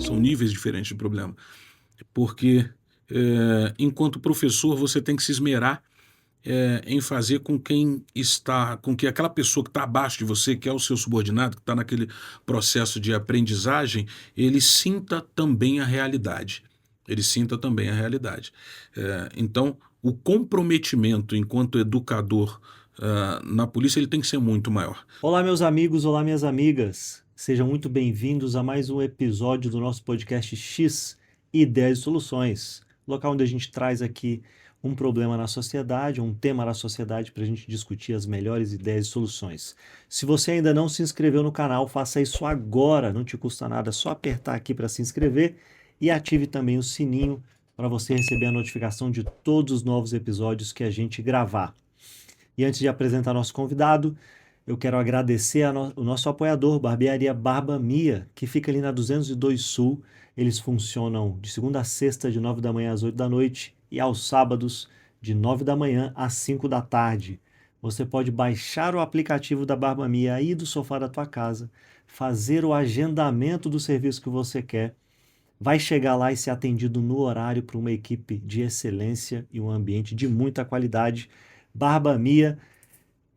São níveis diferentes de problema. Porque, enquanto professor, você tem que se esmerar em fazer com que aquela pessoa que está abaixo de você, que é o seu subordinado, que está naquele processo de aprendizagem, ele sinta também a realidade. Ele sinta também a realidade. Então, o comprometimento enquanto educador na polícia ele tem que ser muito maior. Olá, meus amigos, olá, minhas amigas. Sejam muito bem-vindos a mais um episódio do nosso podcast X Ideias e Soluções, local onde a gente traz aqui um problema na sociedade, um tema na sociedade para a gente discutir as melhores ideias e soluções. Se você ainda não se inscreveu no canal, faça isso agora, não te custa nada, é só apertar aqui para se inscrever e ative também o sininho para você receber a notificação de todos os novos episódios que a gente gravar. E antes de apresentar nosso convidado, eu quero agradecer o nosso apoiador, Barbearia Barba Mia, que fica ali na 202 Sul. Eles funcionam de segunda a sexta, de 9 da manhã às 8 da noite, e aos sábados, de 9 da manhã às 5 da tarde. Você pode baixar o aplicativo da Barba Mia aí do sofá da tua casa, fazer o agendamento do serviço que você quer, vai chegar lá e ser atendido no horário por uma equipe de excelência e um ambiente de muita qualidade. Barba Mia,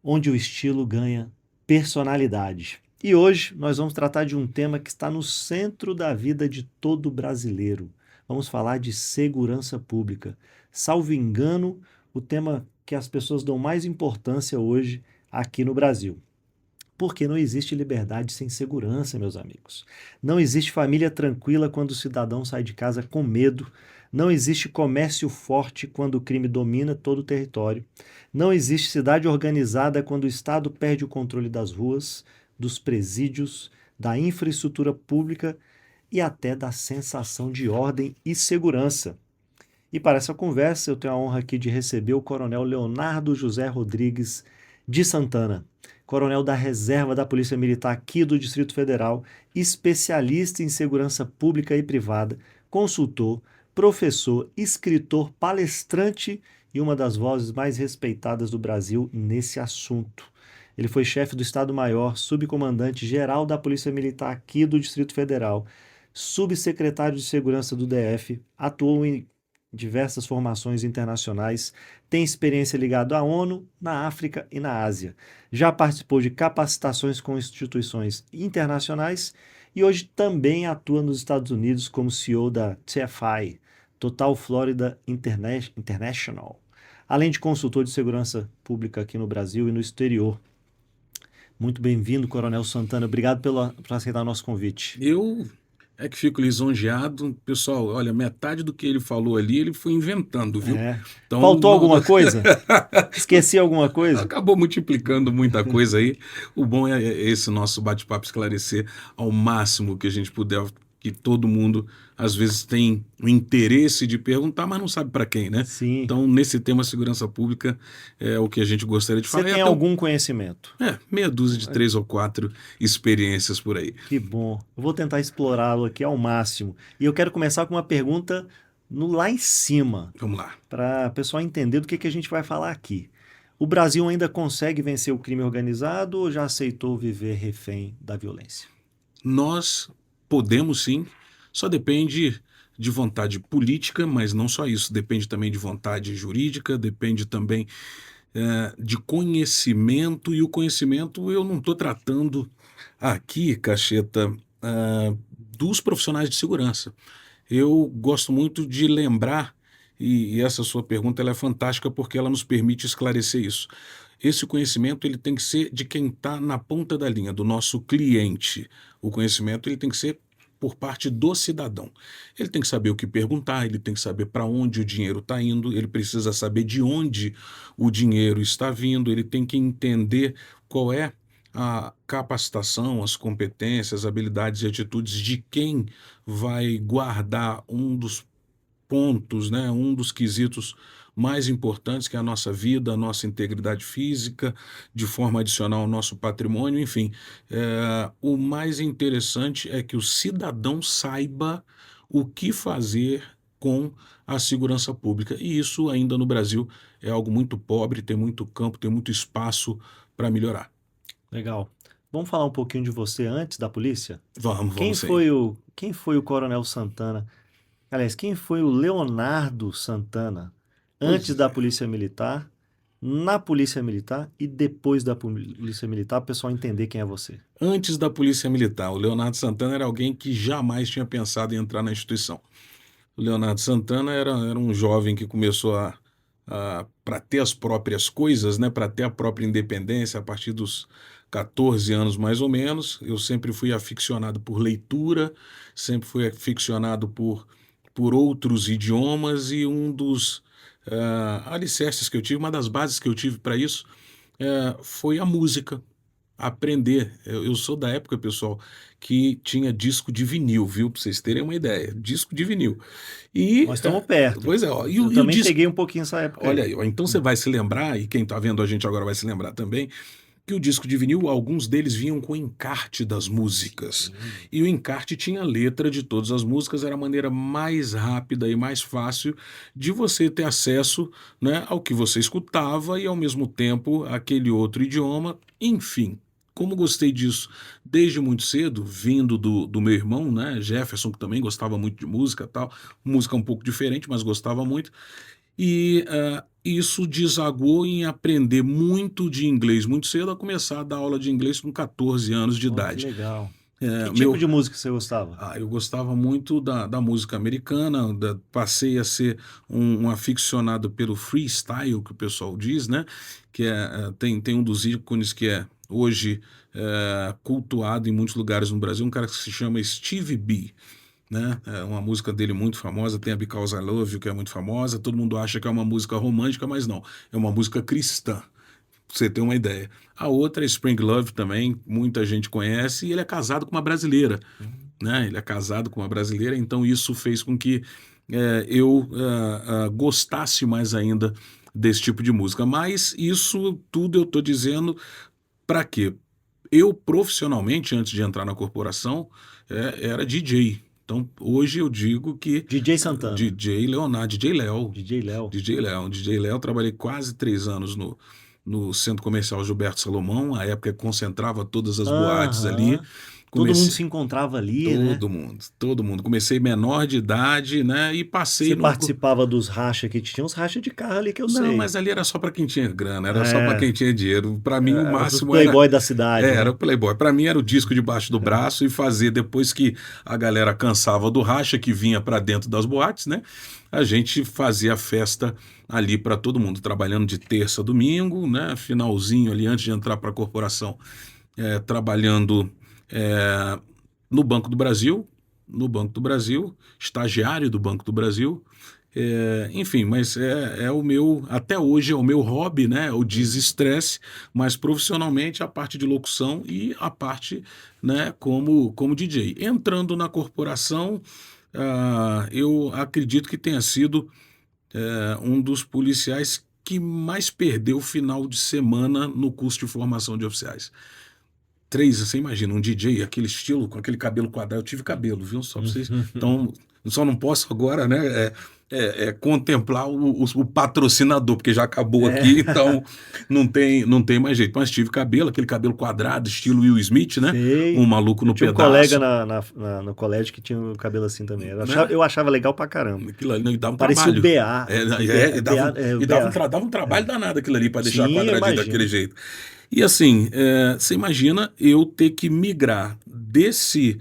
onde o estilo ganha personalidade. E hoje nós vamos tratar de um tema que está no centro da vida de todo brasileiro. Vamos falar de segurança pública. Salvo engano, o tema que as pessoas dão mais importância hoje aqui no Brasil. Porque não existe liberdade sem segurança, meus amigos. Não existe família tranquila quando o cidadão sai de casa com medo. Não existe comércio forte quando o crime domina todo o território. Não existe cidade organizada quando o Estado perde o controle das ruas, dos presídios, da infraestrutura pública e até da sensação de ordem e segurança. E para essa conversa, eu tenho a honra aqui de receber o Coronel Leonardo José Rodrigues de Santana, coronel da Reserva da Polícia Militar aqui do Distrito Federal, especialista em segurança pública e privada, consultor, professor, escritor, palestrante e uma das vozes mais respeitadas do Brasil nesse assunto. Ele foi chefe do Estado-Maior, subcomandante-geral da Polícia Militar aqui do Distrito Federal, subsecretário de Segurança do DF, atuou em diversas formações internacionais, tem experiência ligada à ONU, na África e na Ásia. Já participou de capacitações com instituições internacionais e hoje também atua nos Estados Unidos como CEO da TFI, Total Florida International, além de consultor de segurança pública aqui no Brasil e no exterior. Muito bem-vindo, Coronel Santana. Obrigado por aceitar o nosso convite. Eu é que fico lisonjeado. Pessoal, olha, metade do que ele falou ali, ele foi inventando, viu? Então, Faltou alguma coisa? Esqueci alguma coisa? acabou multiplicando muita coisa aí. O bom é esse nosso bate-papo esclarecer ao máximo que a gente puder, que todo mundo às vezes tem o interesse de perguntar, mas não sabe para quem, né? Sim. Então, nesse tema segurança pública, é o que a gente gostaria de Você falar. tem algum conhecimento? Meia dúzia de 3 ou 4 experiências por aí. Que bom. Eu vou tentar explorá-lo aqui ao máximo. E eu quero começar com uma pergunta lá em cima, Vamos lá. para o pessoal entender do que a gente vai falar aqui. O Brasil ainda consegue vencer o crime organizado ou já aceitou viver refém da violência? Nós podemos sim, só depende de vontade política, mas não só isso, depende também de vontade jurídica, depende também de conhecimento, e o conhecimento eu não estou tratando aqui, Cacheta, dos profissionais de segurança. Eu gosto muito de lembrar, e essa sua pergunta ela é fantástica porque ela nos permite esclarecer isso. Esse conhecimento ele tem que ser de quem está na ponta da linha, do nosso cliente. O conhecimento ele tem que ser por parte do cidadão. Ele tem que saber o que perguntar, ele tem que saber para onde o dinheiro está indo, ele precisa saber de onde o dinheiro está vindo, ele tem que entender qual é a capacitação, as competências, as habilidades e atitudes de quem vai guardar um dos pontos, né, um dos quesitos mais importantes, que é a nossa vida, a nossa integridade física, de forma adicional ao nosso patrimônio, enfim. O mais interessante é que o cidadão saiba o que fazer com a segurança pública. E isso ainda no Brasil é algo muito pobre, tem muito campo, tem muito espaço para melhorar. Legal. Vamos falar um pouquinho de você antes da polícia? Vamos Quem sim. foi o quem foi o Coronel Santana? Aliás, quem foi o Leonardo Santana antes Pois da é. Polícia Militar, na Polícia Militar e depois da Polícia Militar, para o pessoal entender quem é você? Antes da Polícia Militar, o Leonardo Santana era alguém que jamais tinha pensado em entrar na instituição. O Leonardo Santana era um jovem que começou para ter as próprias coisas, né, para ter a própria independência a partir dos 14 anos mais ou menos. Eu sempre fui aficionado por leitura, sempre fui aficionado por outros idiomas e um dos alicerces que eu tive, uma das bases que eu tive para isso foi a música. Aprender. Eu sou da época, pessoal, que tinha disco de vinil, viu? Para vocês terem uma ideia. Disco de vinil. E, Nós estamos perto. pois é, ó, Eu e o também disco. peguei um pouquinho essa época Olha aí. aí, ó, então você vai se lembrar, e quem está vendo a gente agora vai se lembrar também, que o disco de vinil, alguns deles vinham com encarte das músicas. Sim. E o encarte tinha a letra de todas as músicas, era a maneira mais rápida e mais fácil de você ter acesso, né, ao que você escutava e, ao mesmo tempo, aquele outro idioma. Enfim, como gostei disso desde muito cedo, vindo do meu irmão, né, Jefferson, que também gostava muito de música e tal, música um pouco diferente, mas gostava muito. E isso desaguou em aprender muito de inglês muito cedo, a começar a dar aula de inglês com 14 anos de Oh, que idade. legal. É, Que tipo meu, de música você gostava? eu gostava muito da música americana, passei a ser um aficionado pelo freestyle, que o pessoal diz, né? Que tem um dos ícones que é hoje cultuado em muitos lugares no Brasil, um cara que se chama Stevie B, né? É uma música dele muito famosa, tem a Because I Love You, que é muito famosa, todo mundo acha que é uma música romântica, mas não, é uma música cristã, pra você ter uma ideia. A outra é Spring Love também, muita gente conhece, e ele é casado com uma brasileira, né? Ele é casado com uma brasileira, então isso fez com que eu gostasse mais ainda desse tipo de música. Mas isso tudo eu estou dizendo para quê? Eu, profissionalmente, antes de entrar na corporação, era DJ. Então, hoje eu digo que DJ Santana, DJ Leonardo, DJ Léo, DJ Léo. DJ Léo, trabalhei quase 3 anos no Centro Comercial Gilberto Salomão, a época que concentrava todas as boates ali. Aham. Todo mundo Comecei, se encontrava ali, né? todo mundo. Comecei menor de idade, né? E passei Você numa. participava dos racha que tinha uns racha de carro ali que eu Não, sei. mas ali era só para quem tinha grana, era só para É, quem tinha dinheiro. Para mim, o dos máximo era. playboy da cidade, Era né? o Playboy. Para mim era o disco debaixo do braço e fazer depois que a galera cansava do racha que vinha para dentro das boates, né? A gente fazia a festa ali para todo mundo, trabalhando de terça a domingo, né? Finalzinho ali antes de entrar para a corporação, trabalhando é, no Banco do Brasil, estagiário do Banco do Brasil. Enfim, mas é o meu, até hoje é o meu hobby, né? O desestresse, mas profissionalmente a parte de locução e a parte, né, como DJ. Entrando na corporação, eu acredito que tenha sido um dos policiais que mais perdeu o final de semana no curso de formação de oficiais. Você imagina, um DJ, aquele estilo, com aquele cabelo quadrado. Eu tive cabelo, viu? Só pra vocês. Então, só não posso agora, né? Contemplar o patrocinador, porque já acabou aqui, então não tem mais jeito. Mas tive cabelo, aquele cabelo quadrado, estilo Will Smith, né? Um Sei. maluco Eu no tinha um colega pedaço. no colégio que tinha o cabelo assim também. Né? Eu achava legal pra caramba. Aquilo ali dava um Parecia o trabalho. BA. E dava, o e dava, BA. dava um trabalho danado aquilo ali para deixar Sim, eu quadradinho daquele imagino. jeito. E assim, você imagina eu ter que migrar desse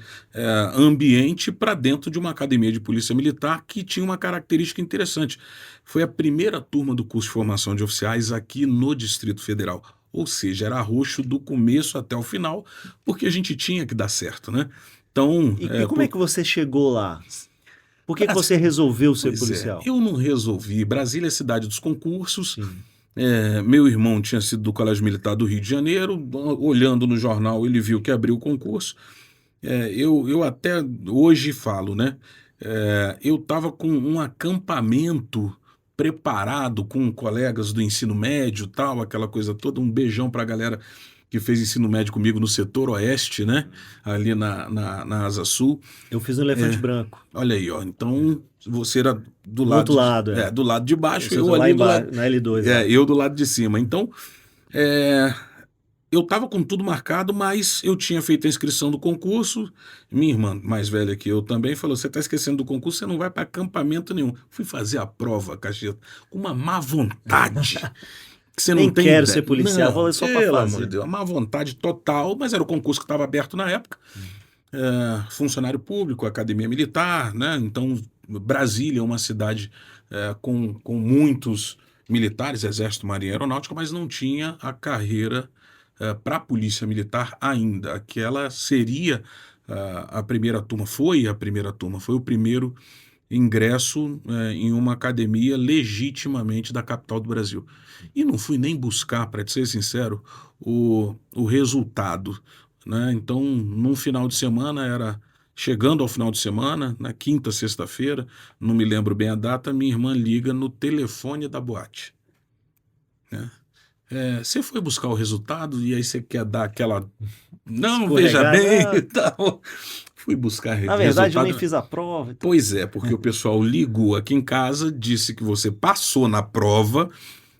ambiente para dentro de uma academia de polícia militar que tinha uma característica interessante. Foi a primeira turma do curso de formação de oficiais aqui no Distrito Federal. Ou seja, era roxo do começo até o final, porque a gente tinha que dar certo, né? Então, E como é que você chegou lá? Por que você Brasil- resolveu ser pois policial? eu não resolvi. Brasília é a cidade dos concursos. Sim. Meu irmão tinha sido do Colégio Militar do Rio de Janeiro. Olhando no jornal, ele viu que abriu o concurso. Eu até hoje falo, né? Eu estava com um acampamento preparado com colegas do ensino médio, tal, aquela coisa toda. Um beijão para a galera que fez ensino médio comigo no setor oeste, né? Ali na Asa Sul. Eu fiz um elefante branco. Olha aí, ó. Então você era do Do outro lado, do lado de baixo, Vocês eu lá ali do embaixo, lado, na L2 lá. eu do lado de cima. Então, é, eu estava com tudo marcado, mas eu tinha feito a inscrição do concurso. Minha irmã, mais velha que eu também, falou: você está esquecendo do concurso, você não vai para acampamento nenhum. Fui fazer a prova, Caxias, com uma má vontade, que você não Nem tem quero ideia. ser policial, Não, vou só para pelo amor fazer. de Deus, uma má vontade total, mas era o concurso que estava aberto na época. Funcionário público, academia militar, né? Então, Brasília é uma cidade com muitos militares, exército, marinha, aeronáutica, mas não tinha a carreira para a polícia militar ainda. Aquela seria a primeira turma, foi a primeira turma, foi o primeiro ingresso em uma academia legitimamente da capital do Brasil. E não fui nem buscar, para te ser sincero, o resultado, né? Então, num final de semana, chegando ao final de semana, na quinta, sexta-feira, não me lembro bem a data, minha irmã liga no telefone da boate, né? Você foi buscar o resultado e aí você quer dar aquela. Não, veja Escorregar, bem não. e tal. Fui buscar Na verdade, eu nem resultado. fiz a prova. Então. Pois é, porque o pessoal ligou aqui em casa, disse que você passou na prova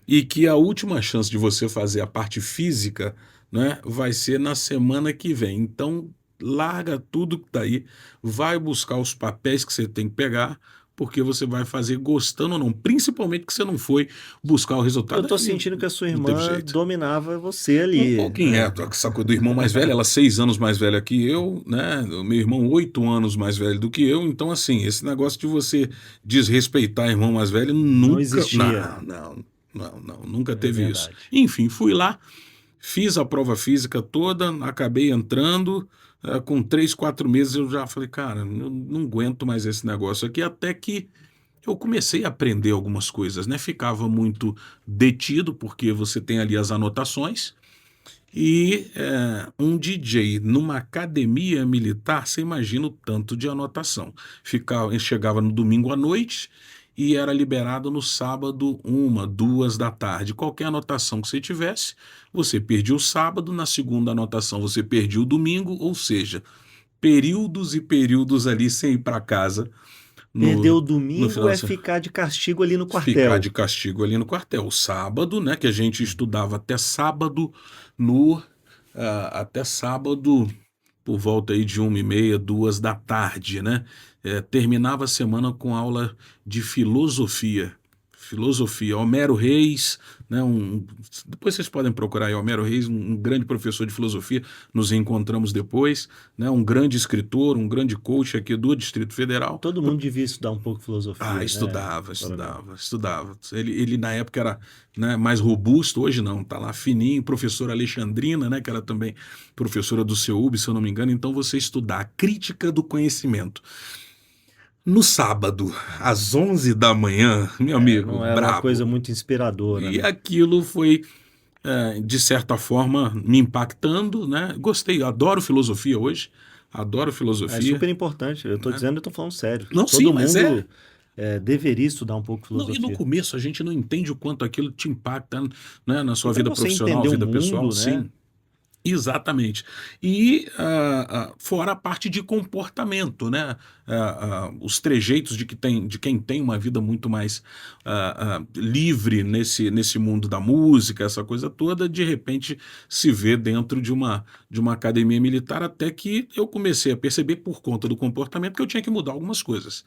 e que a última chance de você fazer a parte física, né, vai ser na semana que vem. Então, larga tudo que tá aí, vai buscar os papéis que você tem que pegar, porque você vai fazer gostando ou não, principalmente que você não foi buscar o Eu resultado. tô Aí sentindo que a sua não teve irmã jeito. dominava você Um ali, pouquinho, né? essa coisa do irmão mais velho, ela é 6 anos mais velha que eu, né? O meu irmão 8 anos mais velho do que eu, então assim, esse negócio de você desrespeitar irmão mais velho Não nunca, existia. não, nunca É teve isso. verdade. Enfim, fui lá, fiz a prova física toda, acabei entrando, com 3, 4 meses eu já falei, cara, eu não aguento mais esse negócio aqui, até que eu comecei a aprender algumas coisas, né? Ficava muito detido, porque você tem ali as anotações, e um DJ numa academia militar, você imagina o tanto de anotação. Chegava no domingo à noite e era liberado no sábado, 1, 2 da tarde. Qualquer anotação que você tivesse, você perdia o sábado, na segunda anotação você perdia o domingo, ou seja, períodos e períodos ali sem ir para casa Perder no, o no domingo final é de semana. ficar de castigo ali no Ficar quartel. de castigo ali no quartel. O sábado, né, que a gente estudava até sábado no até sábado por volta aí de 1h30, 2 da tarde, né? Terminava a semana com aula de filosofia. Filosofia. Homero Reis, né? Depois vocês podem procurar aí Homero Reis, um grande professor de filosofia. Nos reencontramos depois, né? Um grande escritor, um grande coach aqui do Distrito Federal. Todo mundo devia estudar um pouco filosofia, né, Estudava, coronel? estudava, estudava. Ele na época era, né, mais robusto, hoje não, tá lá fininho. Professora Alexandrina, né, que era também professora do CEUB, se eu não me engano. Então você estudar a crítica do conhecimento. No sábado, às 11 da manhã, meu amigo, Não era uma coisa brabo. muito inspiradora, E né? aquilo foi, de certa forma, me impactando, né? Gostei, adoro filosofia hoje, adoro É filosofia, super importante. Eu tô né? dizendo, eu tô falando sério. Não, sim, Todo mas mundo deveria estudar um pouco de Não, e no filosofia. começo a gente não entende o quanto aquilo te impacta, né, na sua Até vida você profissional, entender o vida pessoal, mundo, né? sim. Exatamente. E fora a parte de comportamento, né? Os trejeitos de quem tem uma vida muito mais livre nesse mundo da música, essa coisa toda, de repente se vê dentro de uma academia militar, até que eu comecei a perceber, por conta do comportamento, que eu tinha que mudar algumas coisas.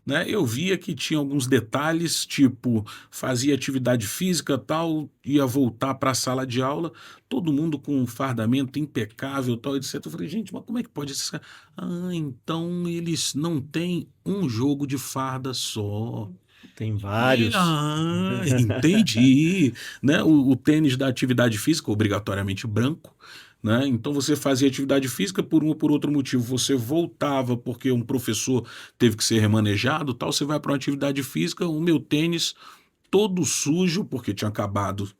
Né? Eu via que tinha alguns detalhes, tipo, fazia atividade física tal, ia voltar para a sala de aula, todo mundo com um fardamento impecável, tal, etc. Eu falei, gente, mas como é que pode ser? Então eles não têm um jogo de farda só. Tem vários. Entendi. Né? O tênis da atividade física, obrigatoriamente branco. Né? Então você fazia atividade física por um ou por outro motivo, você voltava porque um professor teve que ser remanejado, tal, você vai para uma atividade física, o meu tênis todo sujo, porque tinha acabado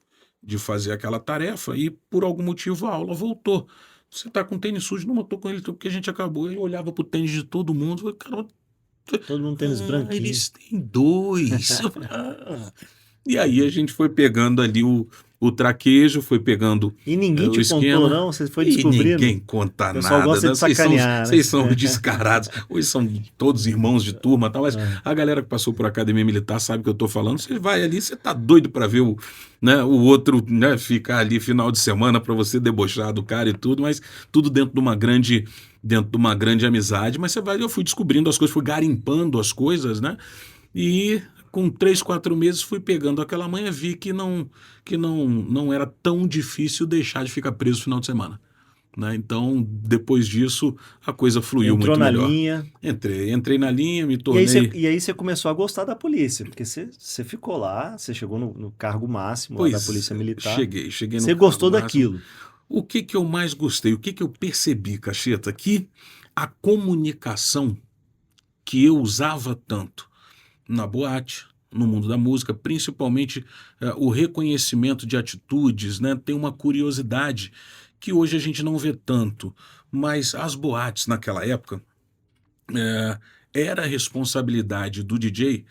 de fazer aquela tarefa e por algum motivo a aula voltou. Você tá com tênis sujo? Não, eu tô com ele porque a gente acabou. Eu olhava pro tênis de todo mundo, falei, cara, Todo mundo tênis branquinho. eles têm dois. E aí a gente foi pegando ali o traquejo, foi pegando E ninguém o te contou, esquema. não? Você foi E descobrindo? ninguém conta O pessoal nada, gosta né? de sacanear, né? Vocês são descarados. Hoje são todos irmãos de turma, tá? Mas Ah, a galera que passou por academia militar sabe o que eu tô falando. Você vai ali, você tá doido para ver né, o outro, né, ficar ali final de semana para você debochar do cara e tudo, mas tudo dentro de uma grande amizade. Mas eu fui descobrindo as coisas, fui garimpando as coisas, né? E com 3, 4 meses fui pegando aquela manha, vi que não era tão difícil deixar de ficar preso no final de semana, né? Então, depois disso, a coisa fluiu entrou muito na melhor. linha. Entrei na linha, me E aí, você, tornei. e aí você começou a gostar da polícia, porque você ficou lá, você chegou no cargo máximo lá da Pois, Polícia Militar. cheguei no Você cargo gostou máximo. daquilo. O que que eu mais gostei? O que que eu percebi, Cacheta? Que a comunicação que eu usava tanto na boate, no mundo da música, principalmente o reconhecimento de atitudes, né? Tem uma curiosidade que hoje a gente não vê tanto, mas as boates naquela época eh, era responsabilidade do DJ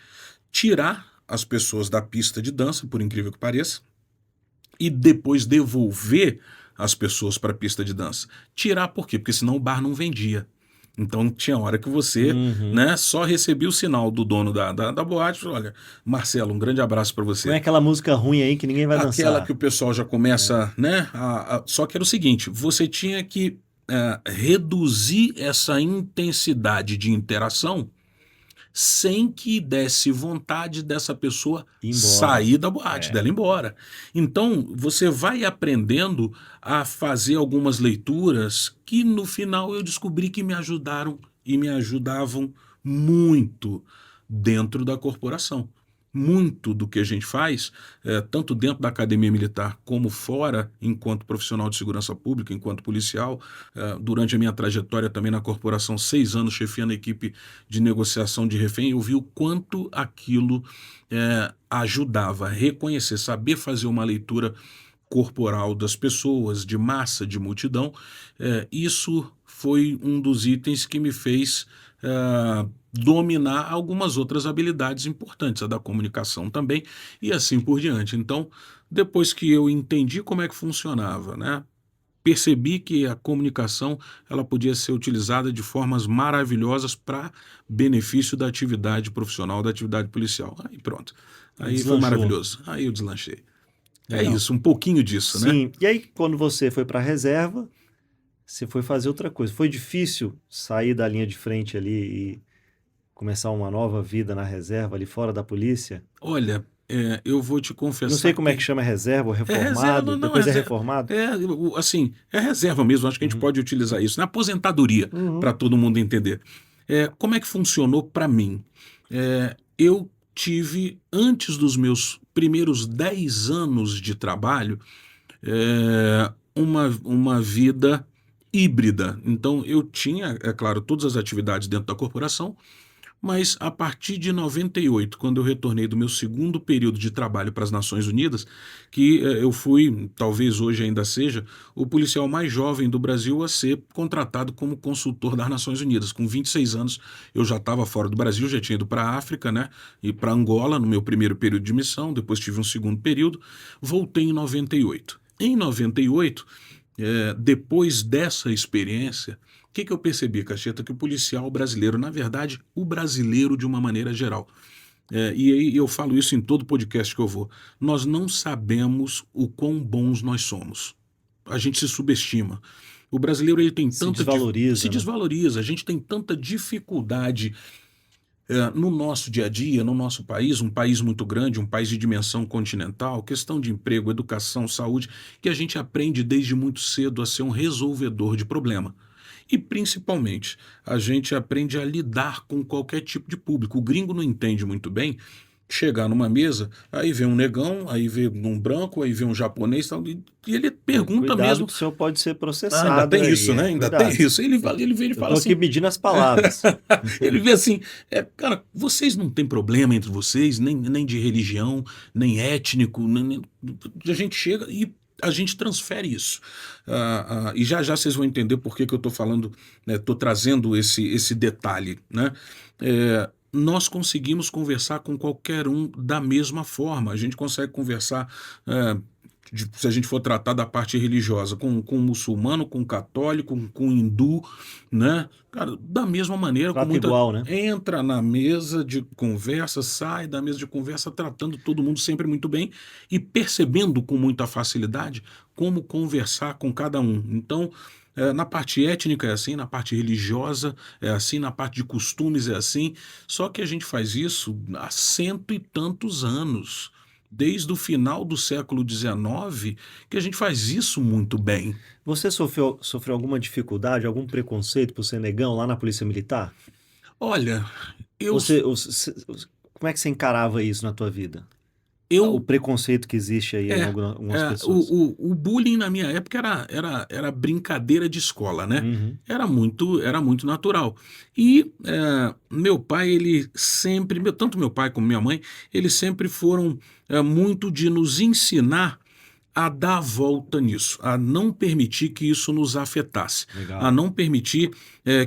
tirar as pessoas da pista de dança, por incrível que pareça, e depois devolver as pessoas para a pista de dança. Tirar por quê? Porque senão o bar não vendia. Então tinha hora que você, Uhum. né, só recebia o sinal do dono da boate. Olha, Marcelo, um grande abraço para Põe você. aquela música ruim aí que ninguém vai Aquela que dançar. o pessoal já começa, né? Só que era o seguinte: você tinha que reduzir essa intensidade de interação sem que desse vontade dessa pessoa Ir embora. sair da boate, É. dela ir embora. Então, você vai aprendendo a fazer algumas leituras que no final eu descobri que me ajudaram e me ajudavam muito dentro da corporação. Muito do que a gente faz, tanto dentro da academia militar como fora, enquanto profissional de segurança pública, enquanto policial, durante a minha trajetória também na corporação, 6 anos chefiando a equipe de negociação de refém, eu vi o quanto aquilo ajudava a reconhecer, saber fazer uma leitura corporal das pessoas, de massa, de multidão. Isso foi um dos itens que me fez dominar algumas outras habilidades importantes, a da comunicação também, e assim por diante. Então, depois que eu entendi como é que funcionava, né, percebi que a comunicação ela podia ser utilizada de formas maravilhosas para benefício da atividade profissional, da atividade policial. Aí pronto. Aí foi Deslanchou. maravilhoso. Aí eu deslanchei. É Legal. isso, um pouquinho disso, né? Sim. E aí, quando você foi para a reserva, você foi fazer outra coisa. Foi difícil sair da linha de frente ali e começar uma nova vida na reserva, ali fora da polícia? Olha, eu vou te Não sei confessar como é que que chama reserva, ou é reserva, reformado, não, depois é reformado. assim, é reserva mesmo, acho que a gente Uhum. pode utilizar isso, né? Aposentadoria, Uhum. para todo mundo entender. Como é que funcionou para mim? Eu tive, antes dos meus primeiros 10 anos de trabalho, uma vida híbrida. Então, eu tinha, é claro, todas as atividades dentro da corporação, mas a partir de 98, quando eu retornei do meu segundo período de trabalho para as Nações Unidas, que eu fui, talvez hoje ainda seja, o policial mais jovem do Brasil a ser contratado como consultor das Nações Unidas. Com 26 anos, eu já estava fora do Brasil, já tinha ido para a África, né, e para Angola no meu primeiro período de missão, depois tive um segundo período, voltei em 98. Em 98, depois dessa experiência, o que eu percebi, Cacheta? Que o policial brasileiro, na verdade, o brasileiro de uma maneira geral, e aí eu falo isso em todo podcast que eu vou, nós não sabemos o quão bons nós somos. A gente se subestima. O brasileiro ele tem Se se desvaloriza, né? desvaloriza, a gente tem tanta dificuldade no nosso dia a dia, no nosso país, um país muito grande, um país de dimensão continental, questão de emprego, educação, saúde, que a gente aprende desde muito cedo a ser um resolvedor de problema. E principalmente, a gente aprende a lidar com qualquer tipo de público. O gringo não entende muito bem chegar numa mesa, aí vê um negão, aí vê um branco, aí vê um japonês, tal, e ele pergunta Cuidado mesmo. que o senhor pode ser Ainda processado tem aí, isso, né? Ainda tem cuidado. isso. Ele Eu fala tô aqui assim. medindo as palavras. Ele vê assim, cara, vocês não têm problema entre vocês, nem de religião, nem étnico, a gente chega e a gente transfere isso. E já já vocês vão entender por que eu estou falando, estou trazendo esse detalhe, né? Nós conseguimos conversar com qualquer um da mesma forma. A gente consegue conversar se a gente for tratar da parte religiosa, com muçulmano, com católico, com hindu, né? Cara, da mesma maneira, com Trata muita. igual, né? Entra na mesa de conversa, sai da mesa de conversa, tratando todo mundo sempre muito bem e percebendo com muita facilidade como conversar com cada um. Então, na parte étnica é assim, na parte religiosa é assim, na parte de costumes é assim, só que a gente faz isso há cento e tantos anos. Desde o final do século XIX, que a gente faz isso muito bem. Você sofreu alguma dificuldade, algum preconceito por ser negão lá na Polícia Militar? Olha, eu, Como é que você encarava isso na tua vida? O eu preconceito que existe aí em É, algumas pessoas. o bullying na minha época era brincadeira de escola, né? Uhum. Era muito natural. E meu pai, ele sempre, tanto meu pai como minha mãe, eles sempre foram muito de nos ensinar a dar a volta nisso, a não permitir que isso nos afetasse, a Legal. não permitir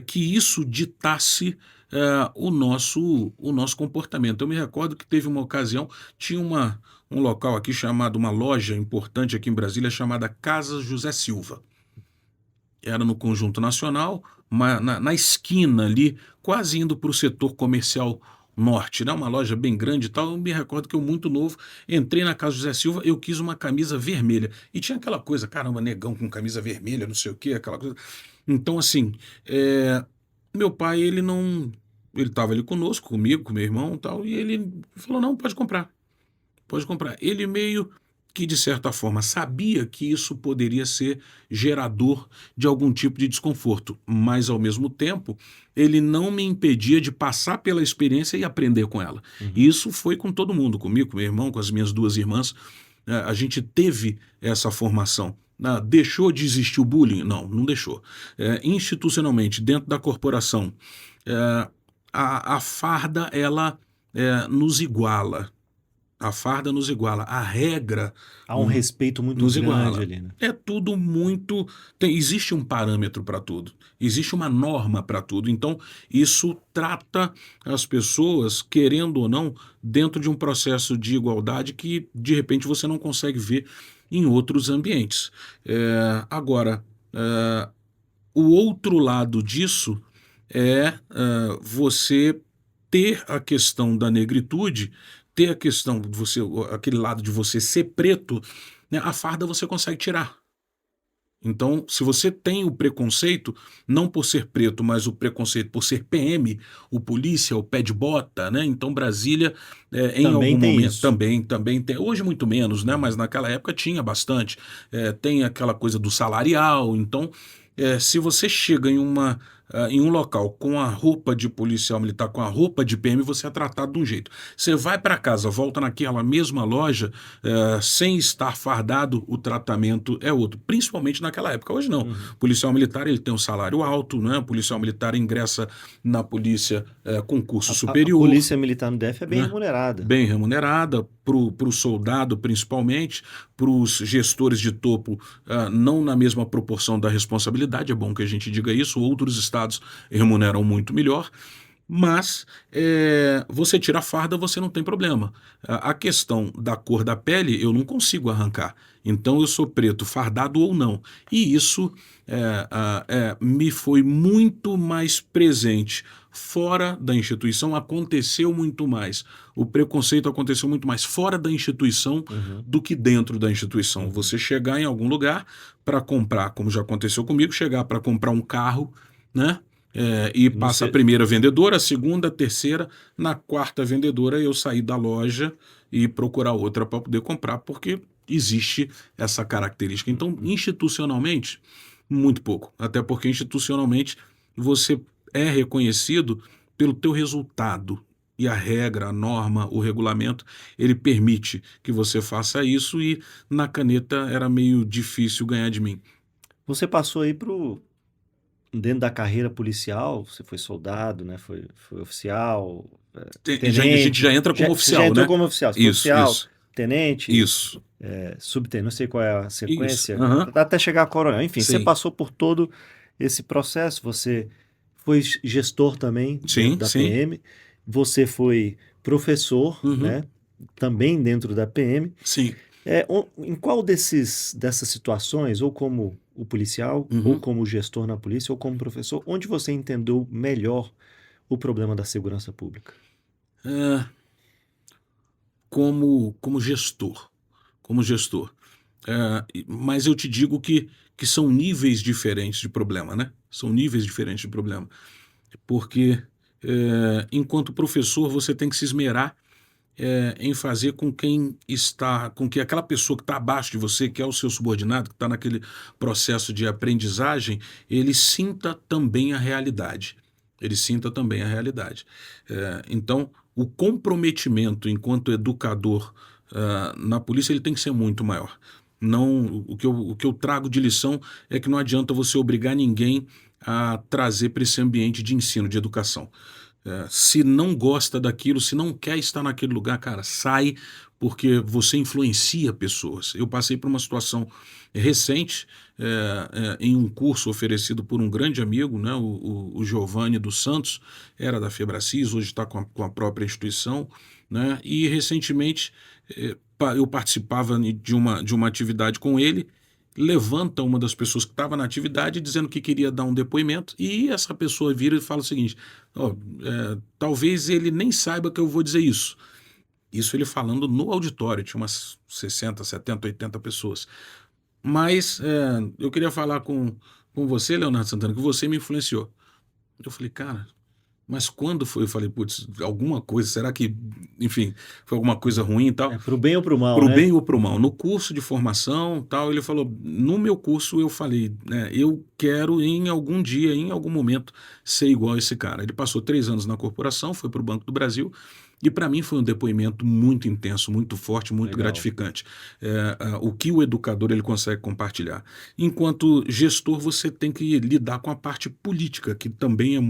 que isso ditasse o nosso comportamento. Eu me recordo que teve uma ocasião, tinha um local aqui chamado, uma loja importante aqui em Brasília, chamada Casa José Silva. Era no Conjunto Nacional, na esquina ali, quase indo para o setor comercial norte, né? Uma loja bem grande e tal. Eu me recordo que eu, muito novo, entrei na Casa José Silva, eu quis uma camisa vermelha. E tinha aquela coisa, caramba, negão com camisa vermelha, não sei o quê, aquela coisa. Então, assim, meu pai, ele não. Ele estava ali conosco, comigo, com meu irmão e tal, e ele falou: não, pode comprar. Pode comprar. Ele meio que, de certa forma, sabia que isso poderia ser gerador de algum tipo de desconforto, mas, ao mesmo tempo, ele não me impedia de passar pela experiência e aprender com ela. E Uhum. isso foi com todo mundo, comigo, com meu irmão, com as minhas duas irmãs. A gente teve essa formação. Deixou de existir o bullying? Não, não deixou. Institucionalmente, dentro da corporação, é, a farda, ela nos iguala. A farda nos iguala, a regra Há um respeito muito nos grande iguala. ali, né? É tudo muito. Existe um parâmetro para tudo, existe uma norma para tudo. Então, isso trata as pessoas, querendo ou não, dentro de um processo de igualdade que, de repente, você não consegue ver em outros ambientes. Agora, o outro lado disso você ter a questão da negritude, ter a questão de você, aquele lado de você ser preto, né, a farda você consegue tirar. Então, se você tem o preconceito, não por ser preto, mas o preconceito por ser PM, o polícia, o pé de bota, né? Então, Brasília, em Também algum tem momento, isso. também tem, hoje muito menos, né? Mas Uhum. naquela época tinha bastante. Tem aquela coisa do salarial. Então, se você chega em um local com a roupa de policial militar, com a roupa de PM, você é tratado de um jeito. Você vai para casa, volta naquela mesma loja, sem estar fardado, o tratamento é outro, principalmente naquela época. Hoje não. Uhum. O policial militar, ele tem um salário alto, né? O policial militar ingressa na polícia com curso A superior, polícia militar no DF é bem né? remunerada. Bem remunerada, para o soldado principalmente, para os gestores de topo, não na mesma proporção da responsabilidade, é bom que a gente diga isso, outros estados remuneram muito melhor, mas você tira a farda, você não tem problema. A questão da cor da pele, eu não consigo arrancar. Então eu sou preto, fardado ou não. E isso me foi muito mais presente fora da instituição, aconteceu muito mais. O preconceito aconteceu muito mais fora da instituição Uhum. do que dentro da instituição. Uhum. Você chegar em algum lugar para comprar, como já aconteceu comigo, chegar para comprar um carro, né? E Não passa a sei. primeira vendedora, a segunda, a terceira, na quarta vendedora eu sair da loja e procurar outra para poder comprar, porque existe essa característica. Então, institucionalmente, muito pouco. Até porque institucionalmente você é reconhecido pelo teu resultado. E a regra, a norma, o regulamento, ele permite que você faça isso e na caneta era meio difícil ganhar de mim. Você passou aí dentro da carreira policial, você foi soldado, né? Foi oficial, A gente tenente. já entra como Você já oficial, entrou né? como oficial. Você foi Isso, oficial, isso, tenente, isso, subtenente, não sei qual é a isso. sequência, Aham. até chegar a coronel. Enfim, você Sim, passou por todo esse processo. Você foi gestor também dentro sim, da sim. PM. Você foi professor, Uhum. né? Também dentro da PM. Sim. Em qual dessas situações, ou como o policial, ou Uhum. como gestor na polícia, ou como professor, onde você entendeu melhor o problema da segurança pública? É, como gestor, como gestor. Mas eu te digo que são níveis diferentes de problema, né? São níveis diferentes de problema. Porque, enquanto professor, você tem que se esmerar em fazer com que aquela pessoa que está abaixo de você, que é o seu subordinado, que está naquele processo de aprendizagem, ele sinta também a realidade. Ele sinta também a realidade. Então, o comprometimento enquanto educador na polícia ele tem que ser muito maior. Não, o que eu trago de lição é que não adianta você obrigar ninguém a trazer para esse ambiente de ensino, de educação. Se não gosta daquilo, se não quer estar naquele lugar, cara, sai, porque você influencia pessoas. Eu passei por uma situação recente, em um curso oferecido por um grande amigo, né, o Giovanni dos Santos, era da Febracis, hoje está com a própria instituição, né, e recentemente eu participava de uma atividade com ele. Levanta uma das pessoas que estava na atividade dizendo que queria dar um depoimento, e essa pessoa vira e fala o seguinte: ó, talvez ele nem saiba que eu vou dizer isso. Isso ele falando no auditório, tinha umas 60, 70, 80 pessoas. Mas eu queria falar com você, Leonardo Santana, que você me influenciou. Eu falei, cara, mas quando foi? Eu falei, putz, alguma coisa, será que, enfim, foi alguma coisa ruim e tal? Pro bem ou pro mal, Pro né? bem ou pro mal. No curso de formação, tal, ele falou, no meu curso eu falei, né, eu quero em algum dia, em algum momento, ser igual a esse cara. Ele passou 3 anos na corporação, foi para o Banco do Brasil, e para mim foi um depoimento muito intenso, muito forte, muito Legal. gratificante. O que o educador ele consegue compartilhar. Enquanto gestor, você tem que lidar com a parte política, que também é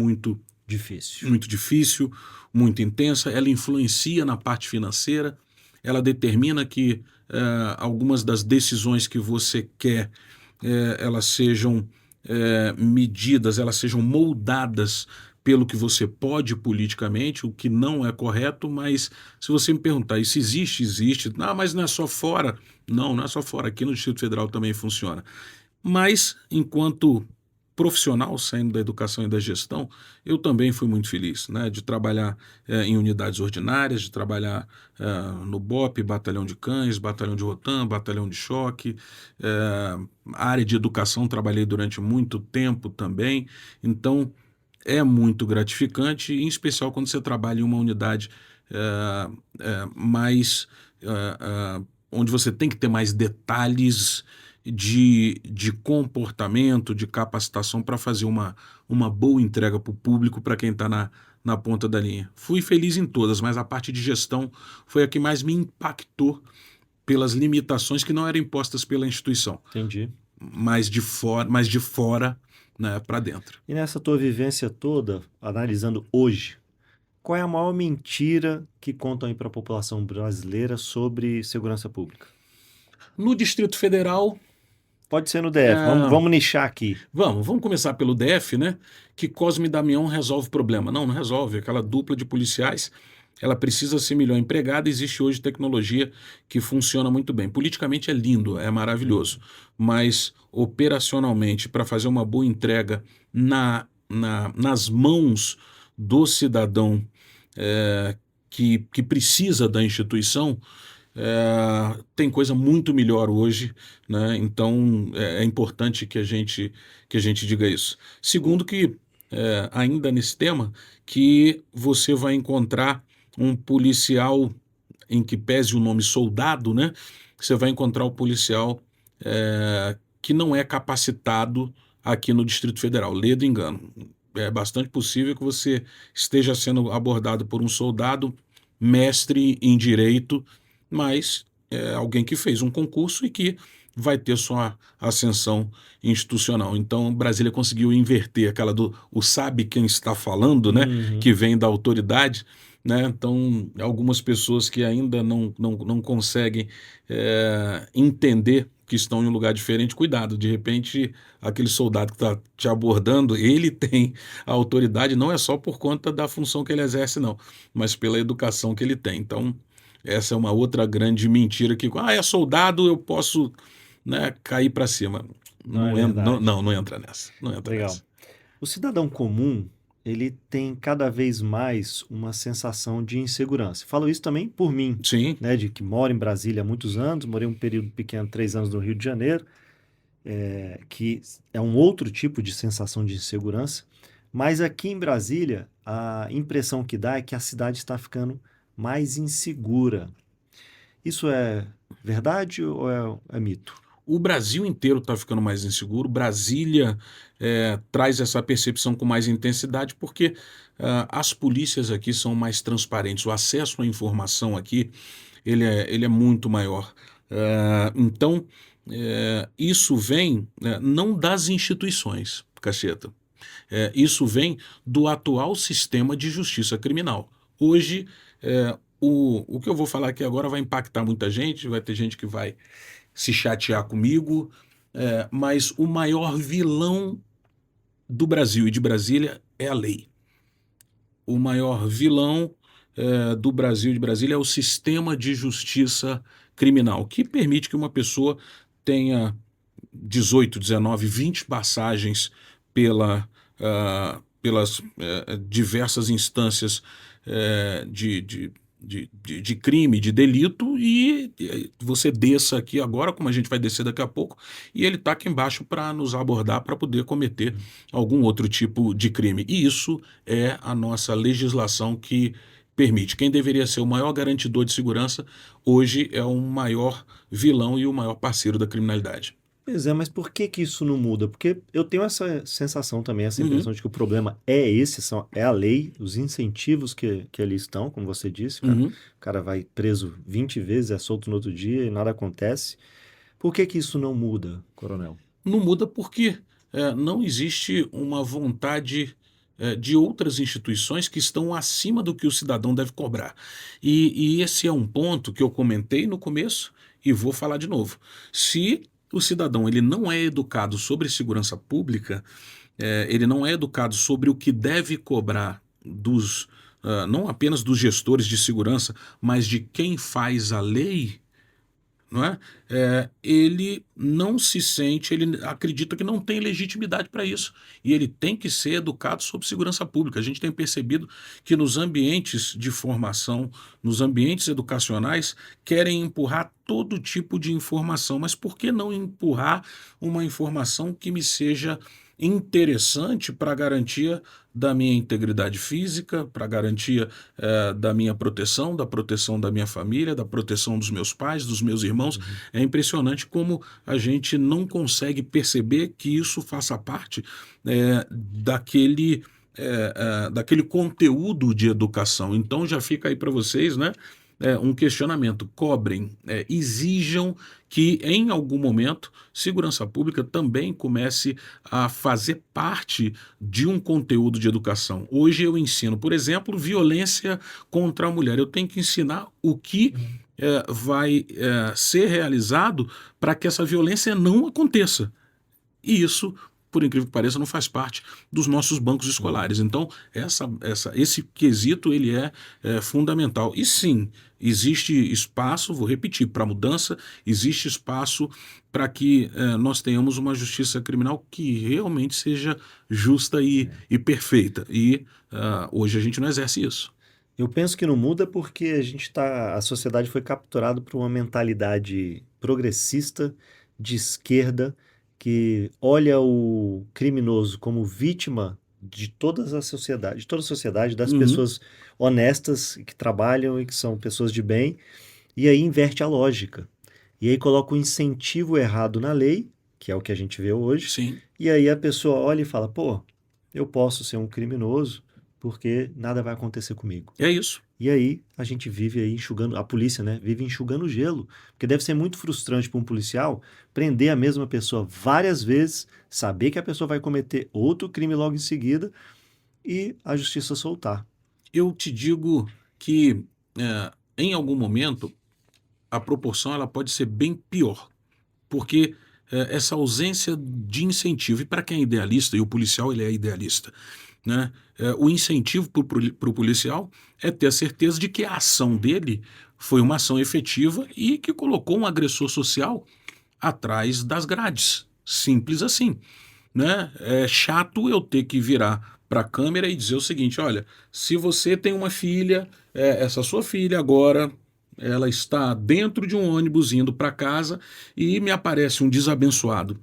Difícil. muito difícil, muito intensa, ela influencia na parte financeira, ela determina que algumas das decisões que você quer, elas sejam medidas, elas sejam moldadas pelo que você pode politicamente, o que não é correto, mas se você me perguntar, isso existe? Existe. Ah, mas não é só fora. Não, não é só fora. Aqui no Distrito Federal também funciona. Mas, enquanto profissional, saindo da educação e da gestão, eu também fui muito feliz, né, de trabalhar em unidades ordinárias, de trabalhar no BOP, Batalhão de Cães, Batalhão de Rotam, Batalhão de Choque. A área de educação trabalhei durante muito tempo também, então é muito gratificante, em especial quando você trabalha em uma unidade mais onde você tem que ter mais detalhes de comportamento, de capacitação para fazer uma boa entrega para o público, para quem está na ponta da linha. Fui feliz em todas, mas a parte de gestão foi a que mais me impactou pelas limitações que não eram impostas pela instituição, Entendi. mas de fora, né, para dentro. E nessa tua vivência toda, analisando hoje, qual é a maior mentira que contam aí para a população brasileira sobre segurança pública? No Distrito Federal, Pode ser no DF, vamos, é, vamos nichar aqui. vamos começar pelo DF, né? Que Cosme e Damião resolve o problema. Não, não resolve. Aquela dupla de policiais, ela precisa ser melhor empregada. Existe hoje tecnologia que funciona muito bem. Politicamente é lindo, é maravilhoso. Mas operacionalmente, para fazer uma boa entrega nas mãos do cidadão que precisa da instituição, tem coisa muito melhor hoje, né? Então é importante que a gente diga isso. Segundo que, ainda nesse tema, que você vai encontrar um policial, em que pese o nome soldado, né? Você vai encontrar o policial que não é capacitado aqui no Distrito Federal. Lê do engano. É bastante possível que você esteja sendo abordado por um soldado mestre em direito, mas é alguém que fez um concurso e que vai ter sua ascensão institucional. Então, Brasília conseguiu inverter aquela do o sabe quem está falando, né, Uhum. que vem da autoridade, né? Então, algumas pessoas que ainda não conseguem entender que estão em um lugar diferente, cuidado, de repente aquele soldado que está te abordando, ele tem a autoridade, não é só por conta da função que ele exerce, não, mas pela educação que ele tem. Então, Essa é uma outra grande mentira que, é soldado, eu posso, né, cair para cima. Não é Não, verdade. não entra nessa. Não entra Legal. nessa. O cidadão comum, ele tem cada vez mais uma sensação de insegurança. Falo isso também por mim, Sim. né, de que moro em Brasília há muitos anos, morei um período pequeno, 3 anos no Rio de Janeiro, que é um outro tipo de sensação de insegurança, mas aqui em Brasília, a impressão que dá é que a cidade está ficando mais insegura. Isso é verdade ou é mito? O Brasil inteiro está ficando mais inseguro. Brasília traz essa percepção com mais intensidade porque as polícias aqui são mais transparentes. O acesso à informação aqui ele é muito maior. Então, isso vem não das instituições, Cacheta. Isso vem do atual sistema de justiça criminal. Hoje, o que eu vou falar aqui agora vai impactar muita gente, vai ter gente que vai se chatear comigo, mas o maior vilão do Brasil e de Brasília é a lei. O maior vilão do Brasil e de Brasília é o sistema de justiça criminal, que permite que uma pessoa tenha 18, 19, 20 passagens pelas diversas instâncias de crime, de delito, e você desça aqui agora, como a gente vai descer daqui a pouco, e ele está aqui embaixo para nos abordar para poder cometer algum outro tipo de crime. E isso é a nossa legislação que permite. Quem deveria ser o maior garantidor de segurança, hoje é o maior vilão e o maior parceiro da criminalidade. Pois é, mas por que que isso não muda? Porque eu tenho essa sensação também, essa Uhum, impressão de que o problema é esse, é a lei, os incentivos que ali estão, como você disse, uhum. o cara vai preso 20 vezes, é solto no outro dia e nada acontece. Por que que isso não muda, coronel? Não muda porque não existe uma vontade de outras instituições que estão acima do que o cidadão deve cobrar. E esse é um ponto que eu comentei no começo e vou falar de novo. Se o cidadão ele não é educado sobre segurança pública, ele não é educado sobre o que deve cobrar não apenas dos gestores de segurança, mas de quem faz a lei, não é? Ele não se sente, ele acredita que não tem legitimidade para isso. E ele tem que ser educado sobre segurança pública. A gente tem percebido que nos ambientes de formação, nos ambientes educacionais, querem empurrar todo tipo de informação. Mas por que não empurrar uma informação que me seja interessante para a garantia da minha integridade física, para a garantia da minha proteção, da proteção da minha família, da proteção dos meus pais, dos meus irmãos? Uhum. É impressionante como a gente não consegue perceber que isso faça parte daquele conteúdo de educação. Então já fica aí para vocês, né? Um questionamento. Cobrem, exijam que em algum momento segurança pública também comece a fazer parte de um conteúdo de educação. Hoje eu ensino, por exemplo, violência contra a mulher. Eu tenho que ensinar o que vai ser realizado para que essa violência não aconteça. E isso, por incrível que pareça, não faz parte dos nossos bancos Uhum. escolares. Então, esse quesito ele é fundamental. E sim, existe espaço, vou repetir, para mudança, existe espaço para que nós tenhamos uma justiça criminal que realmente seja justa e perfeita. E hoje a gente não exerce isso. Eu penso que não muda porque a sociedade foi capturada por uma mentalidade progressista de esquerda que olha o criminoso como vítima de toda a sociedade, das Uhum, pessoas honestas que trabalham e que são pessoas de bem, e aí inverte a lógica. E aí coloca o incentivo errado na lei, que é o que a gente vê hoje, sim, e aí a pessoa olha e fala: pô, eu posso ser um criminoso porque nada vai acontecer comigo. é isso. E aí a gente vive aí enxugando, a polícia, né, vive enxugando gelo, porque deve ser muito frustrante para um policial prender a mesma pessoa várias vezes, saber que a pessoa vai cometer outro crime logo em seguida e a justiça soltar. Eu te digo que em algum momento a proporção ela pode ser bem pior. Porque essa ausência de incentivo, e para quem é idealista, e o policial ele é idealista, né? O incentivo para o policial é ter a certeza de que a ação dele foi uma ação efetiva e que colocou um agressor social atrás das grades. Simples assim, né? É chato eu ter que virar para a câmera e dizer o seguinte: olha, se você tem uma filha, essa sua filha agora, ela está dentro de um ônibus indo para casa e me aparece um desabençoado,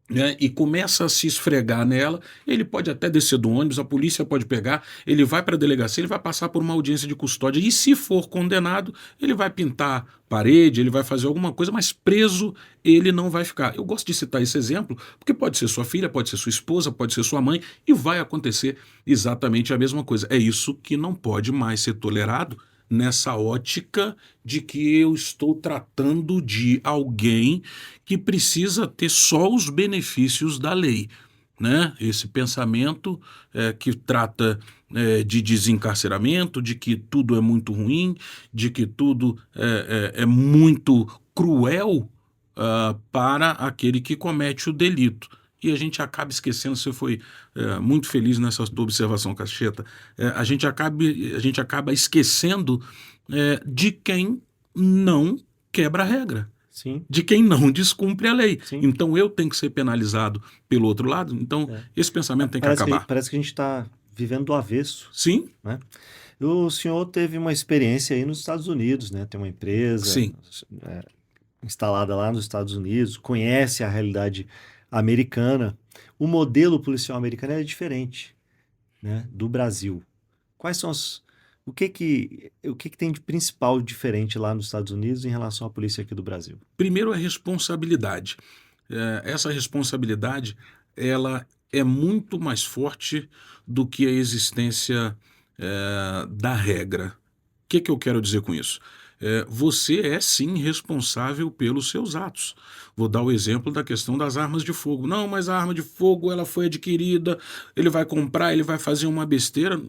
né, e começa a se esfregar nela, ele pode até descer do ônibus, a polícia pode pegar, ele vai para a delegacia, ele vai passar por uma audiência de custódia e, se for condenado, ele vai pintar parede, ele vai fazer alguma coisa, mas preso ele não vai ficar. Eu gosto de citar esse exemplo porque pode ser sua filha, pode ser sua esposa, pode ser sua mãe e vai acontecer exatamente a mesma coisa. É isso que não pode mais ser tolerado nessa ótica de que eu estou tratando de alguém que precisa ter só os benefícios da lei, né? Esse pensamento que trata de desencarceramento, de que tudo é muito ruim, de que tudo é muito cruel para aquele que comete o delito. E a gente acaba esquecendo, você foi muito feliz nessa tua observação, Cacheta, a gente acaba esquecendo de quem não quebra a regra, Sim, de quem não descumpre a lei. sim. Então eu tenho que ser penalizado pelo outro lado. Então É. esse pensamento tem que Parece que, acabar. parece que a gente está vivendo do avesso, Sim, né? O senhor teve uma experiência aí nos Estados Unidos, né? Tem uma empresa sim. instalada lá nos Estados Unidos, conhece a realidade americana. O modelo policial americano é diferente, né, do Brasil. Quais são as... O que que tem de principal diferente lá nos Estados Unidos em relação à polícia aqui do Brasil? Primeiro a responsabilidade. Essa responsabilidade ela é muito mais forte do que a existência da regra. O que eu quero dizer com isso? Você é sim responsável pelos seus atos. Vou dar o exemplo da questão das armas de fogo. Não, mas a arma de fogo ela foi adquirida, ele vai comprar, ele vai fazer uma besteira.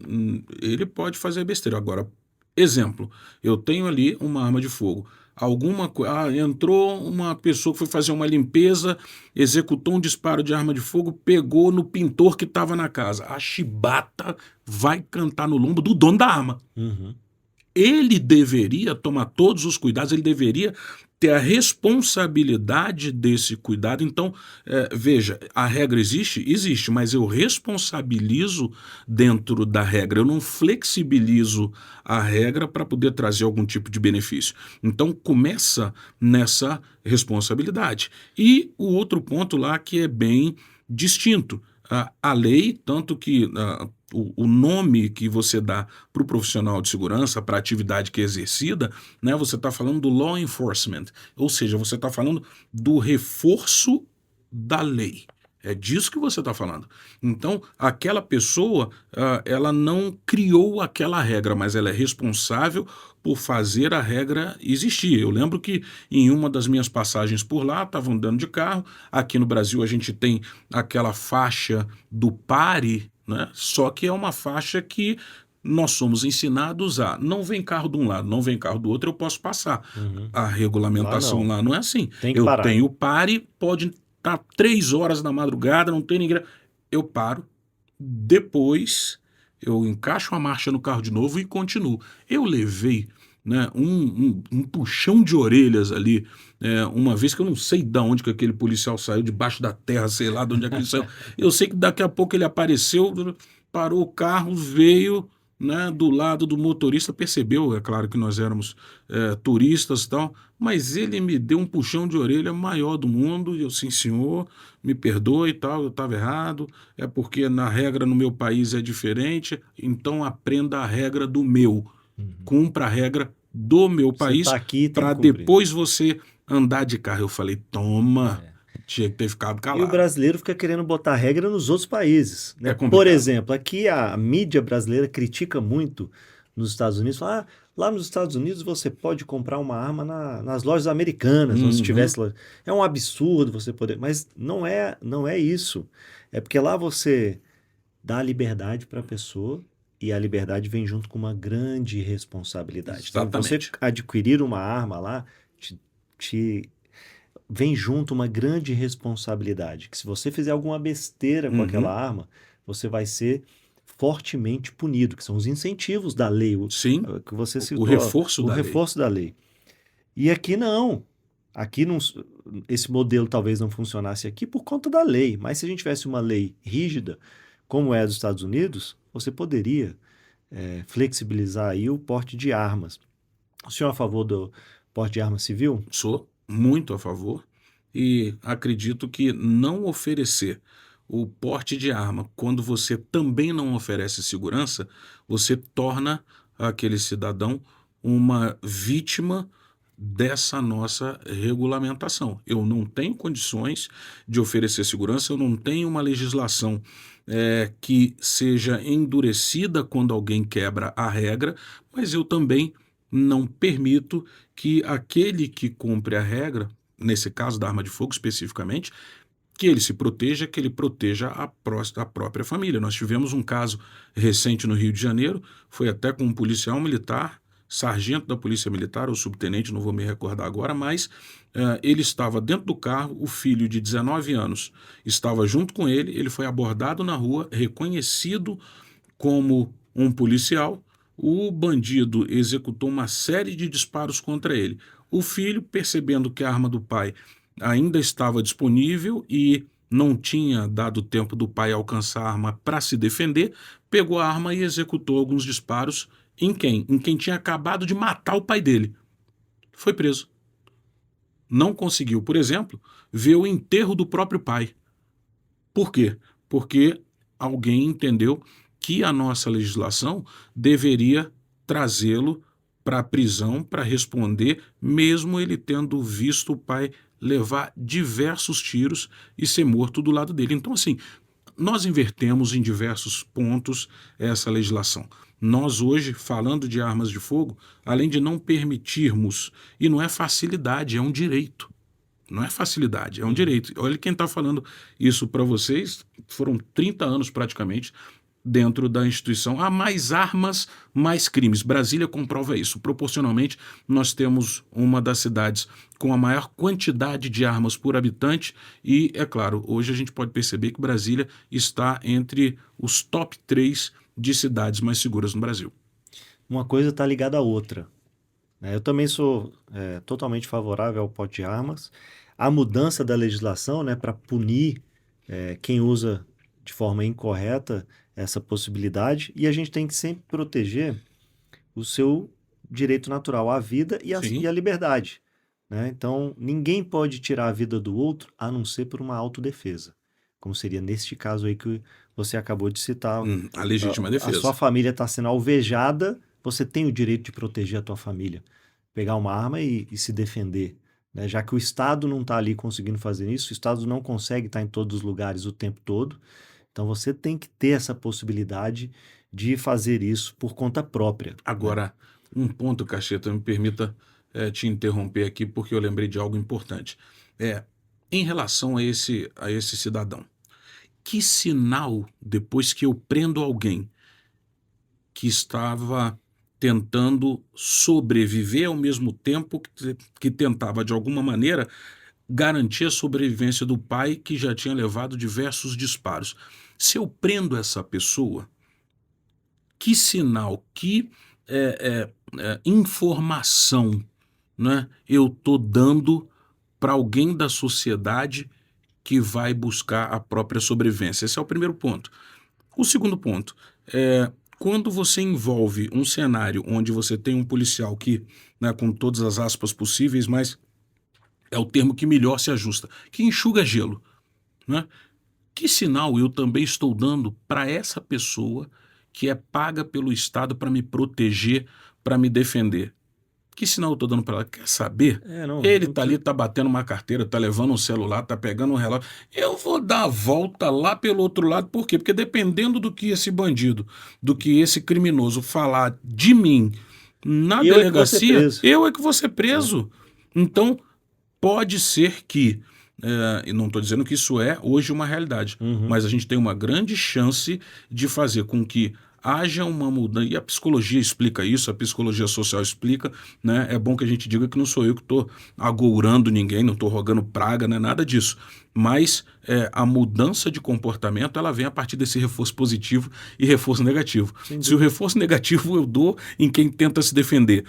Ele pode fazer besteira. Agora, exemplo, eu tenho ali uma arma de fogo. Entrou uma pessoa que foi fazer uma limpeza, executou um disparo de arma de fogo, pegou no pintor que estava na casa. A chibata vai cantar no lombo do dono da arma. Uhum. Ele deveria tomar todos os cuidados, ele deveria ter a responsabilidade desse cuidado. Então, veja, a regra existe? Existe, mas eu responsabilizo dentro da regra, eu não flexibilizo a regra para poder trazer algum tipo de benefício. Então, começa nessa responsabilidade. E o outro ponto lá que é bem distinto. A lei, tanto que o nome que você dá para o profissional de segurança, para a atividade que é exercida, né, você está falando do law enforcement, ou seja, você está falando do reforço da lei. É disso que você está falando. Então, aquela pessoa, ela não criou aquela regra, mas ela é responsável por fazer a regra existir. Eu lembro que em uma das minhas passagens por lá, estava andando de carro, aqui no Brasil a gente tem aquela faixa do pare, né? Só que é uma faixa que nós somos ensinados a não vem carro de um lado, não vem carro do outro, eu posso passar. Uhum. A Lá regulamentação não. lá não é assim. Tem que Eu parar. tenho pare, pode estar 3 horas da madrugada, não tem ninguém. Eu paro, depois eu encaixo a marcha no carro de novo e continuo. Eu levei, né, um puxão de orelhas ali, uma vez que eu não sei de onde que aquele policial saiu, debaixo da terra, sei lá de onde é que ele saiu. Eu sei que daqui a pouco ele apareceu, parou o carro, veio, né, do lado do motorista, percebeu, é claro que nós éramos turistas e tal, mas ele me deu um puxão de orelha maior do mundo, e eu, sim senhor, me perdoe e tal, eu estava errado, é porque na regra no meu país é diferente, então aprenda a regra do meu, Uhum. cumpra a regra do meu Você país, tá aqui, tem que para cumprir. depois você andar de carro. Eu falei, toma, tinha que ter ficado E o calado. brasileiro fica querendo botar regra nos outros países, né? É Por complicado. exemplo, aqui a mídia brasileira critica muito nos Estados Unidos, fala, lá nos Estados Unidos você pode comprar uma arma nas lojas americanas, ou se Uhum. tivesse lá. É um absurdo você poder, mas não é isso. É porque lá você dá liberdade para a pessoa e a liberdade vem junto com uma grande responsabilidade. Então, você Exatamente. adquirir uma arma lá te vem junto uma grande responsabilidade, que se você fizer alguma besteira com Uhum. aquela arma, você vai ser fortemente punido, que são os incentivos da lei, Sim, que você o citou, reforço o da lei. reforço da lei. E aqui não. Aqui não, esse modelo talvez não funcionasse aqui por conta da lei, mas se a gente tivesse uma lei rígida, como é a dos Estados Unidos, você poderia flexibilizar aí o porte de armas. O senhor é a favor do porte de arma civil? Sou muito a favor e acredito que não oferecer o porte de arma quando você também não oferece segurança, você torna aquele cidadão uma vítima dessa nossa regulamentação. Eu não tenho condições de oferecer segurança, eu não tenho uma legislação que seja endurecida quando alguém quebra a regra, mas eu também não permito que aquele que cumpre a regra, nesse caso da arma de fogo especificamente, que ele se proteja, que ele proteja a própria família. Nós tivemos um caso recente no Rio de Janeiro, foi até com um policial militar, sargento da Polícia Militar, ou subtenente, não vou me recordar agora, mas ele estava dentro do carro, o filho de 19 anos estava junto com ele foi abordado na rua, reconhecido como um policial, o bandido executou uma série de disparos contra ele. O filho, percebendo que a arma do pai ainda estava disponível e não tinha dado tempo do pai alcançar a arma para se defender, pegou a arma e executou alguns disparos em quem? Em quem tinha acabado de matar o pai dele. Foi preso. Não conseguiu, por exemplo, ver o enterro do próprio pai. Por quê? Porque alguém entendeu que a nossa legislação deveria trazê-lo para a prisão para responder, mesmo ele tendo visto o pai levar diversos tiros e ser morto do lado dele. Então, assim, nós invertemos em diversos pontos essa legislação. Nós hoje, falando de armas de fogo, além de não permitirmos, e não é facilidade, é um direito. Não é facilidade, é um direito. Olha quem está falando isso para vocês, foram 30 anos praticamente dentro da instituição. Há mais armas, mais crimes. Brasília comprova isso. Proporcionalmente, nós temos uma das cidades com a maior quantidade de armas por habitante e, é claro, hoje a gente pode perceber que Brasília está entre os top 3 de cidades mais seguras no Brasil. Uma coisa está ligada à outra. Eu também sou totalmente favorável ao porte de armas. A mudança da legislação, né, para punir quem usa de forma incorreta essa possibilidade, e a gente tem que sempre proteger o seu direito natural à vida e Sim. à liberdade, né? Então, ninguém pode tirar a vida do outro a não ser por uma autodefesa, como seria neste caso aí que você acabou de citar. A legítima A sua defesa. família está sendo alvejada, você tem o direito de proteger a tua família, pegar uma arma e se defender, né? Já que o Estado não está ali conseguindo fazer isso, o Estado não consegue estar em todos os lugares o tempo todo, então você tem que ter essa possibilidade de fazer isso por conta própria, né? Agora, um ponto, Cacheta, me permita te interromper aqui porque eu lembrei de algo importante. Em relação a esse cidadão, que sinal, depois que eu prendo alguém que estava tentando sobreviver ao mesmo tempo que tentava, de alguma maneira, garantir a sobrevivência do pai que já tinha levado diversos disparos. Se eu prendo essa pessoa, que sinal, que informação, né, eu estou dando para alguém da sociedade que vai buscar a própria sobrevivência? Esse é o primeiro ponto. O segundo ponto é quando você envolve um cenário onde você tem um policial que, né, com todas as aspas possíveis, mas é o termo que melhor se ajusta, que enxuga gelo, né? Que sinal eu também estou dando para essa pessoa que é paga pelo Estado para me proteger, para me defender? Que sinal eu estou dando para ela? Quer saber? Ele está ali, está batendo uma carteira, está levando um celular, está pegando um relógio. Eu vou dar a volta lá pelo outro lado. Por quê? Porque dependendo do que esse bandido, do que esse criminoso falar de mim na delegacia, eu é que vou ser preso. Então, pode ser que, e não estou dizendo que isso é hoje uma realidade, mas a gente tem uma grande chance de fazer com que haja uma mudança, e a psicologia explica isso, a psicologia social explica, né? É bom que a gente diga que não sou eu que estou agourando ninguém, não estou rogando praga, não é nada disso. Mas a mudança de comportamento, ela vem a partir desse reforço positivo e reforço negativo. Sem Se o dúvida. reforço negativo eu dou em quem tenta se defender,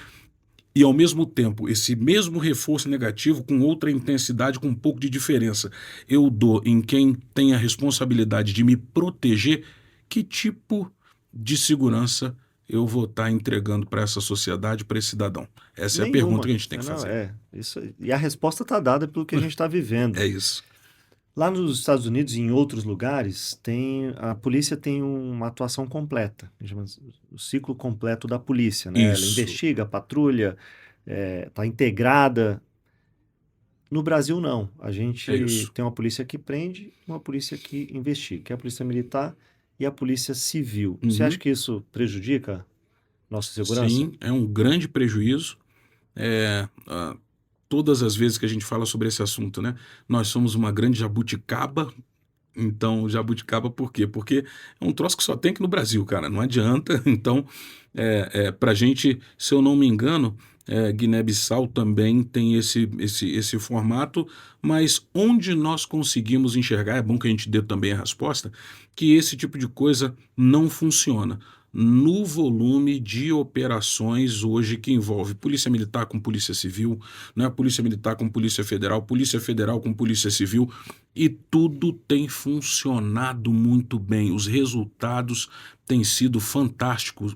e ao mesmo tempo, esse mesmo reforço negativo, com outra intensidade, com um pouco de diferença, eu dou em quem tem a responsabilidade de me proteger, que tipo de segurança eu vou estar entregando para essa sociedade, para esse cidadão? Essa é a pergunta que Nenhuma. a gente tem que Não, fazer. isso, e a resposta está dada pelo que a gente está vivendo. É isso. Lá nos Estados Unidos e em outros lugares, a polícia tem uma atuação completa, a gente chama o ciclo completo da polícia, né? Ela Isso. investiga, patrulha, está integrada. No Brasil, não. A É gente isso. tem uma polícia que prende, uma polícia que investiga, que é a polícia militar e a polícia civil. Você acha Uhum. que isso prejudica nossa segurança? Sim, é um grande prejuízo. É, todas as vezes que a gente fala sobre esse assunto, né? Nós somos uma grande jabuticaba. Então, jabuticaba por quê? Porque é um troço que só tem aqui no Brasil, cara. Não adianta. Então, para a gente, se eu não me engano, Guiné-Bissau também tem esse formato, mas onde nós conseguimos enxergar, é bom que a gente dê também a resposta, que esse tipo de coisa não funciona. No volume de operações hoje que envolve polícia militar com polícia civil, né? Polícia militar com polícia federal com polícia civil, e tudo tem funcionado muito bem. Os resultados têm sido fantásticos,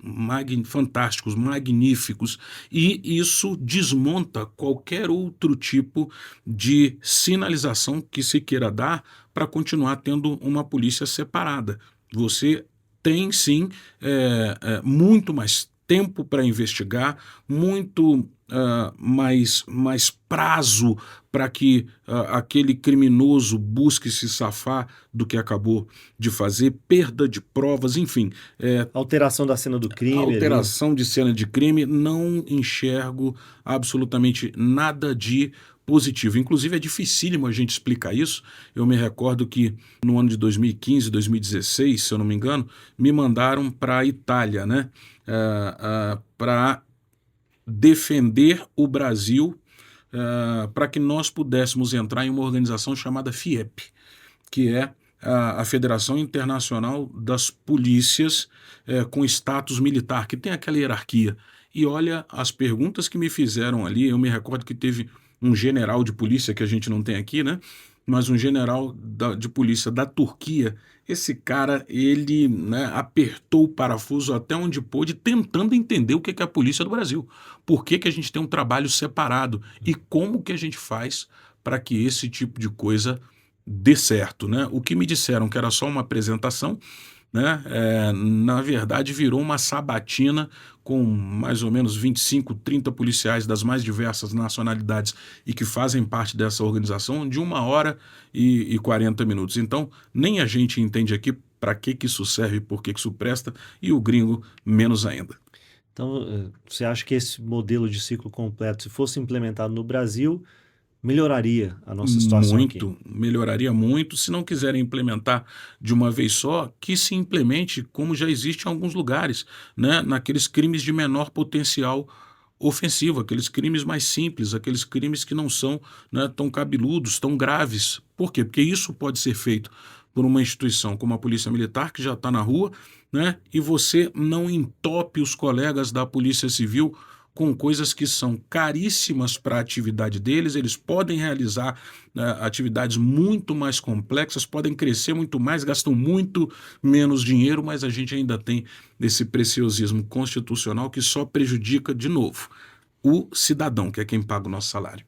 magníficos, e isso desmonta qualquer outro tipo de sinalização que se queira dar para continuar tendo uma polícia separada. Você tem sim muito mais tempo para investigar, muito mais prazo para que aquele criminoso busque se safar do que acabou de fazer, perda de provas, enfim, Alteração da cena do crime ali. alteração de cena de crime, não enxergo absolutamente nada de positivo. Inclusive é dificílimo a gente explicar isso. Eu me recordo que no ano de 2015, 2016, se eu não me engano, me mandaram para a Itália, né? Para defender o Brasil, para que nós pudéssemos entrar em uma organização chamada FIEP, que é a Federação Internacional das Polícias com status militar, que tem aquela hierarquia. E olha, as perguntas que me fizeram ali, eu me recordo que teve um general de polícia, que a gente não tem aqui, né? Mas um general de polícia da Turquia. Esse cara, ele, né, apertou o parafuso até onde pôde, tentando entender o que é a polícia do Brasil. Por que a gente tem um trabalho separado e como que a gente faz para que esse tipo de coisa dê certo, né? O que me disseram que era só uma apresentação, né? Na verdade virou uma sabatina com mais ou menos 25, 30 policiais das mais diversas nacionalidades e que fazem parte dessa organização de 1 hora e 40 minutos. Então, nem a gente entende aqui para que isso serve, por que isso presta, e o gringo menos ainda. Então, você acha que esse modelo de ciclo completo, se fosse implementado no Brasil, melhoraria a nossa situação aqui? Muito, melhoraria muito. Se não quiserem implementar de uma vez só, que se implemente como já existe em alguns lugares, né? Naqueles crimes de menor potencial ofensivo, aqueles crimes mais simples, aqueles crimes que não são, né, tão cabeludos, tão graves. Por quê? Porque isso pode ser feito por uma instituição como a Polícia Militar, que já está na rua, né? E você não entope os colegas da Polícia Civil com coisas que são caríssimas para a atividade deles. Eles podem realizar, né, atividades muito mais complexas, podem crescer muito mais, gastam muito menos dinheiro, mas a gente ainda tem esse preciosismo constitucional que só prejudica, de novo, o cidadão, que é quem paga o nosso salário.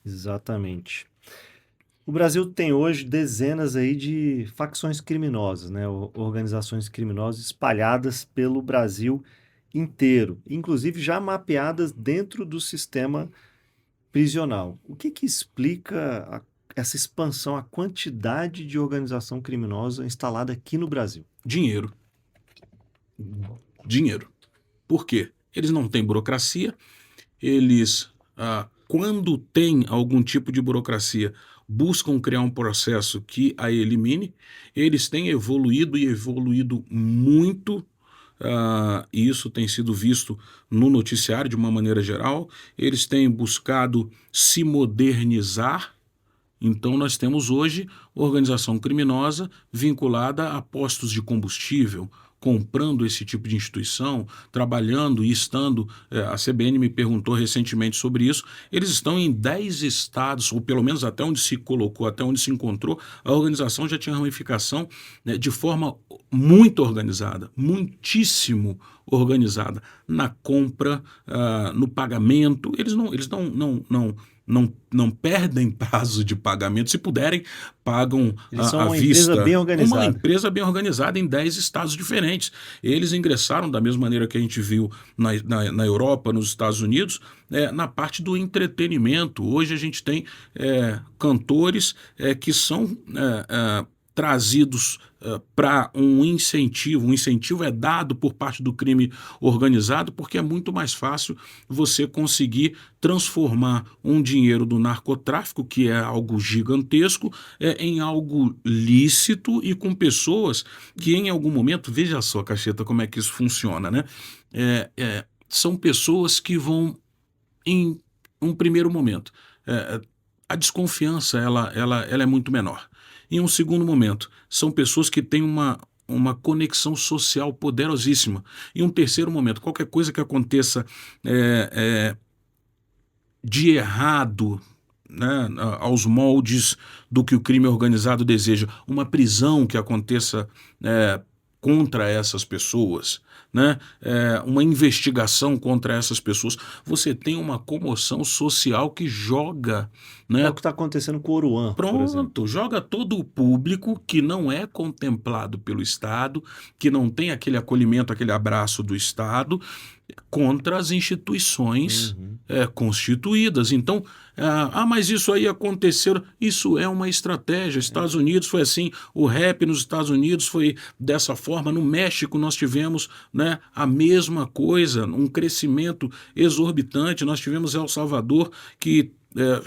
Exatamente. O Brasil tem hoje dezenas aí de facções criminosas, né? Organizações criminosas espalhadas pelo Brasil inteiro, inclusive já mapeadas dentro do sistema prisional. O que que explica essa expansão, a quantidade de organização criminosa instalada aqui no Brasil? Dinheiro. Dinheiro. Por quê? Eles não têm burocracia, eles, quando tem algum tipo de burocracia, buscam criar um processo que a elimine. Eles têm evoluído e evoluído muito e isso tem sido visto no noticiário de uma maneira geral. Eles têm buscado se modernizar. Então, nós temos hoje organização criminosa vinculada a postos de combustível, comprando esse tipo de instituição, trabalhando e estando. A CBN me perguntou recentemente sobre isso. Eles estão em 10 estados, ou pelo menos até onde se colocou, até onde se encontrou, a organização já tinha ramificação, né, de forma muito organizada, muitíssimo organizada, na compra, no pagamento. Eles não perdem prazo de pagamento. Se puderem, pagam Eles são à uma empresa bem vista. Uma organizada. empresa bem organizada em 10 estados diferentes. Eles ingressaram da mesma maneira que a gente viu na Europa, nos Estados Unidos, na parte do entretenimento. Hoje a gente tem cantores que são trazidos para um incentivo. Um incentivo é dado por parte do crime organizado, porque é muito mais fácil você conseguir transformar um dinheiro do narcotráfico, que é algo gigantesco, em algo lícito e com pessoas que em algum momento, veja só, Cacheta, como é que isso funciona, né? São pessoas que vão em um primeiro momento. A desconfiança ela é muito menor. Em um segundo momento, são pessoas que têm uma conexão social poderosíssima. Em um terceiro momento, qualquer coisa que aconteça de errado, né, aos moldes do que o crime organizado deseja, uma prisão que aconteça contra essas pessoas, né, uma investigação contra essas pessoas, você tem uma comoção social que joga, É né, o que está acontecendo com o Oruan, por exemplo. pronto, joga todo o público que não é contemplado pelo Estado, que não tem aquele acolhimento, aquele abraço do Estado, contra as instituições Uhum. constituídas. Então, mas isso aí aconteceu. Isso é uma estratégia. Estados Unidos foi assim, o rap nos Estados Unidos foi dessa forma. No México nós tivemos, né, a mesma coisa, um crescimento exorbitante. Nós tivemos El Salvador, que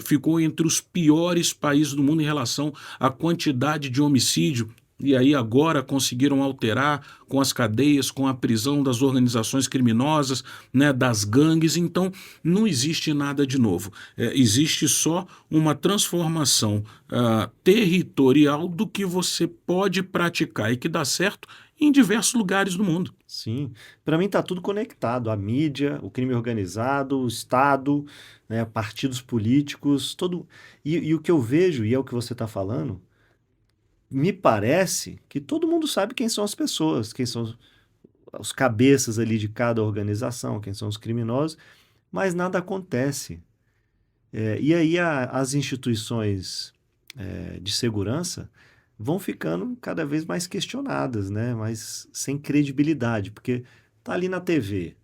ficou entre os piores países do mundo em relação à quantidade de homicídio. E aí agora conseguiram alterar com as cadeias, com a prisão das organizações criminosas, né, das gangues. Então não existe nada de novo. Existe só uma transformação territorial do que você pode praticar e que dá certo em diversos lugares do mundo. Sim, para mim está tudo conectado, a mídia, o crime organizado, o Estado, né, partidos políticos, todo. E o que eu vejo, e é o que você está falando, me parece que todo mundo sabe quem são as pessoas, quem são os cabeças ali de cada organização, quem são os criminosos, mas nada acontece. E aí as instituições de segurança vão ficando cada vez mais questionadas, né? Mas sem credibilidade, porque tá ali na TV.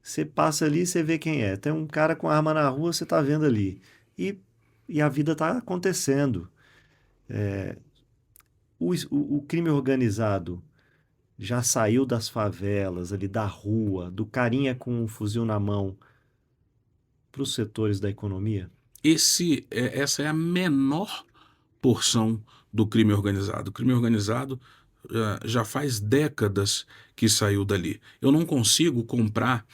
Você passa ali, você vê quem é. Tem um cara com arma na rua, você tá vendo ali. E a vida tá acontecendo. O crime organizado já saiu das favelas, ali da rua, do carinha com um fuzil na mão, para os setores da economia? Essa é a menor porção do crime organizado. O crime organizado já faz décadas que saiu dali. Eu não consigo comprar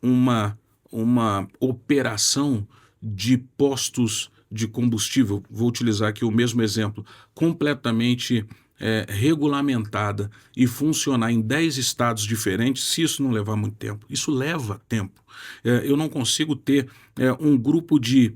uma operação de postos de combustível, vou utilizar aqui o mesmo exemplo, completamente regulamentada e funcionar em 10 estados diferentes, se isso não levar muito tempo. Isso leva tempo. Eu não consigo ter um grupo de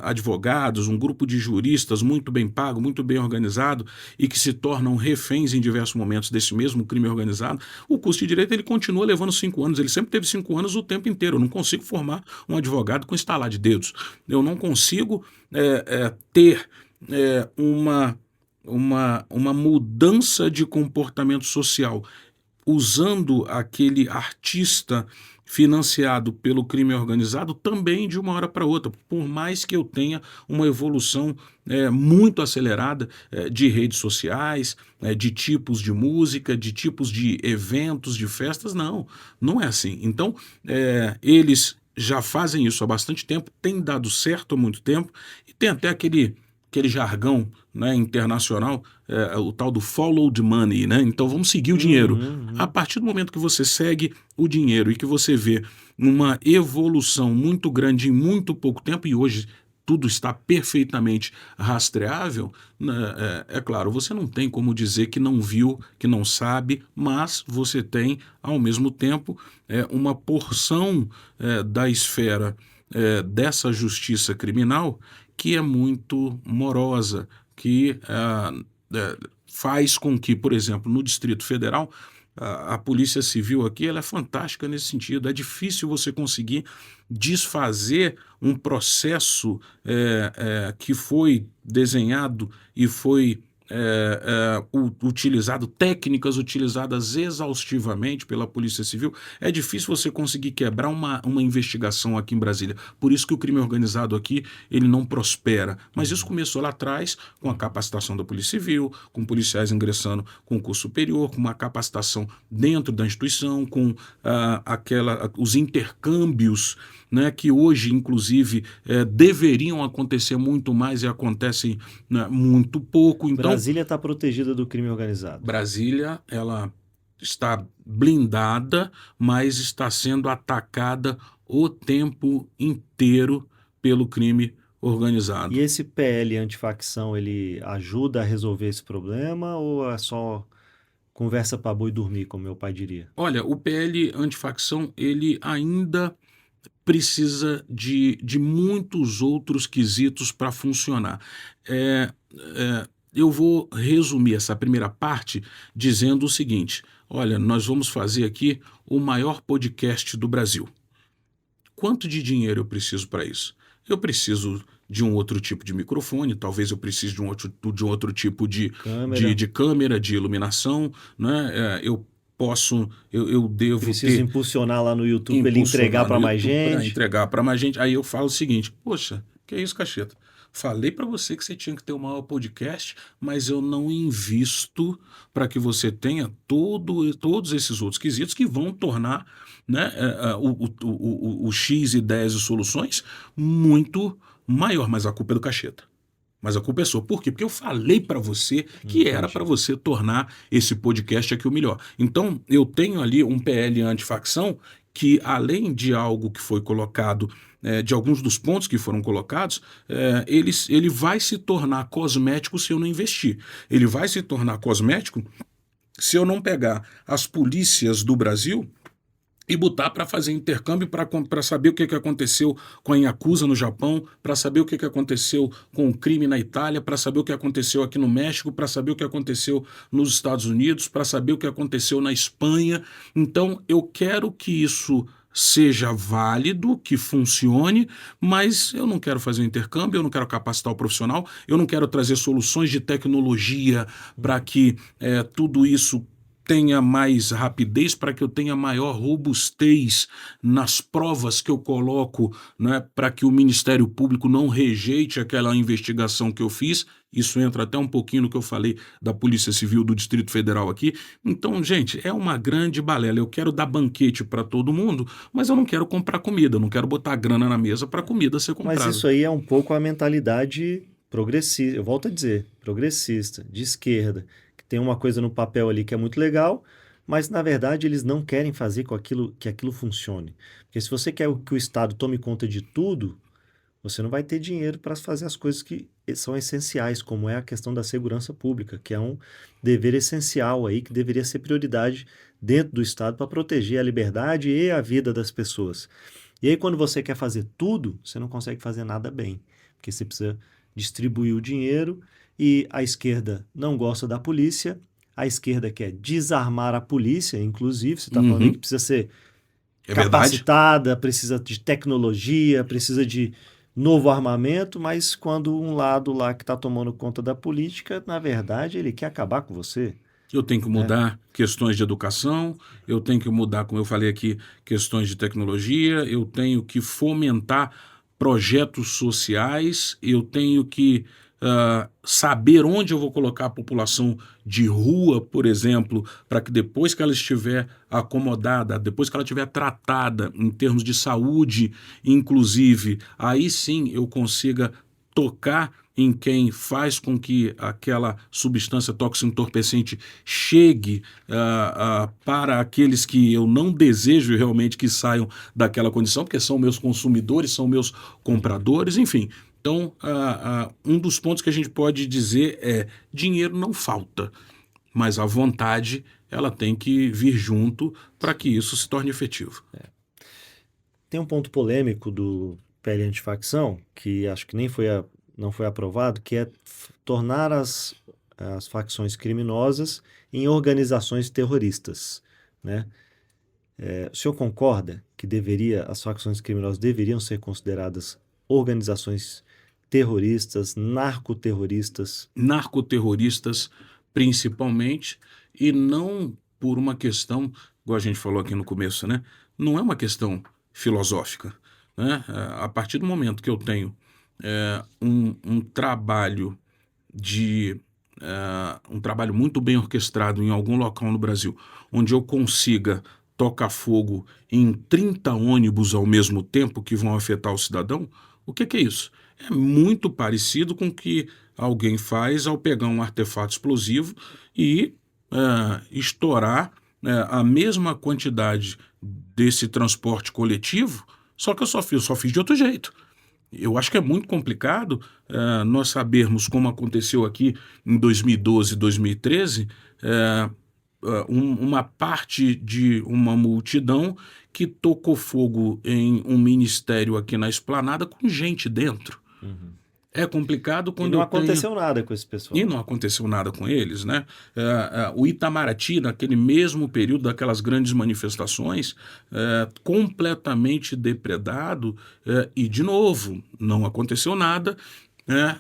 advogados, um grupo de juristas muito bem pago, muito bem organizado e que se tornam reféns em diversos momentos desse mesmo crime organizado. O curso de direito ele continua levando 5 anos, ele sempre teve 5 anos o tempo inteiro. Eu não consigo formar um advogado com estalar de dedos. Eu não consigo ter uma mudança de comportamento social usando aquele artista financiado pelo crime organizado também de uma hora para outra, por mais que eu tenha uma evolução muito acelerada de redes sociais, de tipos de música, de tipos de eventos, de festas, não é assim. Então, eles já fazem isso há bastante tempo, tem dado certo há muito tempo, e tem até aquele jargão, né, internacional, o tal do follow the money, né? Então vamos seguir o dinheiro. A partir do momento que você segue o dinheiro e que você vê uma evolução muito grande em muito pouco tempo, e hoje tudo está perfeitamente rastreável, né, é claro, você não tem como dizer que não viu, que não sabe, mas você tem, ao mesmo tempo, uma porção da esfera dessa justiça criminal que é muito morosa, que faz com que, por exemplo, no Distrito Federal, a Polícia Civil aqui ela é fantástica nesse sentido. É difícil você conseguir desfazer um processo que foi desenhado e foi utilizado, técnicas utilizadas exaustivamente pela Polícia Civil. É difícil você conseguir quebrar uma investigação aqui em Brasília. Por isso que o crime organizado aqui ele não prospera. Mas isso começou lá atrás com a capacitação da Polícia Civil, com policiais ingressando com curso superior, com uma capacitação dentro da instituição, com os intercâmbios, né, que hoje, inclusive, deveriam acontecer muito mais e acontecem, né, muito pouco. Então, Brasília está protegida do crime organizado. Brasília, ela está blindada, mas está sendo atacada o tempo inteiro pelo crime organizado. E esse PL antifacção, ele ajuda a resolver esse problema ou é só conversa para boi dormir, como meu pai diria? Olha, o PL antifacção, ele ainda precisa de muitos outros quesitos para funcionar. Eu vou resumir essa primeira parte dizendo o seguinte: olha, nós vamos fazer aqui o maior podcast do Brasil. Quanto de dinheiro eu preciso para isso? Eu preciso de um outro tipo de microfone, talvez eu precise de um outro tipo de câmera, de iluminação, né? Eu devo Preciso impulsionar lá no YouTube para ele entregar para mais gente. Entregar para mais gente. Aí eu falo o seguinte: poxa, que é isso, Cacheta? Falei para você que você tinha que ter um maior podcast, mas eu não invisto para que você tenha todos esses outros quesitos que vão tornar, né, o X ideias e soluções muito maior. Mas a culpa é do Cacheta. Mas a culpa é sua. Por quê? Porque eu falei para você que era para você tornar esse podcast aqui o melhor. Então, eu tenho ali um PL antifacção que, além de algo que foi colocado, de alguns dos pontos que foram colocados, ele vai se tornar cosmético se eu não investir. Ele vai se tornar cosmético se eu não pegar as polícias do Brasil e botar para fazer intercâmbio para saber o que aconteceu com a Yakuza no Japão, para saber o que aconteceu com o crime na Itália, para saber o que aconteceu aqui no México, para saber o que aconteceu nos Estados Unidos, para saber o que aconteceu na Espanha. Então, eu quero que isso seja válido, que funcione, mas eu não quero fazer um intercâmbio, eu não quero capacitar o profissional, eu não quero trazer soluções de tecnologia para que tudo isso tenha mais rapidez, para que eu tenha maior robustez nas provas que eu coloco, né, para que o Ministério Público não rejeite aquela investigação que eu fiz. Isso entra até um pouquinho no que eu falei da Polícia Civil do Distrito Federal aqui. Então, gente, é uma grande balela. Eu quero dar banquete para todo mundo, mas eu não quero comprar comida, eu não quero botar grana na mesa para a comida ser comprada. Mas isso aí é um pouco a mentalidade progressista, eu volto a dizer, progressista, de esquerda, que tem uma coisa no papel ali que é muito legal, mas na verdade eles não querem fazer que aquilo funcione. Porque se você quer que o Estado tome conta de tudo, você não vai ter dinheiro para fazer as coisas que são essenciais, como é a questão da segurança pública, que é um dever essencial aí, que deveria ser prioridade dentro do Estado para proteger a liberdade e a vida das pessoas. E aí, quando você quer fazer tudo, você não consegue fazer nada bem, porque você precisa distribuir o dinheiro e a esquerda não gosta da polícia, a esquerda quer desarmar a polícia, inclusive, você está falando aí que precisa ser capacitada, precisa de tecnologia, precisa de novo armamento, mas quando um lado lá que está tomando conta da política, na verdade, ele quer acabar com você. Eu tenho que mudar questões de educação, eu tenho que mudar, como eu falei aqui, questões de tecnologia, eu tenho que fomentar projetos sociais, eu tenho que saber onde eu vou colocar a população de rua, por exemplo, para que depois que ela estiver acomodada, depois que ela estiver tratada em termos de saúde, inclusive, aí sim eu consiga tocar em quem faz com que aquela substância tóxica entorpecente chegue para aqueles que eu não desejo realmente que saiam daquela condição, porque são meus consumidores, são meus compradores, enfim. Então, um dos pontos que a gente pode dizer é: dinheiro não falta, mas a vontade ela tem que vir junto para que isso se torne efetivo. Tem um ponto polêmico do PL antifacção, que acho que não foi aprovado, que é tornar as facções criminosas em organizações terroristas, né? O senhor concorda que as facções criminosas deveriam ser consideradas organizações terroristas, narcoterroristas? Narcoterroristas, principalmente, e não por uma questão, igual a gente falou aqui no começo, né? Não é uma questão filosófica, né? A partir do momento que eu tenho um trabalho um trabalho muito bem orquestrado em algum local no Brasil, onde eu consiga tocar fogo em 30 ônibus ao mesmo tempo que vão afetar o cidadão, o que é isso? É muito parecido com o que alguém faz ao pegar um artefato explosivo e estourar a mesma quantidade desse transporte coletivo, só que eu só fiz de outro jeito. Eu acho que é muito complicado nós sabermos como aconteceu aqui em 2012 e 2013, uma parte de uma multidão que tocou fogo em um ministério aqui na Esplanada com gente dentro. É complicado E quando não eu tenho... aconteceu nada com esse E pessoal. não aconteceu nada com eles, né? O Itamaraty, naquele mesmo período daquelas grandes manifestações, completamente depredado, e, de novo, não aconteceu nada,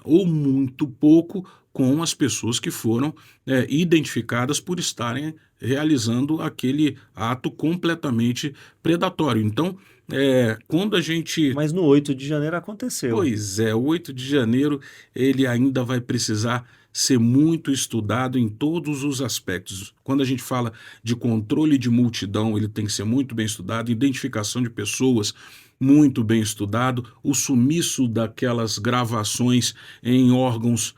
ou muito pouco, com as pessoas que foram identificadas por estarem realizando aquele ato completamente predatório. Então, quando a gente... Mas no 8 de janeiro aconteceu. Pois é, o 8 de janeiro ele ainda vai precisar ser muito estudado em todos os aspectos. Quando a gente fala de controle de multidão, ele tem que ser muito bem estudado, identificação de pessoas, muito bem estudado, o sumiço daquelas gravações em órgãos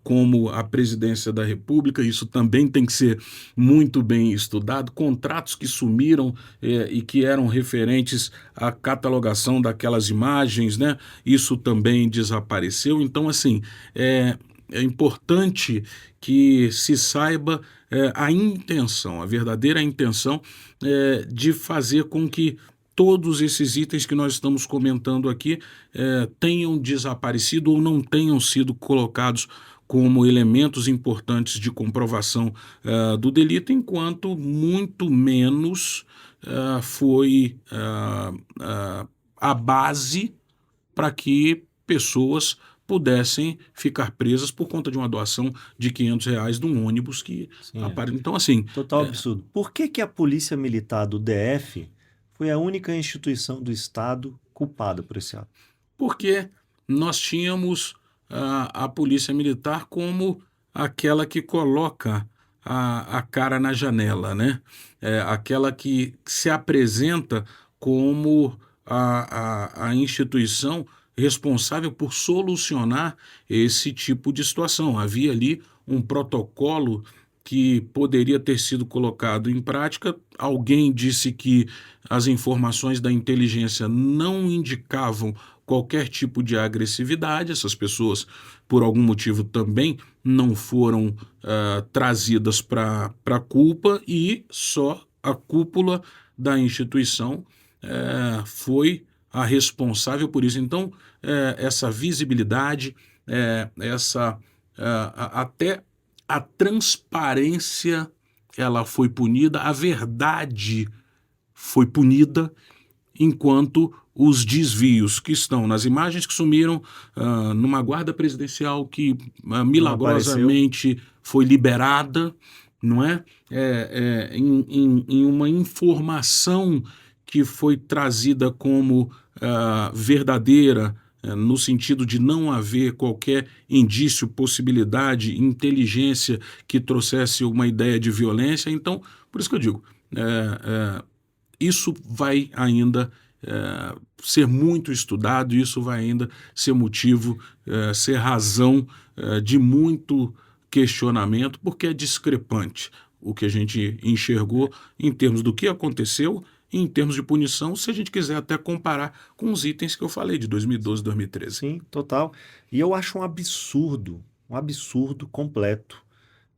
como a Presidência da República, isso também tem que ser muito bem estudado, contratos que sumiram e que eram referentes à catalogação daquelas imagens, né? Isso também desapareceu. Então, assim, é importante que se saiba a intenção, a verdadeira intenção de fazer com que todos esses itens que nós estamos comentando aqui tenham desaparecido ou não tenham sido colocados como elementos importantes de comprovação do delito, enquanto muito menos foi a base para que pessoas pudessem ficar presas por conta de uma doação de R$ 500 de um ônibus que aparece. Então, assim... Total absurdo. Por que a Polícia Militar do DF foi a única instituição do Estado culpada por esse ato? Porque nós tínhamos a Polícia Militar como aquela que coloca a cara na janela, né? Aquela que se apresenta como a instituição responsável por solucionar esse tipo de situação. Havia ali um protocolo que poderia ter sido colocado em prática. Alguém disse que as informações da inteligência não indicavam qualquer tipo de agressividade. Essas pessoas, por algum motivo, também não foram trazidas para a culpa, e só a cúpula da instituição foi a responsável por isso. Então, essa visibilidade, até a transparência, ela foi punida, a verdade foi punida, enquanto os desvios que estão nas imagens que sumiram numa guarda presidencial que milagrosamente foi liberada, não é? Em uma informação que foi trazida como verdadeira, no sentido de não haver qualquer indício, possibilidade, inteligência que trouxesse uma ideia de violência. Então, por isso que eu digo, isso vai ainda ser muito estudado, e isso vai ainda ser motivo, ser razão de muito questionamento, porque é discrepante o que a gente enxergou em termos do que aconteceu e em termos de punição, se a gente quiser até comparar com os itens que eu falei de 2012 e 2013. Sim, total. E eu acho um absurdo completo.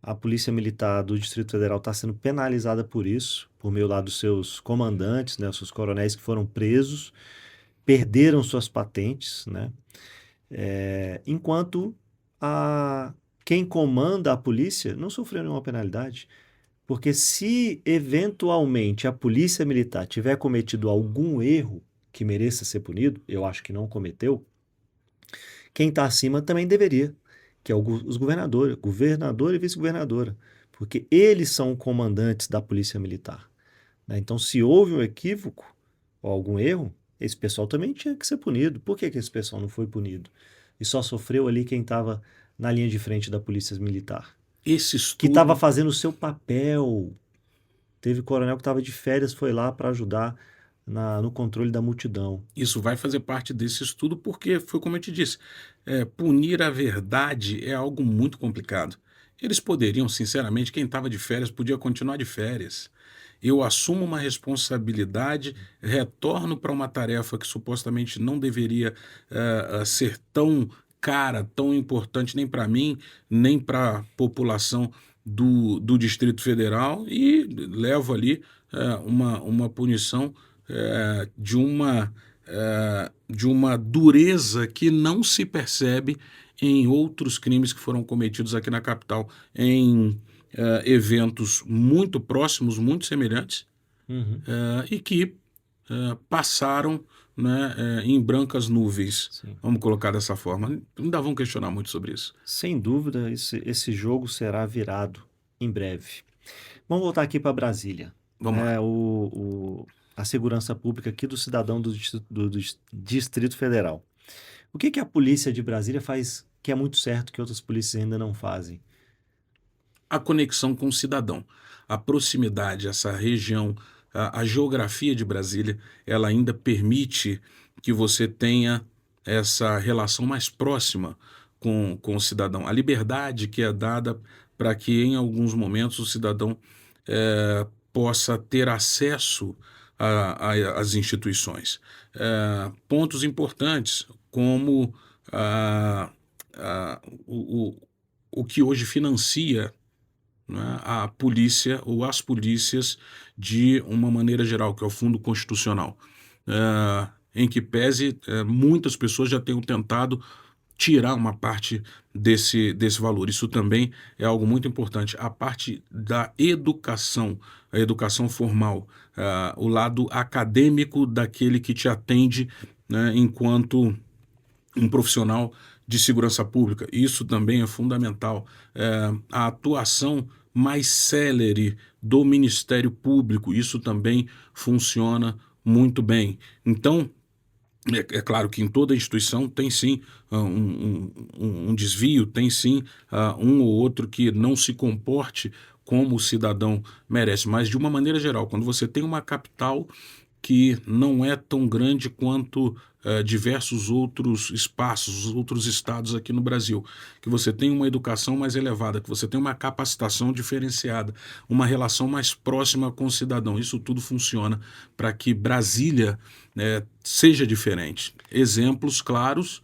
A Polícia Militar do Distrito Federal está sendo penalizada por isso, por meio lá dos seus comandantes, né, os seus coronéis que foram presos, perderam suas patentes, né? Enquanto a, quem comanda a polícia não sofreu nenhuma penalidade. Porque se eventualmente a polícia militar tiver cometido algum erro que mereça ser punido, eu acho que não cometeu, quem está acima também deveria, que é os governadores, governador e vice-governadora, porque eles são comandantes da polícia militar, né? Então, se houve um equívoco ou algum erro, esse pessoal também tinha que ser punido. Por que que esse pessoal não foi punido? E só sofreu ali quem estava na linha de frente da polícia militar, Esse que estava estudo, fazendo o seu papel. Teve coronel que estava de férias, foi lá para ajudar no controle da multidão. isso vai fazer parte desse estudo, porque foi como eu te disse, punir a verdade é algo muito complicado. Eles poderiam, sinceramente, quem estava de férias podia continuar de férias. Eu assumo uma responsabilidade, retorno para uma tarefa que supostamente não deveria ser tão cara, tão importante nem para mim, nem para a população do Distrito Federal, e levo ali uma punição de uma dureza que não se percebe em outros crimes que foram cometidos aqui na capital, em eventos muito próximos, muito semelhantes, Uhum, e que passaram, né, em brancas nuvens, sim. vamos colocar dessa forma. Ainda vão questionar muito sobre isso. Sem dúvida, esse jogo será virado em breve. Vamos voltar aqui para Brasília, Vamos lá. né? A segurança pública aqui do cidadão do Distrito Federal. O que que a polícia de Brasília faz que é muito certo que outras polícias ainda não fazem? A conexão com o cidadão, a proximidade, essa região, a geografia de Brasília, ela ainda permite que você tenha essa relação mais próxima com o cidadão. A liberdade que é dada para que, em alguns momentos, o cidadão possa ter acesso às instituições. Pontos importantes, como o que hoje financia, né, a polícia ou as polícias de uma maneira geral, que é o Fundo Constitucional, em que pese muitas pessoas já tenham tentado tirar uma parte desse valor. Isso também é algo muito importante. A parte da educação, a educação formal, o lado acadêmico daquele que te atende, né, enquanto um profissional de segurança pública. Isso também é fundamental. A atuação mais célere do Ministério Público, isso também funciona muito bem. Então, é claro que em toda instituição tem sim um desvio, tem sim um ou outro que não se comporte como o cidadão merece, mas de uma maneira geral, quando você tem uma capital que não é tão grande quanto diversos outros espaços, outros estados aqui no Brasil, que você tem uma educação mais elevada, que você tem uma capacitação diferenciada, uma relação mais próxima com o cidadão. Isso tudo funciona para que Brasília seja diferente. Exemplos claros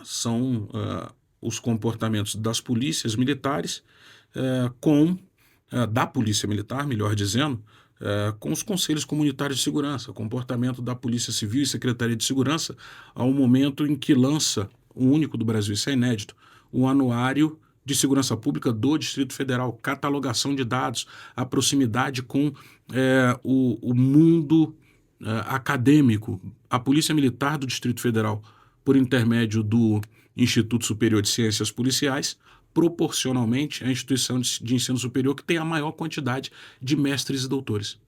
são os comportamentos das polícias militares da polícia militar, melhor dizendo, com os conselhos comunitários de segurança, comportamento da Polícia Civil e Secretaria de Segurança, ao momento em que lança, o único do Brasil, isso é inédito, o Anuário de Segurança Pública do Distrito Federal, catalogação de dados, a proximidade com o mundo acadêmico. A Polícia Militar do Distrito Federal, por intermédio do Instituto Superior de Ciências Policiais, proporcionalmente à instituição de ensino superior que tem a maior quantidade de mestres e doutores.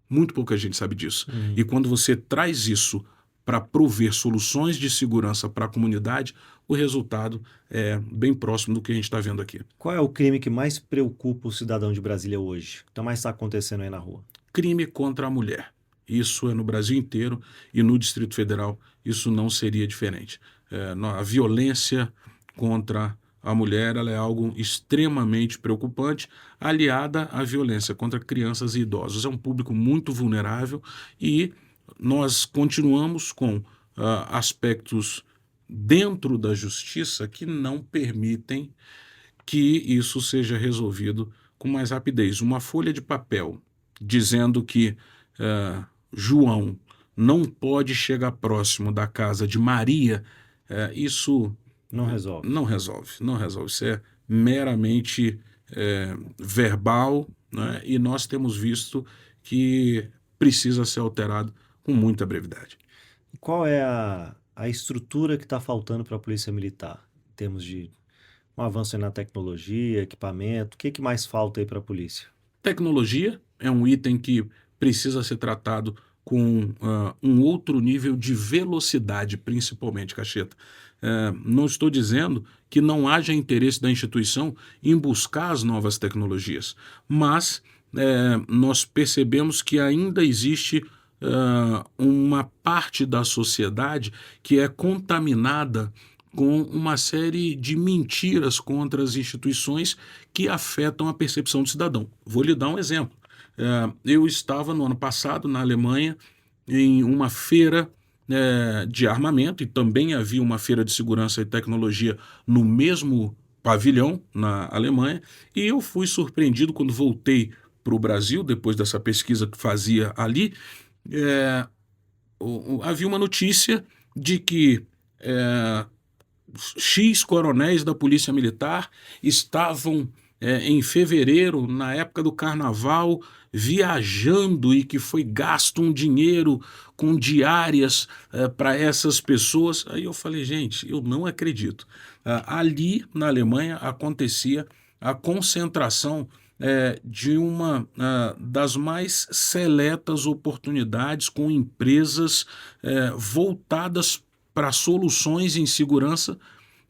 Muito pouca gente sabe disso. E quando você traz isso para prover soluções de segurança para a comunidade, o resultado é bem próximo do que a gente está vendo aqui. Qual é o crime que mais preocupa o cidadão de Brasília hoje? O que mais está acontecendo aí na rua? Crime contra a mulher. Isso é no Brasil inteiro e no Distrito Federal isso não seria diferente. A violência contra a mulher ela é algo extremamente preocupante, aliada à violência contra crianças e idosos. É um público muito vulnerável e nós continuamos com aspectos dentro da justiça que não permitem que isso seja resolvido com mais rapidez. Uma folha de papel dizendo que João não pode chegar próximo da casa de Maria, isso Não resolve. não resolve, não resolve. Isso é meramente verbal, né? E nós temos visto que precisa ser alterado com muita brevidade. Qual é a estrutura que está faltando para a Polícia Militar? Em termos de um avanço aí na tecnologia, equipamento, o que mais falta aí para a polícia? Tecnologia é um item que precisa ser tratado com um outro nível de velocidade, principalmente, Cacheta. Não estou dizendo que não haja interesse da instituição em buscar as novas tecnologias, mas nós percebemos que ainda existe uma parte da sociedade que é contaminada com uma série de mentiras contra as instituições que afetam a percepção do cidadão. Vou lhe dar um exemplo. Eu estava no ano passado na Alemanha em uma feira de armamento e também havia uma feira de segurança e tecnologia no mesmo pavilhão na Alemanha e eu fui surpreendido quando voltei para o Brasil, depois dessa pesquisa que fazia ali, havia uma notícia de que X coronéis da Polícia Militar estavam em fevereiro, na época do carnaval, viajando e que foi gasto um dinheiro com diárias para essas pessoas. Aí eu falei, gente, eu não acredito. Ali na Alemanha acontecia a concentração de uma das mais seletas oportunidades com empresas voltadas para soluções em segurança.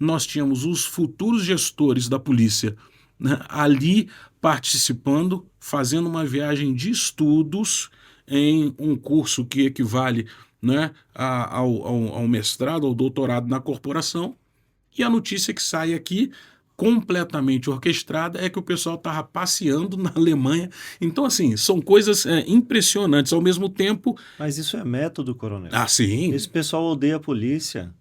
Nós tínhamos os futuros gestores da polícia, né, ali participando, fazendo uma viagem de estudos em um curso que equivale, né, ao mestrado, ao doutorado na corporação. E a notícia que sai aqui, completamente orquestrada, é que o pessoal estava passeando na Alemanha. Então, assim, são coisas impressionantes. Ao mesmo tempo... Mas isso é método, coronel. sim. Esse pessoal odeia a polícia.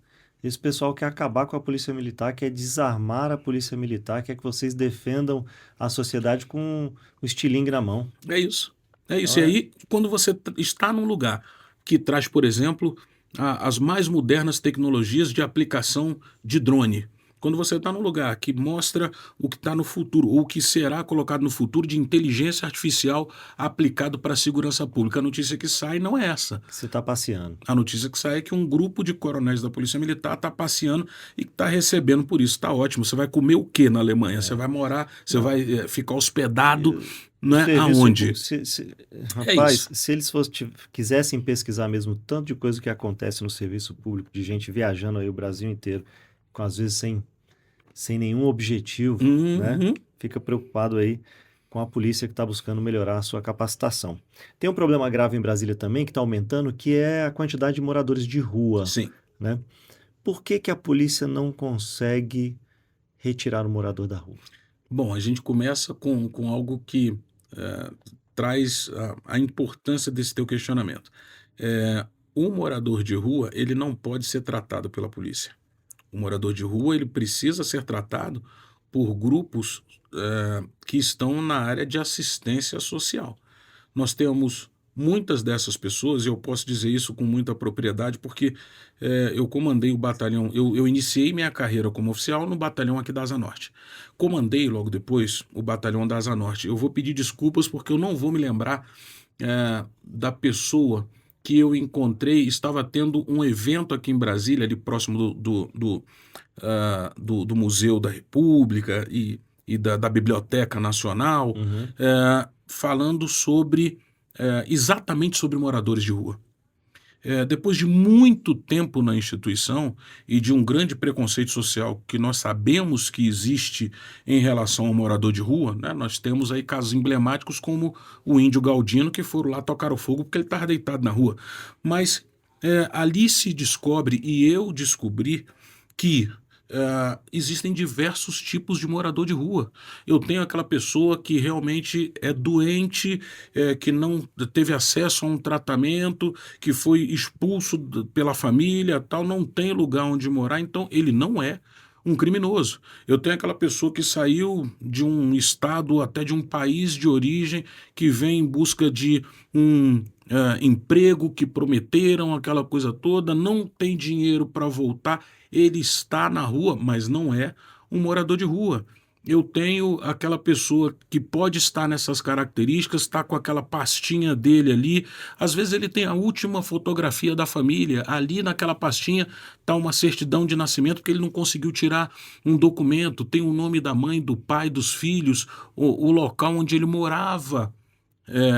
Esse pessoal quer acabar com a polícia militar, quer desarmar a polícia militar, quer que vocês defendam a sociedade com o estilingue na mão. É isso. É isso. E aí, quando você está num lugar que traz, por exemplo, as mais modernas tecnologias de aplicação de drone, quando você está num lugar que mostra o que está no futuro, ou o que será colocado no futuro de inteligência artificial aplicado para a segurança pública, a notícia que sai não é essa. Você está passeando. A notícia que sai é que um grupo de coronéis da Polícia Militar está passeando e está recebendo por isso. Está ótimo. Você vai comer o quê na Alemanha? Você vai morar, você vai ficar hospedado, né? Aonde? Rapaz, se eles quisessem pesquisar mesmo tanto de coisa que acontece no serviço público, de gente viajando aí o Brasil inteiro, com às vezes sem nenhum objetivo, né? Fica preocupado aí com a polícia que está buscando melhorar a sua capacitação. Tem um problema grave em Brasília também que está aumentando, que é a quantidade de moradores de rua. Sim. Né? Por que a polícia não consegue retirar o morador da rua? Bom, a gente começa com algo que traz a importância desse teu questionamento. O morador de rua, ele não pode ser tratado pela polícia. O morador de rua, ele precisa ser tratado por grupos que estão na área de assistência social. Nós temos muitas dessas pessoas, e eu posso dizer isso com muita propriedade, porque eu comandei o batalhão, eu iniciei minha carreira como oficial no batalhão aqui da Asa Norte. Comandei logo depois o batalhão da Asa Norte. Eu vou pedir desculpas porque eu não vou me lembrar da pessoa que eu encontrei. Estava tendo um evento aqui em Brasília, ali próximo do Museu da República e da Biblioteca Nacional, falando exatamente sobre moradores de rua. depois de muito tempo na instituição e de um grande preconceito social que nós sabemos que existe em relação ao morador de rua, né? Nós temos aí casos emblemáticos como o índio Galdino, que foram lá tocar o fogo porque ele estava deitado na rua. Mas ali se descobre, e eu descobri, que existem diversos tipos de morador de rua. Eu tenho aquela pessoa que realmente é doente, que não teve acesso a um tratamento, que foi expulso pela família, tal, não tem lugar onde morar, então ele não é um criminoso. Eu tenho aquela pessoa que saiu de um estado, até de um país de origem, que vem em busca de um emprego que prometeram, aquela coisa toda, não tem dinheiro para voltar, ele está na rua, mas não é um morador de rua. Eu tenho aquela pessoa que pode estar nessas características, está com aquela pastinha dele ali. Às vezes ele tem a última fotografia da família. Ali naquela pastinha está uma certidão de nascimento, porque ele não conseguiu tirar um documento. Tem o nome da mãe, do pai, dos filhos, o local onde ele morava.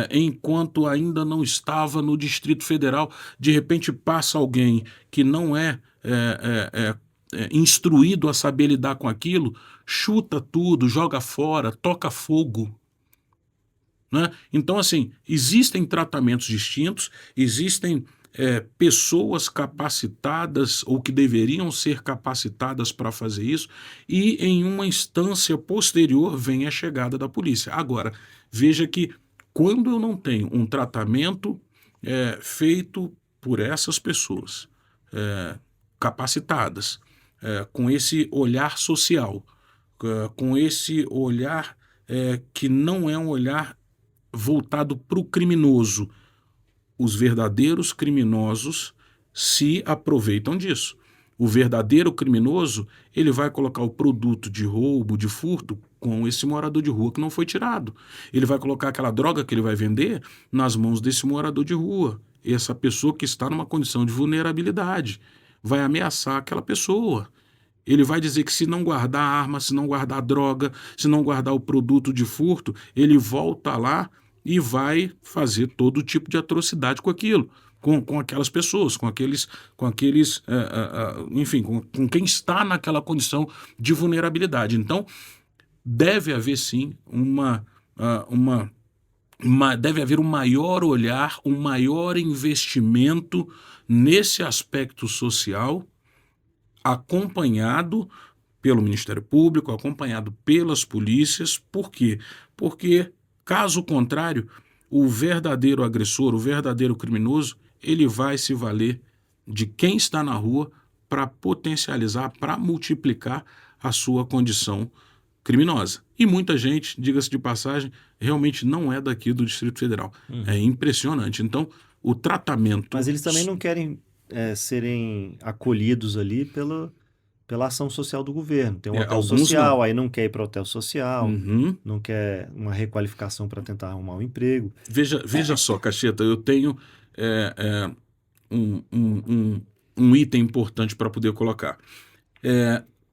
Enquanto ainda não estava no Distrito Federal, de repente passa alguém que não é instruído a saber lidar com aquilo, chuta tudo, joga fora, toca fogo, né? Então, assim, existem tratamentos distintos, existem pessoas capacitadas ou que deveriam ser capacitadas para fazer isso, e em uma instância posterior vem a chegada da polícia. Agora, veja que quando eu não tenho um tratamento feito por essas pessoas capacitadas, com esse olhar social, com esse olhar que não é um olhar voltado para o criminoso. Os verdadeiros criminosos se aproveitam disso. O verdadeiro criminoso, ele vai colocar o produto de roubo, de furto, com esse morador de rua que não foi tirado. Ele vai colocar aquela droga que ele vai vender nas mãos desse morador de rua. Essa pessoa que está numa condição de vulnerabilidade. Vai ameaçar aquela pessoa. Ele vai dizer que se não guardar a arma, se não guardar a droga, se não guardar o produto de furto, ele volta lá e vai fazer todo tipo de atrocidade com aquilo, com aquelas pessoas, com aqueles, enfim, com quem está naquela condição de vulnerabilidade. Então, deve haver sim deve haver um maior olhar, um maior investimento nesse aspecto social, acompanhado pelo Ministério Público, acompanhado pelas polícias. Por quê? Porque, caso contrário, o verdadeiro agressor, o verdadeiro criminoso, ele vai se valer de quem está na rua para potencializar, para multiplicar a sua condição criminosa. E muita gente, diga-se de passagem, realmente não é daqui do Distrito Federal. É impressionante. Então, o tratamento... Mas eles também não querem serem acolhidos ali pela ação social do governo. Tem um hotel alguns social, não. aí não quer ir para o hotel social, Uhum. não quer uma requalificação para tentar arrumar um emprego. Veja só, Cacheta, eu tenho um, um- um- um item importante para poder colocar.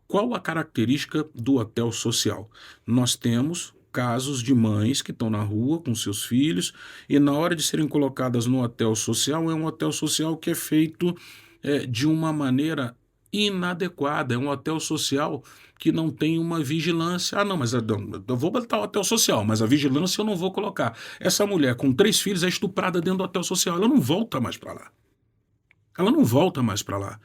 Qual a característica do hotel social? Nós temos casos de mães que estão na rua com seus filhos e na hora de serem colocadas no hotel social, é um hotel social que é feito de uma maneira inadequada, é um hotel social que não tem uma vigilância. Ah, não, mas eu vou botar o hotel social, mas a vigilância eu não vou colocar. Essa mulher com 3 filhos é estuprada dentro do hotel social, ela não volta mais para lá. Ela não volta mais para lá.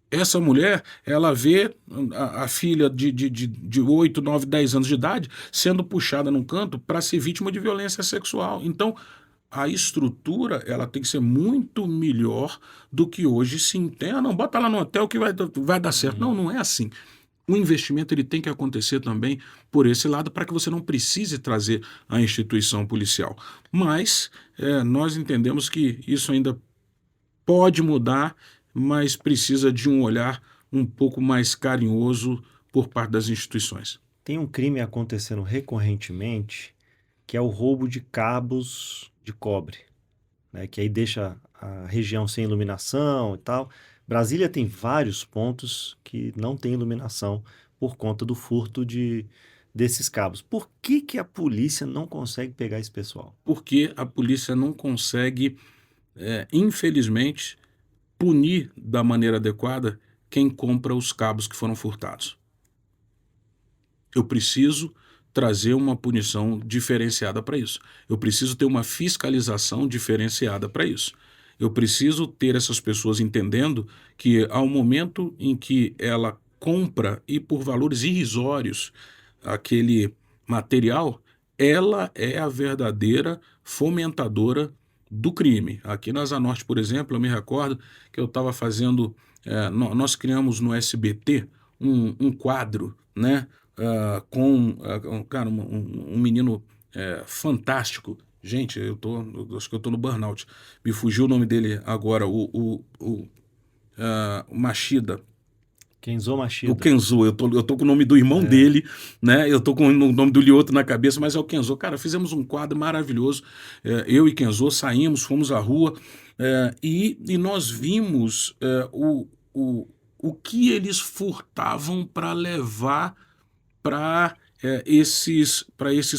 Essa mulher, ela vê a filha de 8, 9, 10 anos de idade sendo puxada num canto para ser vítima de violência sexual. Então, a estrutura, ela tem que ser muito melhor do que hoje se entende. Ah, não, bota lá no hotel que vai dar certo. Não, não é assim. O investimento ele tem que acontecer também por esse lado para que você não precise trazer a instituição policial. Mas nós entendemos que isso ainda pode mudar, mas precisa de um olhar um pouco mais carinhoso por parte das instituições. Tem um crime acontecendo recorrentemente, que é o roubo de cabos de cobre, né? Que aí deixa a região sem iluminação e tal. Brasília tem vários pontos que não tem iluminação por conta do furto desses cabos. Por que que a polícia não consegue pegar esse pessoal? Porque a polícia não consegue infelizmente, punir da maneira adequada quem compra os cabos que foram furtados. Eu preciso trazer uma punição diferenciada para isso. Eu preciso ter uma fiscalização diferenciada para isso. Eu preciso ter essas pessoas entendendo que ao momento em que ela compra e por valores irrisórios aquele material, ela é a verdadeira fomentadora do crime. Aqui na Asa Norte, por exemplo, eu me recordo que eu estava fazendo, nós criamos no SBT um quadro, né? Cara, um menino fantástico. Gente, eu acho que eu tô no burnout. Me fugiu o nome dele agora, o Machida. Kenzo O Machida. Kenzo, eu tô com o nome do irmão dele, né? Eu tô com o nome do Lioto na cabeça, mas é o Kenzo. Cara, fizemos um quadro maravilhoso. Eu e Kenzo saímos, fomos à rua, e nós vimos o que eles furtavam para levar para esses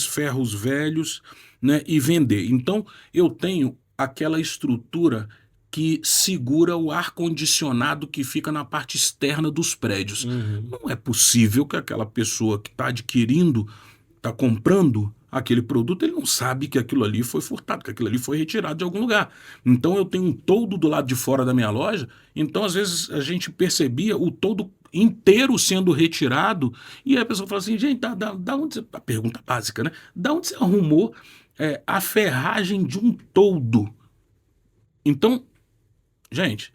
ferros velhos, né, e vender. Então, eu tenho aquela estrutura que segura o ar-condicionado que fica na parte externa dos prédios. Uhum. Não é possível que aquela pessoa que está adquirindo, está comprando aquele produto, ele não sabe que aquilo ali foi furtado, que aquilo ali foi retirado de algum lugar. Então eu tenho um toldo do lado de fora da minha loja, então às vezes a gente percebia o toldo inteiro sendo retirado, e aí a pessoa fala assim, gente, da onde você... A pergunta básica, né? Da onde você arrumou a ferragem de um toldo? Então, gente,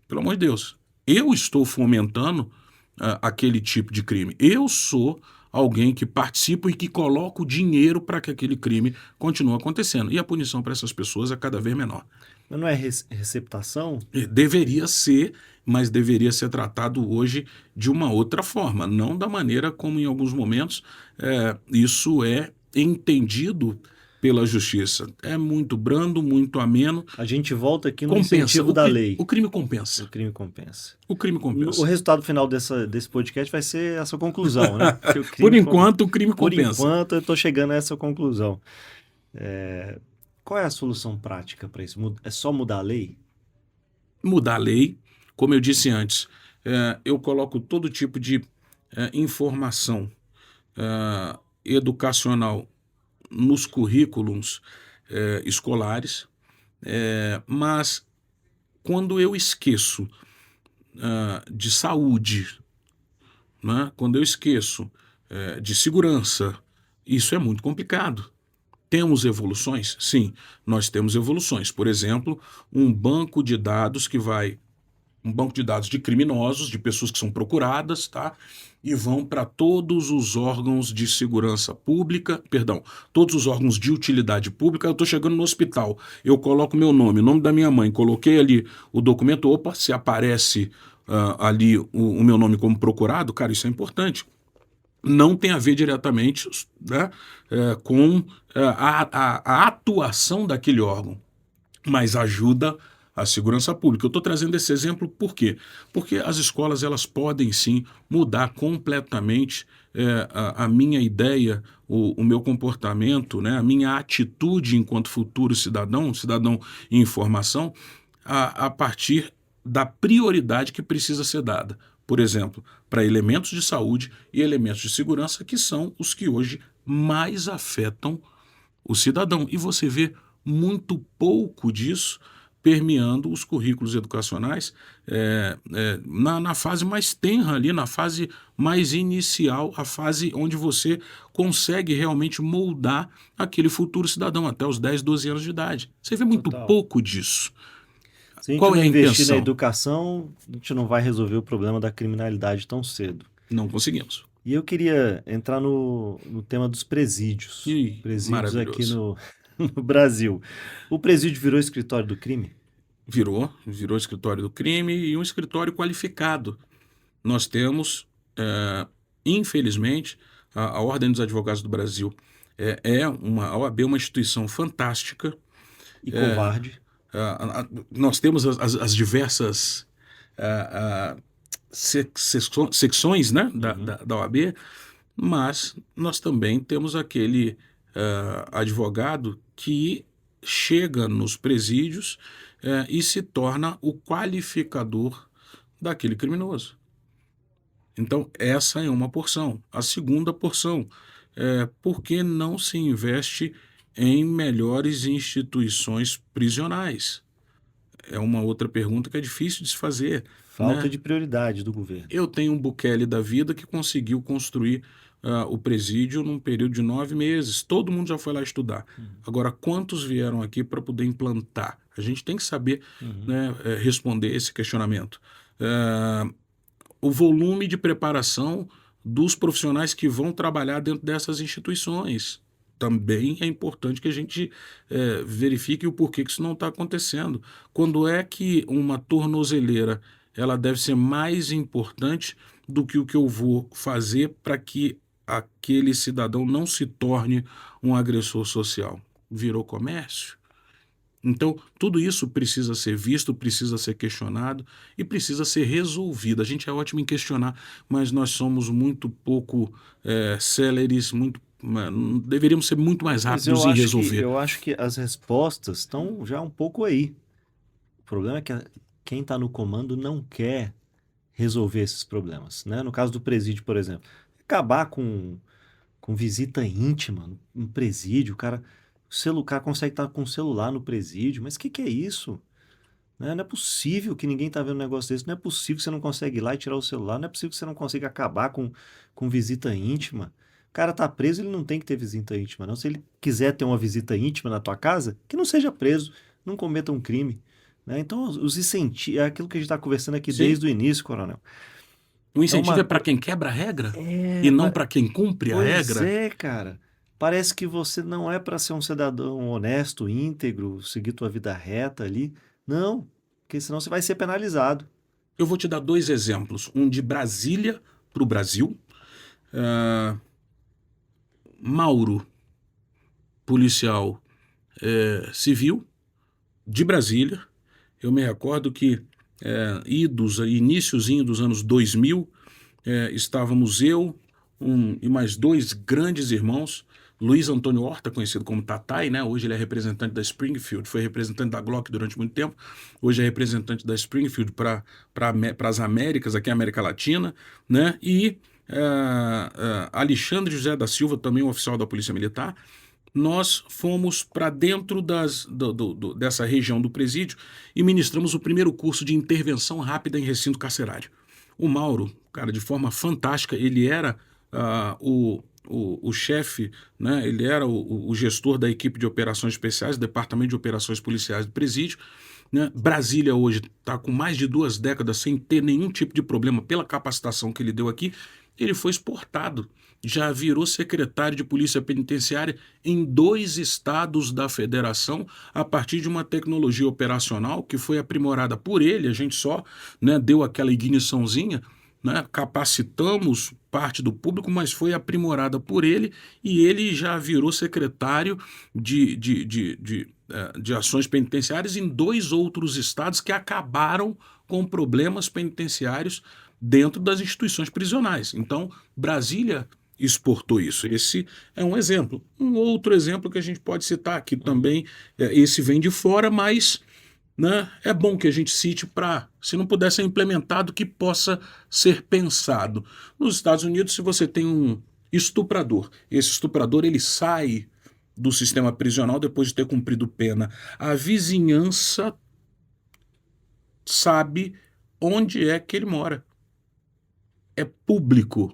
pelo amor de Deus, eu estou fomentando aquele tipo de crime. Eu sou alguém que participa e que coloca o dinheiro para que aquele crime continue acontecendo. E a punição para essas pessoas é cada vez menor. Mas não é receptação? Deveria ser, mas deveria ser tratado hoje de uma outra forma, não da maneira como em alguns momentos isso é entendido pela justiça. É muito brando, muito ameno. A gente volta aqui no Compensa. incentivo da lei. O crime compensa. O crime compensa. O crime compensa. O resultado final desse podcast vai ser essa conclusão, né? Que o crime Por enquanto, o crime Por compensa. enquanto, eu estou chegando a essa conclusão. Qual é a solução prática para isso? É só mudar a lei? Mudar a lei. Como eu disse antes, eu coloco todo tipo de informação educacional nos currículos escolares, mas quando eu esqueço de saúde, né? Quando eu esqueço de segurança, isso é muito complicado. Temos evoluções? Sim, nós temos evoluções. Por exemplo, um banco de dados de criminosos, de pessoas que são procuradas, tá? E vão para todos os órgãos de segurança pública, perdão, todos os órgãos de utilidade pública. Eu estou chegando no hospital, eu coloco meu nome, o nome da minha mãe, coloquei ali o documento, opa, se aparece ali o meu nome como procurado, cara, isso é importante. Não tem a ver diretamente, né, com a atuação daquele órgão, mas ajuda a segurança pública. Eu estou trazendo esse exemplo por quê? Porque as escolas elas podem sim mudar completamente a minha ideia, o meu comportamento, né, a minha atitude enquanto futuro cidadão em formação, a partir da prioridade que precisa ser dada. Por exemplo, para elementos de saúde e elementos de segurança, que são os que hoje mais afetam o cidadão. E você vê muito pouco disso permeando os currículos educacionais na fase mais tenra ali, na fase mais inicial, a fase onde você consegue realmente moldar aquele futuro cidadão até os 10, 12 anos de idade. Você vê muito Total. pouco disso. Se a gente Qual não é a investir intenção? na educação, a gente não vai resolver o problema da criminalidade tão cedo. Não conseguimos. E eu queria entrar no tema dos presídios. Ih, Presídios aqui maravilhoso. no Brasil. O presídio virou escritório do crime? Virou escritório do crime e um escritório qualificado. Nós temos, infelizmente, a Ordem dos Advogados do Brasil a OAB é uma instituição fantástica. E covarde? Nós temos as diversas secções, né, da OAB, mas nós também temos aquele advogado que chega nos presídios e se torna o qualificador daquele criminoso. Então, essa é uma porção. A segunda porção é por que não se investe em melhores instituições prisionais? É uma outra pergunta que é difícil de se fazer, Falta né? de prioridade do governo. Eu tenho um Bukele da vida que conseguiu construir o presídio num período de 9 meses. Todo mundo já foi lá estudar. Agora, quantos vieram aqui para poder implantar? A gente tem que saber, né, responder esse questionamento. O volume de preparação dos profissionais que vão trabalhar dentro dessas instituições. Também é importante que a gente verifique o porquê que isso não está acontecendo. Quando é que uma tornozeleira ela deve ser mais importante do que o que eu vou fazer para que aquele cidadão não se torne um agressor social? Virou comércio? Então, tudo isso precisa ser visto, precisa ser questionado e precisa ser resolvido. A gente é ótimo em questionar, mas nós somos muito pouco céleres, deveríamos ser muito mais Mas rápidos em resolver. eu acho que as respostas estão já um pouco aí. O problema é que quem está no comando não quer resolver esses problemas, né? No caso do presídio, por exemplo, acabar com visita íntima no presídio, o cara consegue estar com o celular no presídio, mas o que é isso? Né? Não é possível que ninguém está vendo um negócio desse, não é possível que você não consegue ir lá e tirar o celular, não é possível que você não consiga acabar com visita íntima. O cara tá preso, ele não tem que ter visita íntima, não. Se ele quiser ter uma visita íntima na tua casa, que não seja preso, não cometa um crime. Né? Então, os incentivos, é aquilo que a gente está conversando aqui Sim. desde o início, Coronel. O incentivo é para quem quebra a regra É, e não para quem cumpre a pois regra. é, cara. Parece que você não é para ser um cidadão honesto, íntegro, seguir tua vida reta ali. Não, porque senão você vai ser penalizado. Eu vou te dar 2 exemplos. Um de Brasília para o Brasil. Mauro, policial civil de Brasília. Eu me recordo que iníciozinho dos anos 2000, estávamos eu e mais 2 grandes irmãos, Luiz Antônio Horta, conhecido como Tatai, né? Hoje ele é representante da Springfield, foi representante da Glock durante muito tempo, hoje é representante da Springfield para as Américas, aqui a América Latina, né? E Alexandre José da Silva, também um oficial da Polícia Militar. Nós fomos para dentro dessa região do presídio e ministramos o primeiro curso de intervenção rápida em recinto carcerário. O Mauro, cara, de forma fantástica, ele era o chefe, né? Ele era o gestor da equipe de operações especiais, do Departamento de Operações Policiais do presídio. Né? Brasília hoje está com mais de 2 décadas sem ter nenhum tipo de problema pela capacitação que ele deu aqui. Ele foi exportado, já virou secretário de Polícia Penitenciária em 2 estados da federação a partir de uma tecnologia operacional que foi aprimorada por ele. A gente só, né, deu aquela igniçãozinha, né, capacitamos parte do público, mas foi aprimorada por ele e ele já virou secretário de ações penitenciárias em 2 outros estados que acabaram com problemas penitenciários dentro das instituições prisionais. Então, Brasília exportou isso. Esse é um exemplo. Um outro exemplo que a gente pode citar aqui também, esse vem de fora, mas, né, é bom que a gente cite para, se não puder ser implementado, que possa ser pensado. Nos Estados Unidos, se você tem um estuprador, esse estuprador ele sai do sistema prisional depois de ter cumprido pena. A vizinhança sabe onde é que ele mora. É público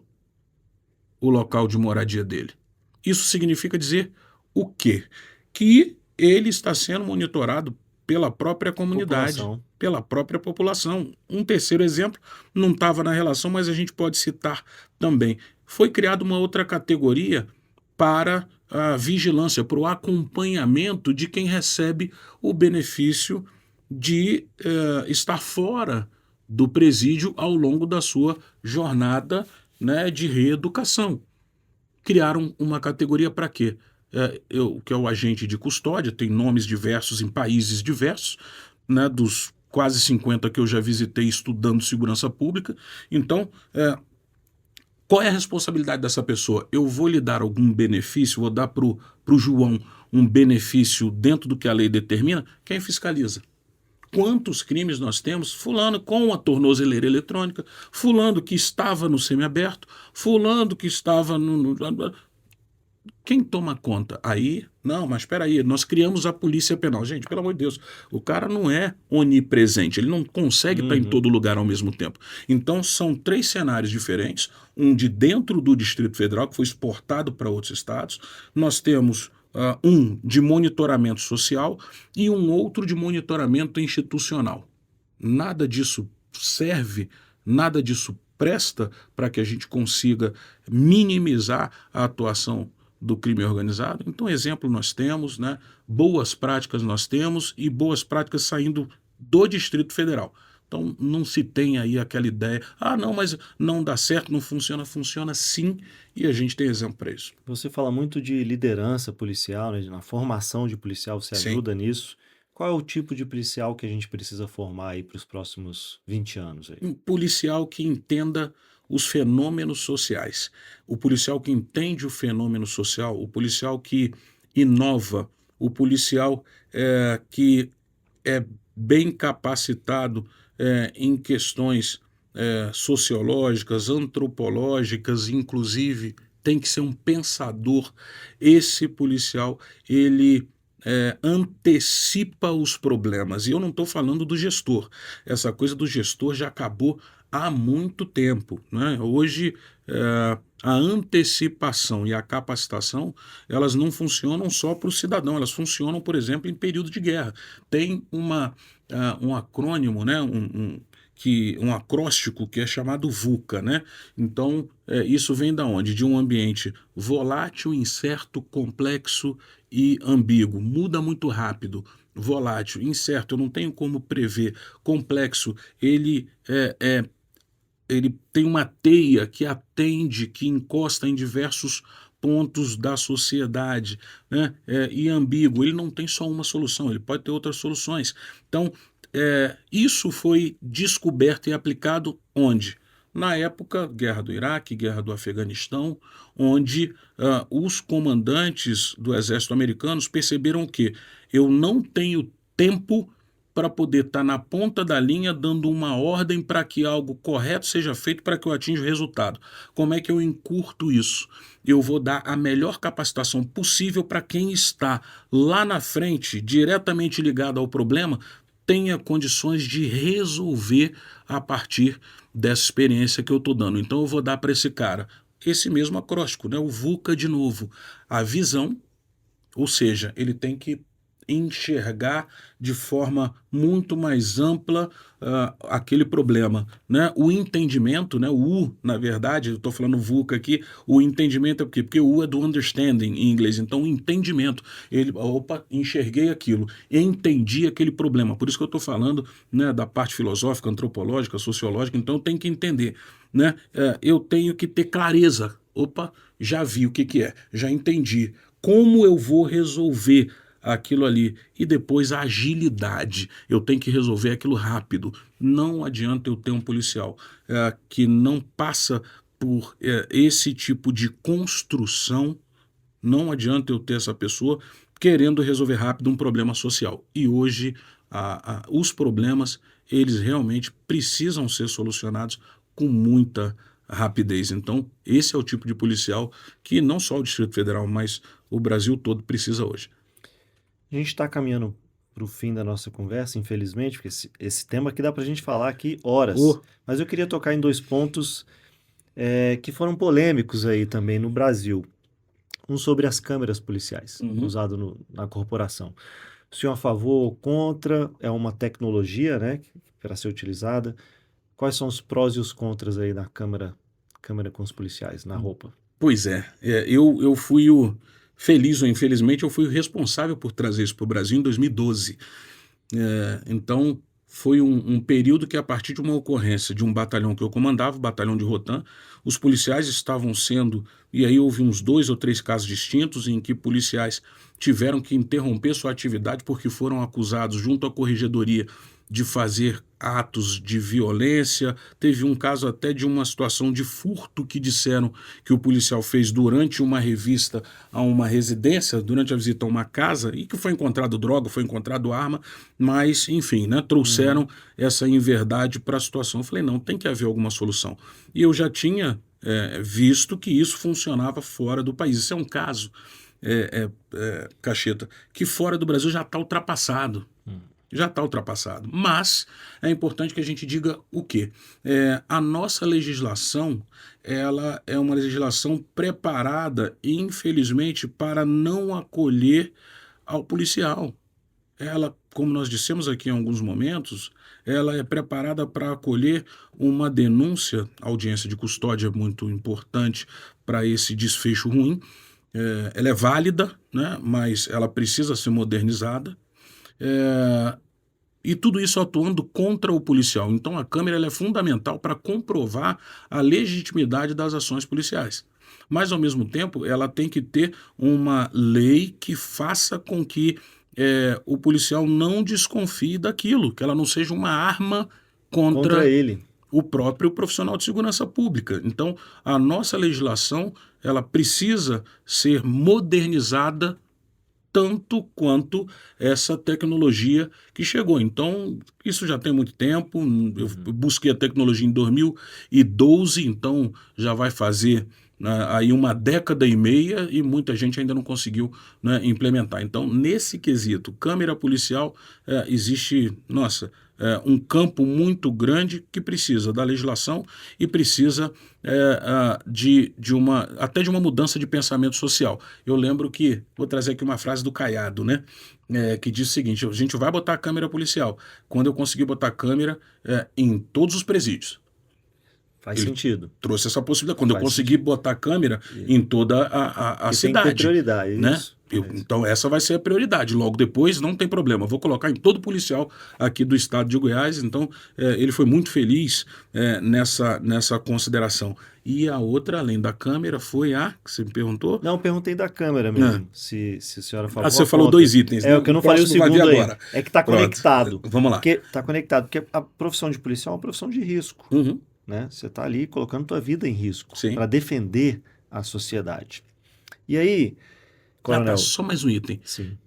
o local de moradia dele. Isso significa dizer o quê? Que ele está sendo monitorado pela própria comunidade, pela própria população. Um terceiro exemplo, não estava na relação, mas a gente pode citar também. Foi criada uma outra categoria para a vigilância, para o acompanhamento de quem recebe o benefício de estar fora do presídio ao longo da sua jornada, né, de reeducação. Criaram uma categoria para quê? Que é o agente de custódia, tem nomes diversos em países diversos, né, dos quase 50 que eu já visitei estudando segurança pública. Então, qual é a responsabilidade dessa pessoa? Eu vou lhe dar algum benefício, vou dar para o João um benefício dentro do que a lei determina, quem fiscaliza? Quantos crimes nós temos? Fulano com a tornozeleira eletrônica, fulano que estava no semiaberto, fulano que estava Quem toma conta? Aí, não, mas espera aí, nós criamos a polícia penal. Gente, pelo amor de Deus, o cara não é onipresente, ele não consegue estar em todo lugar ao mesmo tempo. Então, são 3 cenários diferentes, um de dentro do Distrito Federal, que foi exportado para outros estados. Nós temos um de monitoramento social e um outro de monitoramento institucional. Nada disso serve, nada disso presta para que a gente consiga minimizar a atuação do crime organizado. Então, exemplo nós temos, né? Boas práticas nós temos e boas práticas saindo do Distrito Federal. Então, não se tem aí aquela ideia, não, mas não dá certo, não funciona. Funciona sim, e a gente tem exemplo para isso. Você fala muito de liderança policial, né? Na formação de policial, você Sim. ajuda nisso. Qual é o tipo de policial que a gente precisa formar aí para os próximos 20 anos aí? Um policial que entenda os fenômenos sociais, o policial que entende o fenômeno social, o policial que inova, o policial que é bem capacitado em questões sociológicas, antropológicas, inclusive tem que ser um pensador. Esse policial, ele antecipa os problemas. E eu não estou falando do gestor. Essa coisa do gestor já acabou há muito tempo, né? Hoje, a antecipação e a capacitação, elas não funcionam só para o cidadão, elas funcionam, por exemplo, em período de guerra. Tem um acrônimo, né? Um acróstico que é chamado VUCA, né? Então, isso vem da onde? De um ambiente volátil, incerto, complexo e ambíguo. Muda muito rápido. Volátil, incerto, eu não tenho como prever. Complexo, ele tem uma teia que atende, que encosta em diversos pontos da sociedade, né? E ambíguo, ele não tem só uma solução, ele pode ter outras soluções. Então, isso foi descoberto e aplicado onde? Na época, guerra do Iraque, guerra do Afeganistão, onde os comandantes do exército americanos perceberam que eu não tenho tempo para poder estar na ponta da linha dando uma ordem para que algo correto seja feito para que eu atinja o resultado. Como é que eu encurto isso? Eu vou dar a melhor capacitação possível para quem está lá na frente, diretamente ligado ao problema, tenha condições de resolver a partir dessa experiência que eu estou dando. Então eu vou dar para esse cara esse mesmo acróstico, né? O VUCA de novo. A visão, ou seja, ele tem que enxergar de forma muito mais ampla aquele problema, né? O entendimento, né? O U, na verdade, eu estou falando VUCA aqui, o entendimento é por quê? Porque o U é do understanding em inglês, então o entendimento, enxerguei aquilo, entendi aquele problema, por isso que eu estou falando, né, da parte filosófica, antropológica, sociológica, então eu tenho que entender, né? Eu tenho que ter clareza, já vi o que é, já entendi, como eu vou resolver aquilo ali. E depois a agilidade. Eu tenho que resolver aquilo rápido. Não adianta eu ter um policial que não passa por esse tipo de construção. Não adianta eu ter essa pessoa querendo resolver rápido um problema social. E hoje os problemas, eles realmente precisam ser solucionados com muita rapidez. Então, esse é o tipo de policial que não só o Distrito Federal, mas o Brasil todo precisa hoje. A gente está caminhando para o fim da nossa conversa, infelizmente, porque esse tema aqui dá para a gente falar aqui horas. Mas eu queria tocar em 2 pontos que foram polêmicos aí também no Brasil. Um sobre as câmeras policiais usadas na corporação. O senhor é a favor ou contra? É uma tecnologia, né, para ser utilizada. Quais são os prós e os contras aí da câmera com os policiais na roupa? Pois eu fui feliz ou infelizmente, eu fui o responsável por trazer isso para o Brasil em 2012. Então, foi um período que, a partir de uma ocorrência de um batalhão que eu comandava, o batalhão de Rotan, os policiais estavam sendo e aí houve uns 2 ou 3 casos distintos em que policiais tiveram que interromper sua atividade porque foram acusados junto à corregedoria de fazer atos de violência. Teve um caso até de uma situação de furto que disseram que o policial fez durante uma revista a uma residência, durante a visita a uma casa, e que foi encontrado droga, foi encontrado arma, mas, enfim, né, trouxeram essa inverdade para a situação. Eu falei, não, tem que haver alguma solução. E eu já tinha visto que isso funcionava fora do país. Isso é um caso, Cacheta, que fora do Brasil já está ultrapassado. Já está ultrapassado. Mas é importante que a gente diga o quê? A nossa legislação, ela é uma legislação preparada, infelizmente, para não acolher ao policial. Ela, como nós dissemos aqui em alguns momentos, ela é preparada para acolher uma denúncia. A audiência de custódia é muito importante para esse desfecho ruim. Ela é válida, né, mas ela precisa ser modernizada. E tudo isso atuando contra o policial. Então a câmera ela é fundamental para comprovar a legitimidade das ações policiais. Mas, ao mesmo tempo, ela tem que ter uma lei que faça com que o policial não desconfie daquilo, que ela não seja uma arma contra ele. o próprio profissional de segurança pública. Então, a nossa legislação ela precisa ser modernizada tanto quanto essa tecnologia que chegou. Então, isso já tem muito tempo. Eu busquei a tecnologia em 2012, então já vai fazer aí uma década e meia e muita gente ainda não conseguiu, né, implementar. Então, nesse quesito, câmera policial, existe, um campo muito grande que precisa da legislação e precisa até de uma mudança de pensamento social. Eu lembro que, vou trazer aqui uma frase do Caiado, né, que diz o seguinte: a gente vai botar a câmera policial quando eu conseguir botar a câmera em todos os presídios. Faz sentido. Trouxe essa possibilidade. Quando eu conseguir botar a câmera em toda a cidade. Tem que ter prioridade, né? isso. Então essa vai ser a prioridade. Logo depois, não tem problema. Vou colocar em todo policial aqui do estado de Goiás. Então ele foi muito feliz nessa consideração. E a outra, além da câmera, foi a que você me perguntou? Não, perguntei da câmera mesmo. Se a senhora falou. Você falou 2 itens. O que eu não falei o segundo aí. Agora. É que está conectado. Vamos lá. Está conectado, porque a profissão de policial é uma profissão de risco. Uhum. Né? Você está ali colocando tua vida em risco para defender a sociedade. E aí, coronel... só mais um item. Sim.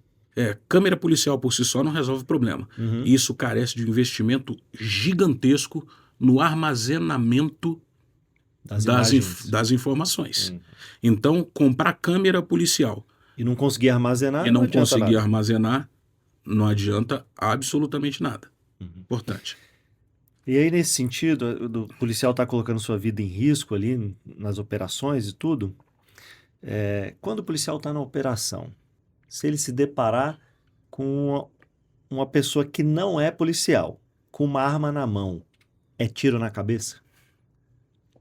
Câmera policial por si só não resolve o problema. Isso carece de um investimento gigantesco no armazenamento das informações. Então, comprar câmera policial e não conseguir armazenar, não adianta absolutamente nada. Importante. E aí, nesse sentido, o policial está colocando sua vida em risco ali nas operações e tudo. Quando o policial está na operação, se ele se deparar com uma pessoa que não é policial, com uma arma na mão, é tiro na cabeça?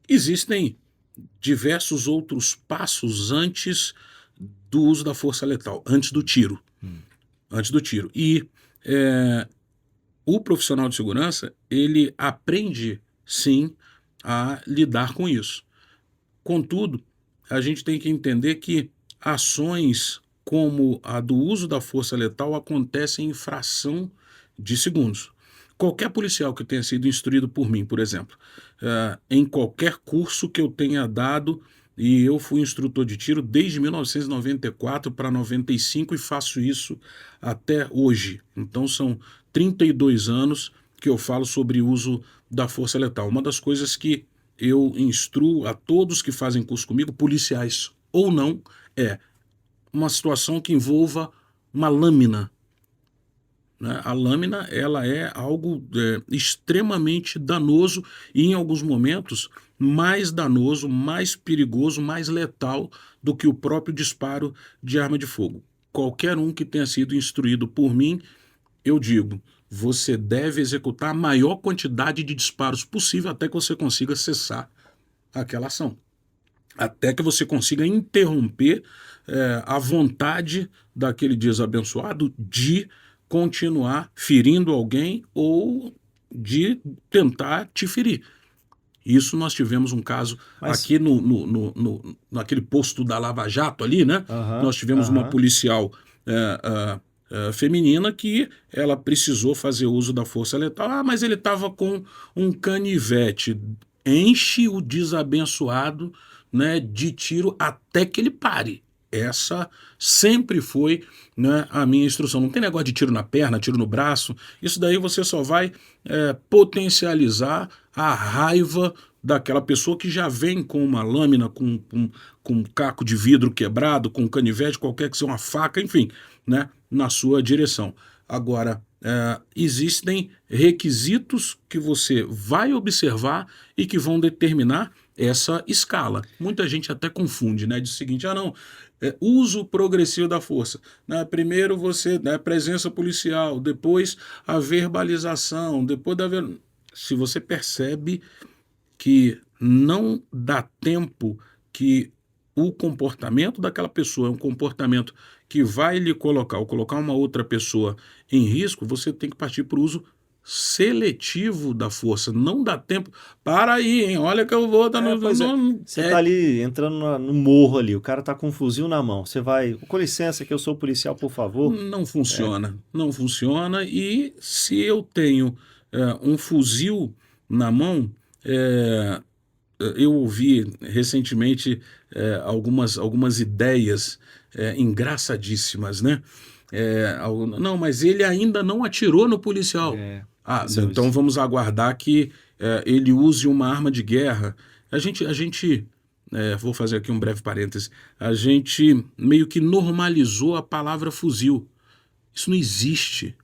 Existem diversos outros passos antes do uso da força letal, antes do tiro. Antes do tiro. E o profissional de segurança, ele aprende, sim, a lidar com isso. Contudo, a gente tem que entender que ações como a do uso da força letal acontecem em fração de segundos. Qualquer policial que tenha sido instruído por mim, por exemplo, em qualquer curso que eu tenha dado, e eu fui instrutor de tiro desde 1994 para 95 e faço isso até hoje. Então são 32 anos que eu falo sobre o uso da força letal. Uma das coisas que eu instruo a todos que fazem curso comigo, policiais ou não, é uma situação que envolva uma lâmina. Né? A lâmina ela é algo extremamente danoso e, em alguns momentos, mais danoso, mais perigoso, mais letal do que o próprio disparo de arma de fogo. Qualquer um que tenha sido instruído por mim, eu digo, você deve executar a maior quantidade de disparos possível até que você consiga cessar aquela ação. Até que você consiga interromper a vontade daquele desabençoado de continuar ferindo alguém ou de tentar te ferir. Isso nós tivemos um caso Mas, aqui naquele posto da Lava Jato ali, né? aham, Nós tivemos uma aham, policial feminina que ela precisou fazer uso da força letal. Ah, mas ele estava com um canivete. Enche o desabençoado, né, de tiro até que ele pare. Essa sempre foi, né, a minha instrução. Não tem negócio de tiro na perna, tiro no braço. Isso daí você só vai potencializar a raiva daquela pessoa que já vem com uma lâmina, com um caco de vidro quebrado, com um canivete, qualquer que seja uma faca, enfim, né, na sua direção. Agora, existem requisitos que você vai observar e que vão determinar essa escala. Muita gente até confunde, né? Diz o seguinte, não, uso progressivo da força. Né? Primeiro você, né, presença policial, depois a verbalização, depois da... Se você percebe que não dá tempo, que o comportamento daquela pessoa é um comportamento que vai lhe colocar ou colocar uma outra pessoa em risco, você tem que partir para o uso seletivo da força. Não dá tempo. Para aí, hein? Olha que eu vou dar pois é. Você tá ali entrando no morro ali, o cara tá com um fuzil na mão. Você vai, com licença que eu sou policial, por favor. Não funciona. Não funciona. E se eu tenho um fuzil na mão, eu ouvi recentemente algumas ideias engraçadíssimas, né? Não, mas ele ainda não atirou no policial. Então vamos aguardar que ele use uma arma de guerra. Vou fazer aqui um breve parêntese, a gente meio que normalizou a palavra fuzil. Isso não existe.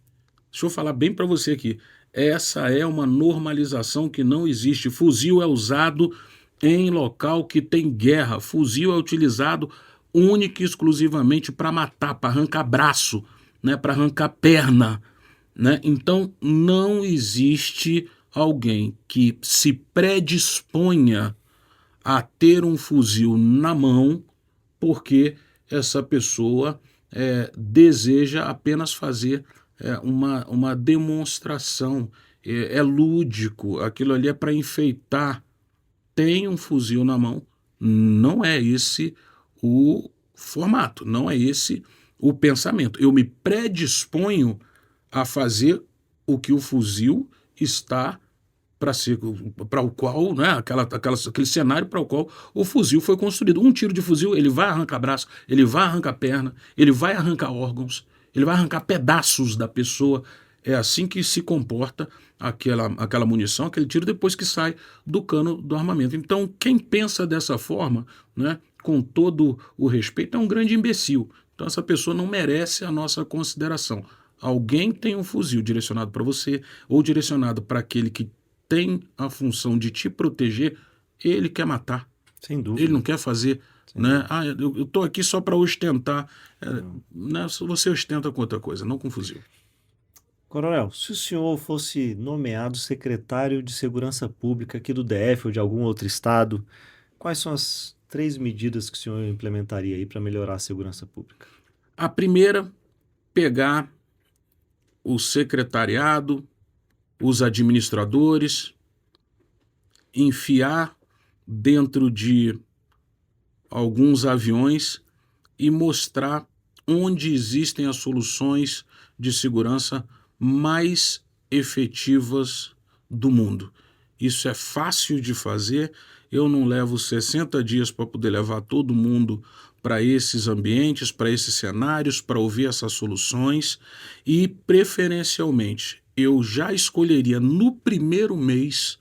Deixa eu falar bem para você aqui. Essa é uma normalização que não existe. Fuzil é usado em local que tem guerra. Fuzil é utilizado única e exclusivamente para matar, para arrancar braço, né, para arrancar perna. Né? Então, não existe alguém que se predisponha a ter um fuzil na mão porque essa pessoa deseja apenas fazer uma demonstração. É lúdico, aquilo ali é para enfeitar. Tem um fuzil na mão, não é esse o formato, não é esse o pensamento. Eu me predisponho a fazer o que o fuzil está para o qual, né, aquele cenário para o qual o fuzil foi construído. Um tiro de fuzil, ele vai arrancar braço, ele vai arrancar perna, ele vai arrancar órgãos, ele vai arrancar pedaços da pessoa. É assim que se comporta aquela munição, aquele tiro depois que sai do cano do armamento. Então, quem pensa dessa forma, né, com todo o respeito, é um grande imbecil. Então, essa pessoa não merece a nossa consideração. Alguém tem um fuzil direcionado para você ou direcionado para aquele que tem a função de te proteger, ele quer matar. Sem dúvida. Ele não quer fazer, né? Eu estou aqui só para ostentar. Né? Você ostenta com outra coisa, não com fuzil. Coronel, se o senhor fosse nomeado secretário de Segurança Pública aqui do DF ou de algum outro estado, quais são as 3 medidas que o senhor implementaria aí para melhorar a segurança pública? A primeira, pegar o secretariado, os administradores, enfiar dentro de alguns aviões e mostrar onde existem as soluções de segurança mais efetivas do mundo. Isso é fácil de fazer, eu não levo 60 dias para poder levar todo mundo para esses ambientes, para esses cenários, para ouvir essas soluções e, preferencialmente, eu já escolheria no primeiro mês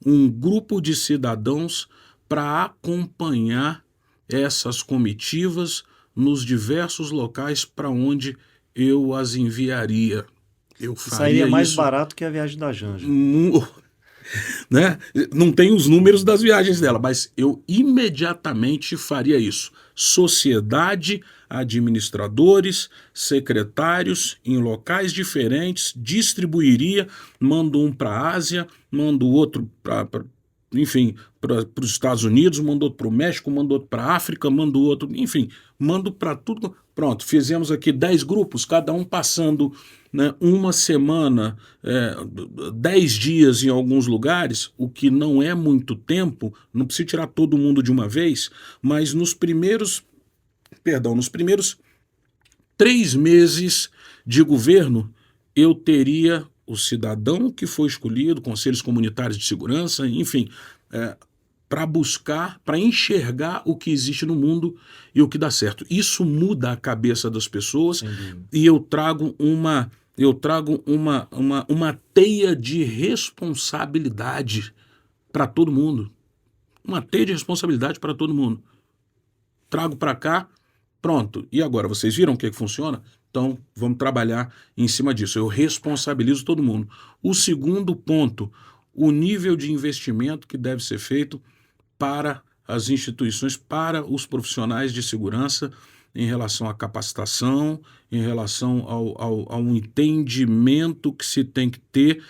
um grupo de cidadãos para acompanhar essas comitivas nos diversos locais para onde eu as enviaria. Eu faria Sairia mais isso, barato que a viagem da Janja. né? Não tem os números das viagens dela, mas eu imediatamente faria isso. Sociedade, administradores, secretários em locais diferentes, distribuiria, mando um para a Ásia, mando outro para os Estados Unidos, mando outro para o México, mando outro para a África, mando outro, enfim, mando para tudo. Pronto, fizemos aqui 10 grupos, cada um passando né, uma semana, 10 dias em alguns lugares, o que não é muito tempo, não precisa tirar todo mundo de uma vez, mas nos primeiros 3 meses de governo, eu teria o cidadão que foi escolhido, conselhos comunitários de segurança, enfim, para buscar, para enxergar o que existe no mundo e o que dá certo. Isso muda a cabeça das pessoas e eu trago uma teia de responsabilidade para todo mundo. Uma teia de responsabilidade para todo mundo. Trago para cá, pronto. E agora, vocês viram o que funciona? Então, vamos trabalhar em cima disso. Eu responsabilizo todo mundo. O segundo ponto, o nível de investimento que deve ser feito para as instituições, para os profissionais de segurança, em relação à capacitação, em relação ao entendimento que se tem que ter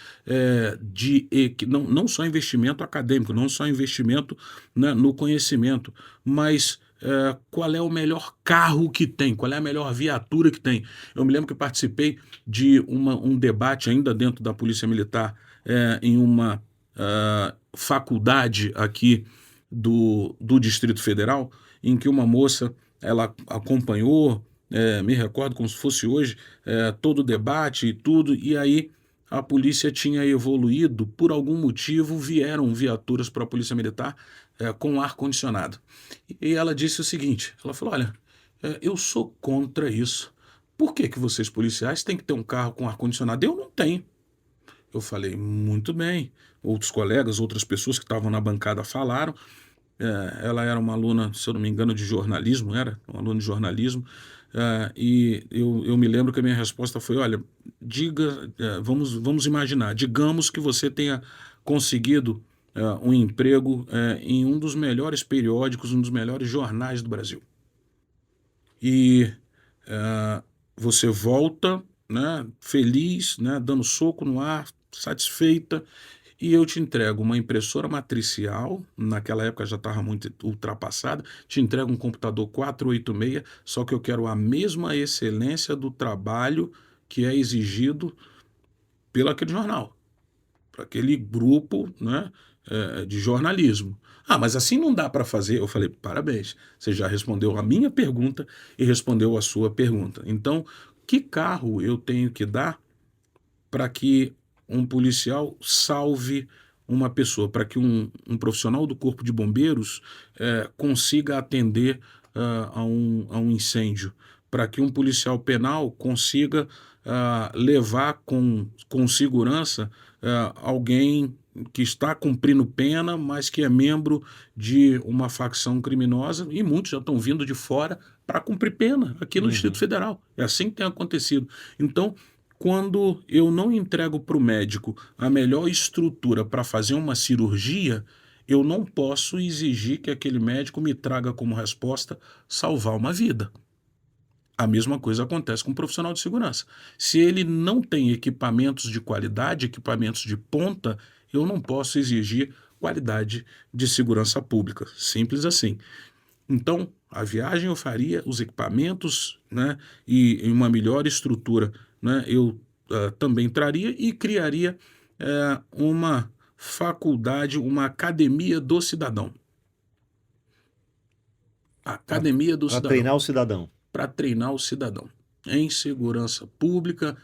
não só investimento acadêmico, não só investimento, né, no conhecimento, mas qual é o melhor carro que tem, qual é a melhor viatura que tem. Eu me lembro que participei de um debate ainda dentro da Polícia Militar, em uma faculdade aqui do Distrito Federal, em que uma moça, ela acompanhou, me recordo como se fosse hoje, todo o debate e tudo, e aí a polícia tinha evoluído, por algum motivo vieram viaturas para a Polícia Militar com ar-condicionado. E ela disse o seguinte, ela falou, olha, eu sou contra isso. Por que vocês policiais têm que ter um carro com ar-condicionado? Eu não tenho. Eu falei, muito bem. Outros colegas, outras pessoas que estavam na bancada falaram. Ela era uma aluna, se eu não me engano, de jornalismo, uma aluna de jornalismo, e eu me lembro que a minha resposta foi, olha, vamos imaginar, digamos que você tenha conseguido um emprego em um dos melhores periódicos, um dos melhores jornais do Brasil. E você volta, né, feliz, né, dando soco no ar, satisfeita, e eu te entrego uma impressora matricial, naquela época já estava muito ultrapassada, te entrego um computador 486, só que eu quero a mesma excelência do trabalho que é exigido pelo aquele jornal, para aquele grupo, né, de jornalismo. Ah, mas assim não dá para fazer. Eu falei, parabéns, você já respondeu a minha pergunta e respondeu a sua pergunta. Então, que carro eu tenho que dar para que um policial salve uma pessoa, para que um profissional do Corpo de Bombeiros consiga atender a um incêndio, para que um policial penal consiga levar com segurança alguém que está cumprindo pena, mas que é membro de uma facção criminosa, e muitos já estão vindo de fora para cumprir pena aqui no Distrito Federal. É assim que tem acontecido. Então, quando eu não entrego para o médico a melhor estrutura para fazer uma cirurgia, eu não posso exigir que aquele médico me traga como resposta salvar uma vida. A mesma coisa acontece com um profissional de segurança. Se ele não tem equipamentos de qualidade, equipamentos de ponta, eu não posso exigir qualidade de segurança pública. Simples assim. Então, a viagem eu faria, os equipamentos, né, e uma melhor estrutura, né, eu também traria e criaria uma faculdade, uma academia do cidadão. Academia do Para cidadão. treinar o cidadão. Para treinar o cidadão em segurança pública,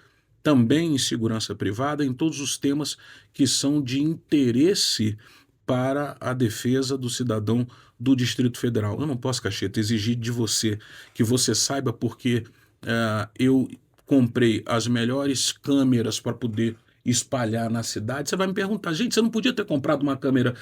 também em segurança privada, em todos os temas que são de interesse para a defesa do cidadão do Distrito Federal. Eu não posso, Cacheta, exigir de você que você saiba porque eu comprei as melhores câmeras para poder espalhar na cidade. Você vai me perguntar, gente, você não podia ter comprado uma câmera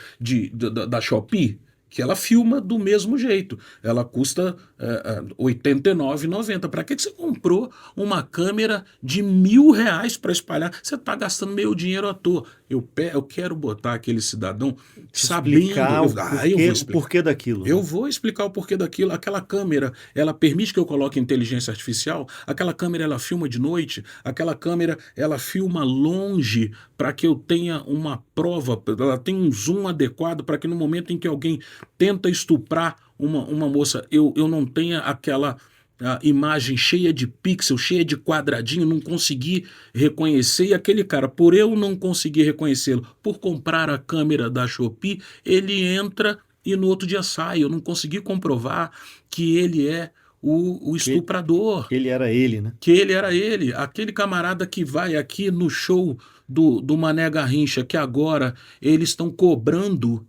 da Shopee? Que ela filma do mesmo jeito. Ela custa R$ 89,90. Para que você comprou uma câmera de R$ 1.000 para espalhar? Você está gastando meu dinheiro à toa. Eu quero botar aquele cidadão sabendo. Explicar o porquê daquilo. Eu vou explicar o porquê daquilo. Aquela câmera, ela permite que eu coloque inteligência artificial. Aquela câmera, ela filma de noite. Aquela câmera, ela filma longe para que eu tenha uma prova. Ela tem um zoom adequado para que no momento em que alguém tenta estuprar uma moça, eu não tenha a imagem cheia de pixel, cheia de quadradinho, não consegui reconhecer. E aquele cara, por eu não conseguir reconhecê-lo, por comprar a câmera da Shopee, ele entra e no outro dia sai. Eu não consegui comprovar que ele é o estuprador, Que ele era ele, né? que ele era ele. Aquele camarada que vai aqui no show do Mané Garrincha, que agora eles estão cobrando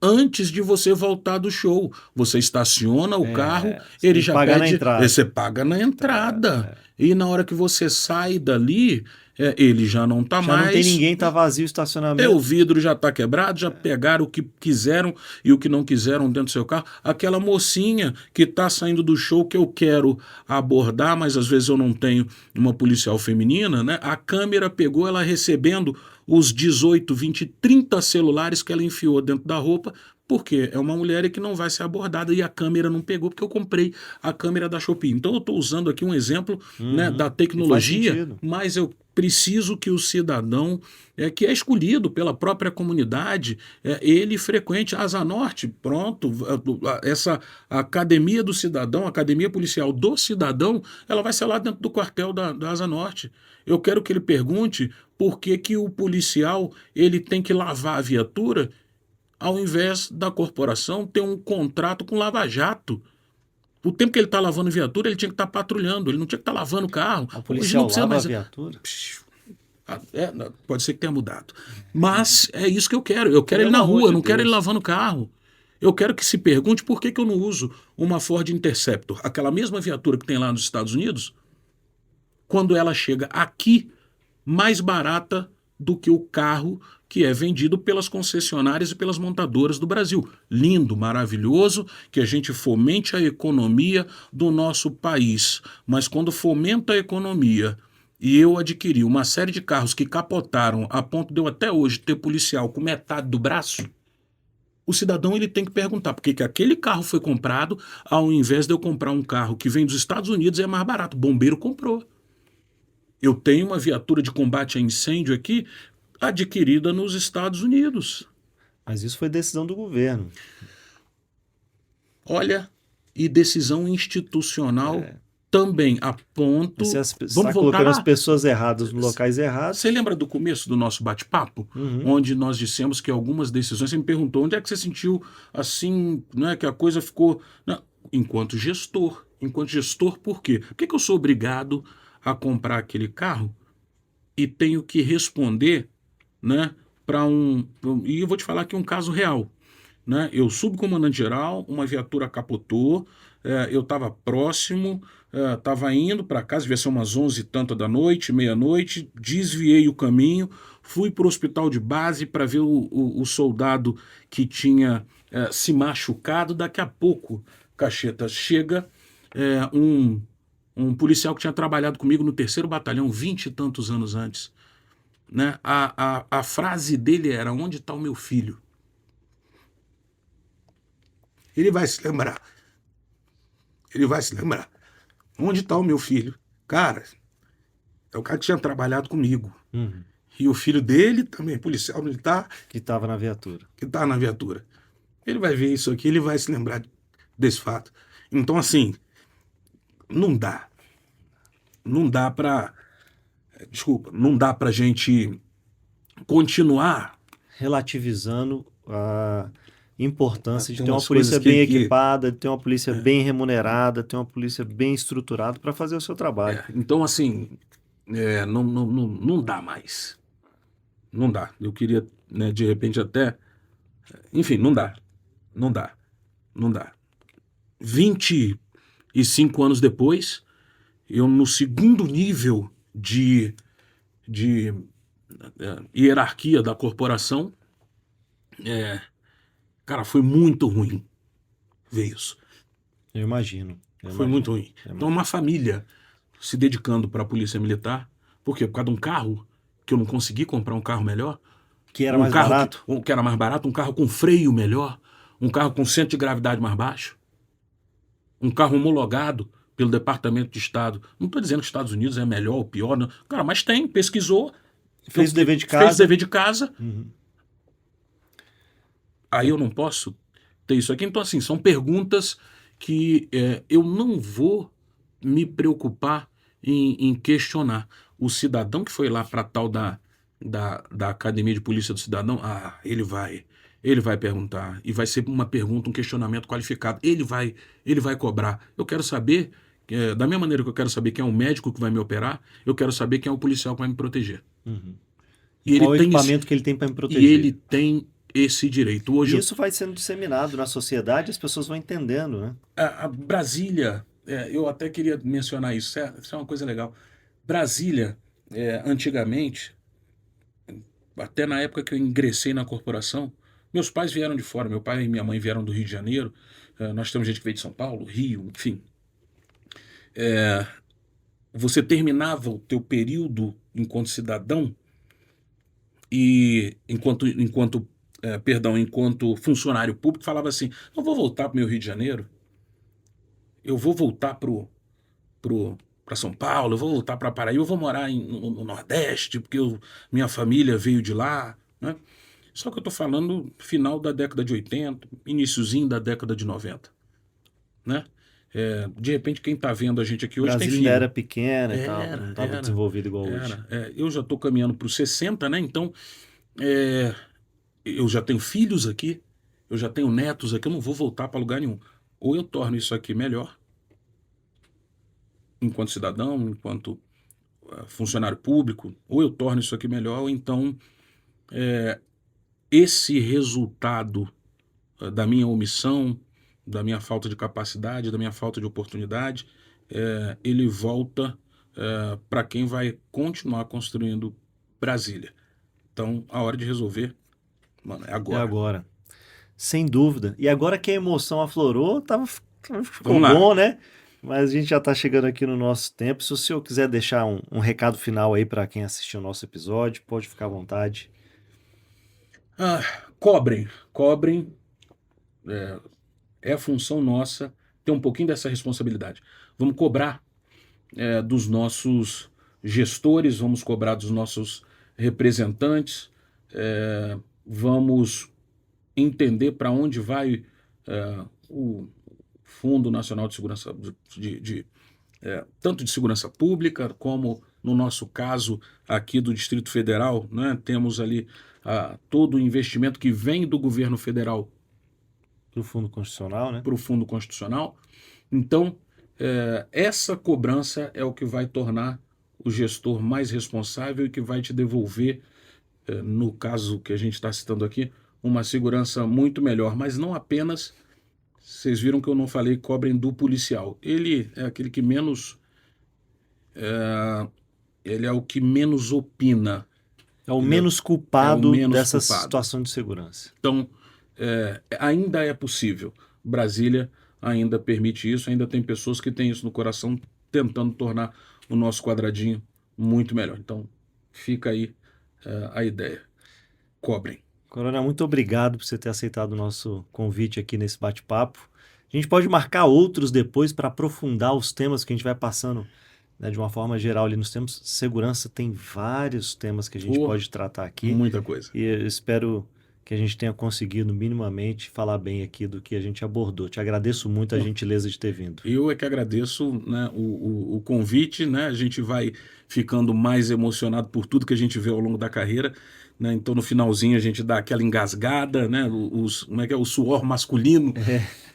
antes de você voltar do show. Você estaciona o carro, Você ele tem que já pagar na pede, entrada. você paga na entrada. E na hora que você sai dali, ele já não está Já não tem mais. ninguém, tá vazio o estacionamento. O vidro já está quebrado, já pegaram o que quiseram e o que não quiseram dentro do seu carro. Aquela mocinha que está saindo do show que eu quero abordar, mas às vezes eu não tenho uma policial feminina, né? A câmera pegou ela recebendo os 18, 20, 30 celulares que ela enfiou dentro da roupa, porque é uma mulher que não vai ser abordada e a câmera não pegou, porque eu comprei a câmera da Shopee. Então eu estou usando aqui um exemplo, né, da tecnologia, mas eu preciso que o cidadão que é escolhido pela própria comunidade, ele frequente a Asa Norte, pronto, essa academia do cidadão, a academia policial do cidadão, ela vai ser lá dentro do quartel da Asa Norte. Eu quero que ele pergunte por que o policial ele tem que lavar a viatura ao invés da corporação ter um contrato com Lava Jato. O tempo que ele está lavando viatura, ele tinha que estar patrulhando, ele não tinha que estar lavando o carro. O policial Hoje não lava mais a viatura? Pode ser que tenha mudado. Mas é isso que eu quero. Eu quero ele na rua, eu não quero ele lavando o carro. Eu quero que se pergunte por que eu não uso uma Ford Interceptor, aquela mesma viatura que tem lá nos Estados Unidos, quando ela chega aqui mais barata do que o carro que é vendido pelas concessionárias e pelas montadoras do Brasil. Lindo, maravilhoso, que a gente fomente a economia do nosso país. Mas quando fomenta a economia e eu adquiri uma série de carros que capotaram a ponto de eu até hoje ter policial com metade do braço, o cidadão ele tem que perguntar por que aquele carro foi comprado ao invés de eu comprar um carro que vem dos Estados Unidos e é mais barato. O bombeiro comprou. Eu tenho uma viatura de combate a incêndio aqui adquirida nos Estados Unidos. Mas isso foi decisão do governo. Olha, e decisão institucional também, a ponto... Você está colocando as pessoas erradas nos locais errados. Você lembra do começo do nosso bate-papo? Onde nós dissemos que algumas decisões... Você me perguntou onde é que você sentiu assim, né, que a coisa ficou... Não, enquanto gestor, por quê? Por que eu sou obrigado a comprar aquele carro e tenho que responder, né, e eu vou te falar aqui um caso real, né? Eu, subcomandante-geral, uma viatura capotou, eu estava próximo, estava indo para casa, devia ser umas 11 e tanta da noite, meia-noite, desviei o caminho, fui para o hospital de base para ver o soldado que tinha se machucado. Daqui a pouco, Cacheta, chega um policial que tinha trabalhado comigo no 3º Batalhão 20 e tantos anos antes. Né? A frase dele era: onde está o meu filho? Ele vai se lembrar. Onde está o meu filho? Cara, é o cara que tinha trabalhado comigo. E o filho dele também, policial militar. Que estava na viatura. Ele vai ver isso aqui, ele vai se lembrar desse fato. Então, assim, não dá pra gente continuar relativizando a importância de ter uma polícia bem equipada, de ter uma polícia bem remunerada, ter uma polícia bem estruturada para fazer o seu trabalho. Então, assim, não dá mais. Não dá. Eu queria, né, de repente até... Enfim, não dá. 25 anos depois, eu no segundo nível de hierarquia da corporação, cara, foi muito ruim ver isso. Eu imagino. Foi muito ruim. Então, uma família se dedicando para a polícia militar, por quê? Por causa de um carro que eu não consegui comprar um carro melhor. Que era mais barato? Que era mais barato, um carro com freio melhor, um carro com centro de gravidade mais baixo, um carro homologado pelo Departamento de Estado. Não estou dizendo que os Estados Unidos é melhor ou pior, não. Cara, mas pesquisou. Fez o dever de casa. Aí eu não posso ter isso aqui. Então, assim, são perguntas que eu não vou me preocupar em questionar. O cidadão que foi lá para tal da Academia de Polícia do Cidadão, ele vai perguntar, e vai ser uma pergunta, um questionamento qualificado. Ele vai cobrar. Eu quero saber, da mesma maneira que eu quero saber quem é o médico que vai me operar, eu quero saber quem é o policial que vai me proteger. Uhum. E ele Qual o tem equipamento que ele tem para me e proteger? ele tem esse direito. E Hoje, isso vai sendo disseminado na sociedade, as pessoas vão entendendo, né? a Brasília, eu até queria mencionar isso, isso é uma coisa legal. Brasília, antigamente, até na época que eu ingressei na corporação, meus pais vieram de fora, meu pai e minha mãe vieram do Rio de Janeiro, nós temos gente que veio de São Paulo, Rio, enfim. Você terminava o teu período enquanto cidadão e enquanto funcionário público, falava assim: não vou voltar para o meu Rio de Janeiro, eu vou voltar para São Paulo, eu vou voltar para Paraíba, eu vou morar no Nordeste, porque minha família veio de lá, né? Só que eu estou falando final da década de 80, iniciozinho da década de 90, né? De repente, quem está vendo a gente aqui hoje tem Brasília ainda filho. era pequena e tal, não estava desenvolvido igual hoje. Eu já estou caminhando para os 60, né? Então, eu já tenho filhos aqui, eu já tenho netos aqui, eu não vou voltar para lugar nenhum. Ou eu torno isso aqui melhor, enquanto cidadão, enquanto funcionário público, ou eu torno isso aqui melhor, ou então esse resultado da minha omissão, da minha falta de capacidade, da minha falta de oportunidade, ele volta para quem vai continuar construindo Brasília. Então, a hora de resolver, mano, é É agora. agora. Sem dúvida. E agora que a emoção aflorou, ficou Vamos lá. bom, né? Mas a gente já está chegando aqui no nosso tempo. Se o senhor quiser deixar um recado final aí para quem assistiu o nosso episódio, pode ficar à vontade. Cobrem. É função nossa ter um pouquinho dessa responsabilidade. Vamos cobrar dos nossos gestores, vamos cobrar dos nossos representantes, vamos entender para onde vai o Fundo Nacional de Segurança, tanto de segurança pública, como no nosso caso aqui do Distrito Federal, né, temos ali todo o investimento que vem do governo federal Para o Fundo Constitucional, né? para o Fundo Constitucional. Então, essa cobrança é o que vai tornar o gestor mais responsável e que vai te devolver, no caso que a gente está citando aqui, uma segurança muito melhor. Mas não apenas, vocês viram que eu não falei cobrem do policial. Ele é aquele que menos, ele é o que menos opina. É o menos culpado dessa culpado. situação de segurança. Então, ainda é possível. Brasília ainda permite isso, ainda tem pessoas que têm isso no coração, tentando tornar o nosso quadradinho muito melhor. Então, fica aí a ideia. Cobrem. Coronel, muito obrigado por você ter aceitado o nosso convite aqui nesse bate-papo. A gente pode marcar outros depois para aprofundar os temas que a gente vai passando, né, de uma forma geral ali nos temas. Segurança tem vários temas que a gente pode tratar aqui. Muita coisa. E eu espero que a gente tenha conseguido minimamente falar bem aqui do que a gente abordou. Te agradeço muito a gentileza de ter vindo. Eu é que agradeço, né, o convite, né? A gente vai ficando mais emocionado por tudo que a gente vê ao longo da carreira, né? Então no finalzinho a gente dá aquela engasgada, né? Como é que é? O suor masculino,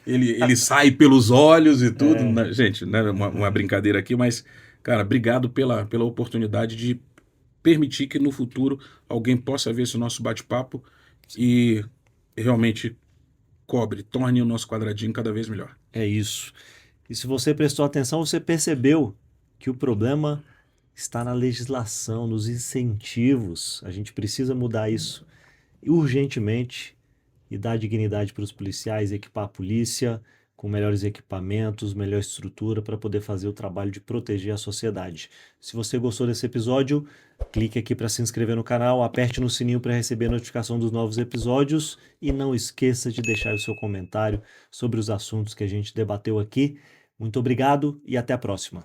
ele sai pelos olhos e tudo, né? Gente, né? Uma brincadeira aqui, mas, cara, obrigado pela oportunidade de permitir que no futuro alguém possa ver esse nosso bate-papo e realmente torne o nosso quadradinho cada vez melhor. É isso. E se você prestou atenção, você percebeu que o problema está na legislação, nos incentivos. A gente precisa mudar isso urgentemente e dar dignidade para os policiais, equipar a polícia com melhores equipamentos, melhor estrutura para poder fazer o trabalho de proteger a sociedade. Se você gostou desse episódio, clique aqui para se inscrever no canal, aperte no sininho para receber a notificação dos novos episódios e não esqueça de deixar o seu comentário sobre os assuntos que a gente debateu aqui. Muito obrigado e até a próxima.